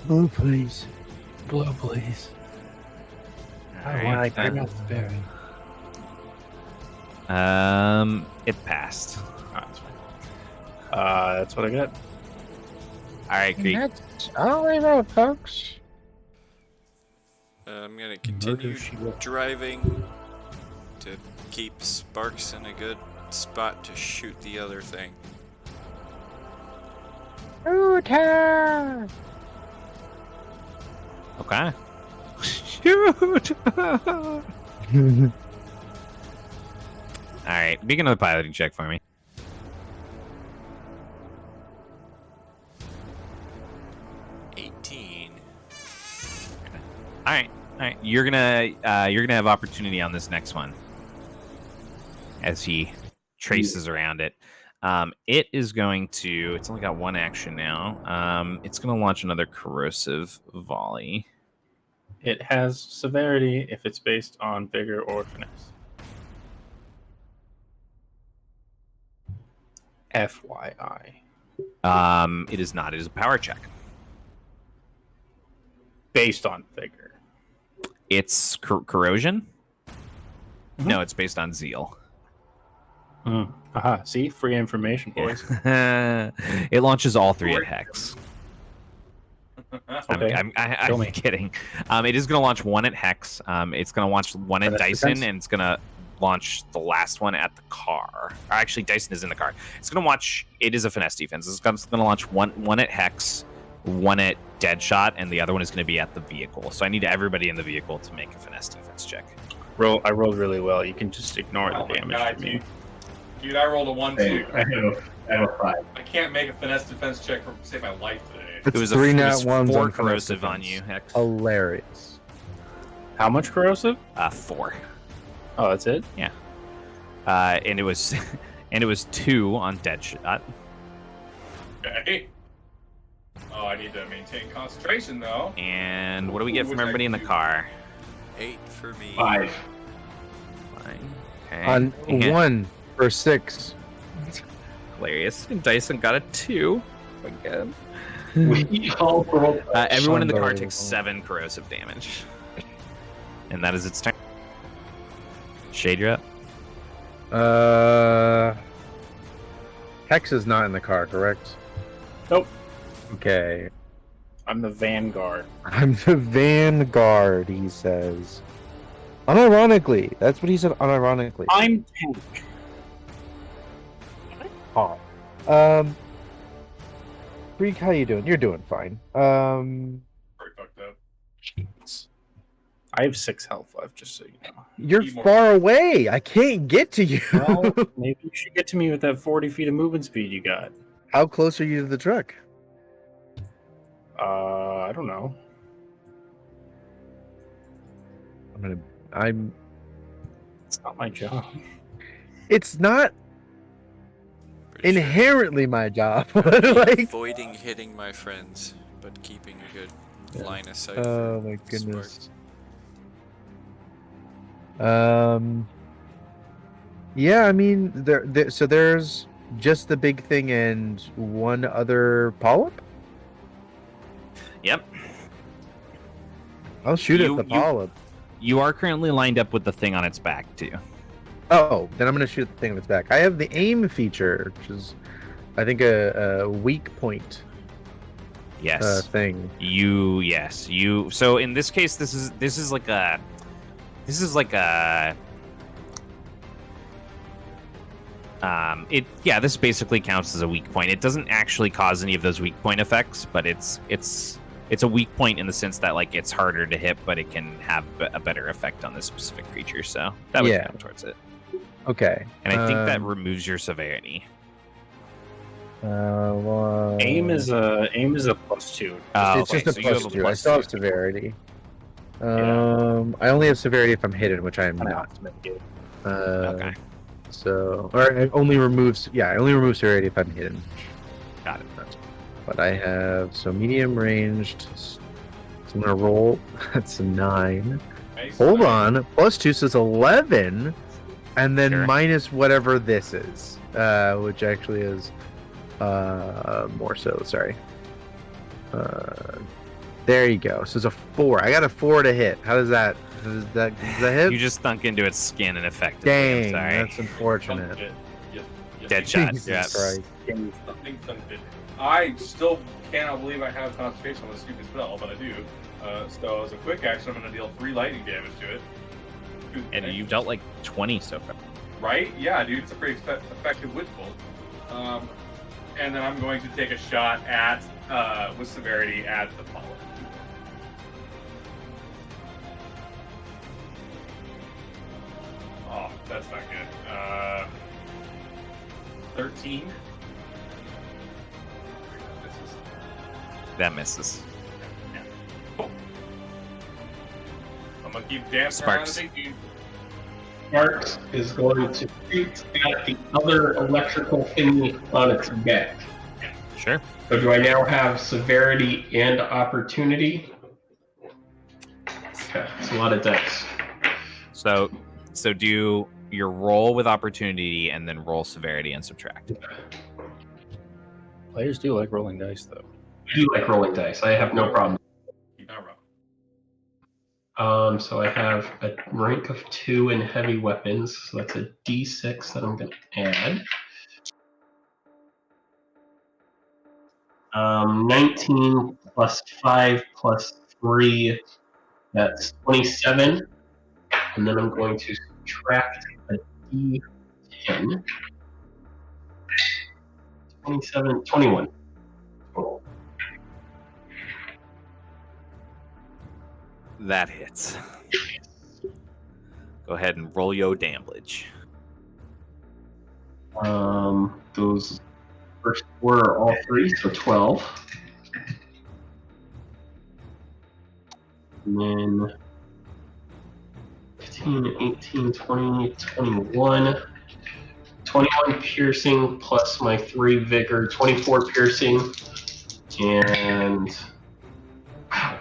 Blue, please. Blue, please. Alright, then. It passed. Oh, that's fine. That's what I got. Alright, great. That's all I wrote, folks. I'm gonna continue driving to keep Sparks in a good spot to shoot the other thing. Shooter! Okay. Shoot! Alright, begin another piloting check for me. Alright. You're gonna have opportunity on this next one. As he traces around it. It is going to, it's only got 1 action now. It's gonna launch another corrosive volley. It has severity if it's based on vigor or finesse. FYI. It is not, it is a power check. Based on vigor. It's corrosion? Mm-hmm. No, it's based on zeal. Aha, see? Free information, boys. It launches all 3 at Hex. Okay. I'm kidding. It is going to launch 1 at Hex. It's going to launch 1 at Dyson, defense? and it's going to launch the last one at the car. Actually, Dyson is in the car. It's going to launch... It is a finesse defense. It's going to launch one at Hex, 1 at Deadshot, and the other one is going to be at the vehicle. So I need everybody in the vehicle to make a finesse defense check. I rolled really well. You can just ignore the damage for me. Dude, I rolled a 1 Hey, too. I have a 5. I can't make a finesse defense check to save my life today. It was 3 it nat was 1s 4 on finesse corrosive defense. on you, Hex. Hilarious. How much corrosive? 4. Oh, that's it? And it was 2 on Deadshot. Okay. Oh, I need to maintain concentration, though. And what do we get Ooh, from what's everybody in the that? car? 8 for me. 5. Okay. On And 1 for 6. hilarious. And Dyson got a 2. Again. We all rolled. Everyone in the car Unbelievable. takes 7 corrosive damage. And that is its turn. Shade, you're up. Hex is not in the car, correct? Nope. Okay. I'm the vanguard. I'm the vanguard, he says. Unironically. That's what he said, unironically. I'm tank. Oh. Freak, how you doing? You're doing fine. Pretty fucked up. Jeez. I have 6 health left, just so you know. You're Need more- far away. I can't get to you. Well, maybe you should get to me with that 40 feet of movement speed you got. How close are you to the truck? I don't know. I'm It's not my job. It's not Pretty sure. inherently my job. Like, Avoiding hitting my friends, but keeping a good line of sight. oh my for goodness. Yeah, I mean, so there's just the big thing and one other polyp. Yep. I'll shoot at the polyp. You are currently lined up with the thing on its back too. Oh, then I'm gonna shoot the thing on its back. I have the aim feature, which is, I think, a weak point. Yes. Thing. You. So in this case, this is like a. This basically counts as a weak point. It doesn't actually cause any of those weak point effects, but it's a weak point in the sense that like it's harder to hit, but it can have a better effect on this specific creature. So that would count towards it. Okay. And I think that removes your severity. Aim is a +2. It's just a +2. I still have severity. I only have severity if I'm hidden, which I am not. Okay. So, or it only removes. Yeah, I only remove severity if I'm hidden. Got it. But I have medium ranged. So I'm gonna roll. That's a 9. Nice. Hold on. +2 says 11, and then minus whatever this is, which actually is more so. Sorry. There you go. So it's a 4. I got a 4 to hit. How does that? Does that hit? You just thunk into its skin and effectively. Dang, I'm sorry. that's unfortunate. Dead shot. Jesus Yes. Christ. I still cannot believe I have concentration on this stupid spell, but I do. So as a quick action, I'm going to deal 3 lightning damage to it. And you've dealt like 20 so far. Right? Yeah, dude, it's a pretty effective witch bolt. And then I'm going to take a shot at, with severity, at the polyp. Oh, that's not good. 13. That misses. Yeah. Cool. I'm gonna keep dancing Sparks. around the big dude. Sparks is going to shoot at the other electrical thing on its back. Sure. So do I now have severity and opportunity? Okay, it's a lot of dice. So do your roll with opportunity and then roll severity and subtract. Players do like rolling dice, though. I do like rolling dice. I have no problem. Keep that wrong. So I have a rank of 2 in heavy weapons. So that's a D6 that I'm going to add. 19 plus 5 plus 3, that's 27. And then I'm going to subtract a D10. 27, 21. Total. That hits. Go ahead and roll your damage. Those first 4 are all 3, so 12. And then 15, 18, 20, 21. 21 piercing plus my 3 vigor, 24 piercing, and wow,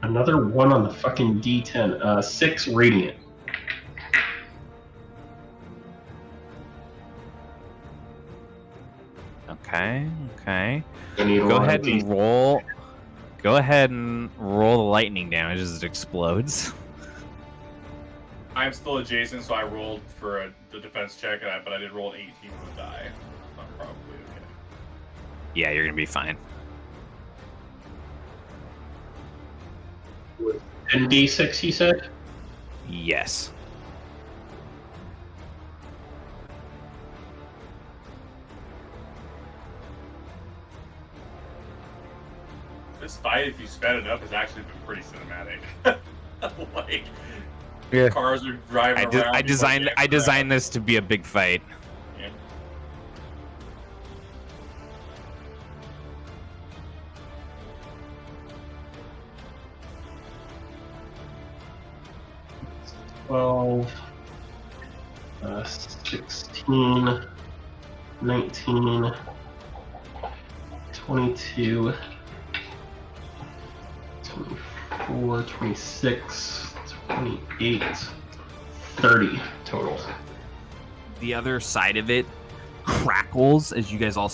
another 1 on the fucking D10. 6 radiant. Okay. I need Go one ahead of and these. roll. Go ahead and roll the lightning damage as it explodes. I'm still adjacent, so I rolled for the defense check, but I did roll an 18 with a die. I'm probably okay. Yeah, you're gonna be fine. And D6, you said? Yes. This fight, if you sped it up, has actually been pretty cinematic. Like, Yeah. cars are driving around. I designed this to be a big fight. Yeah. Twelve, 16, 19, 22, 24, 26, 28, 30 total. The other side of it crackles as you guys all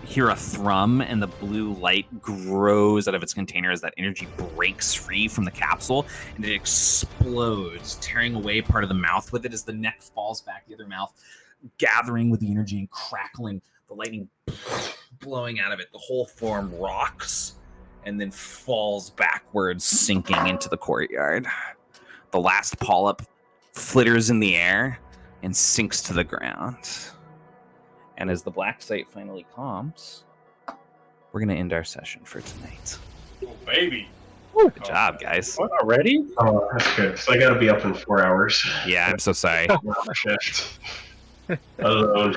hear a thrum, and the blue light grows out of its container as that energy breaks free from the capsule, and it explodes, tearing away part of the mouth with it as the neck falls back, the other mouth gathering with the energy and crackling, the lightning blowing out of it. The whole form rocks and then falls backwards, sinking into the courtyard. The last polyp flitters in the air and sinks to the ground. And as the black site finally calms, we're going to end our session for tonight. Oh, baby. Good job, guys. What, already? Oh, that's good. So I gotta be up in 4 hours. Yeah, I'm so sorry. Shift. Alone.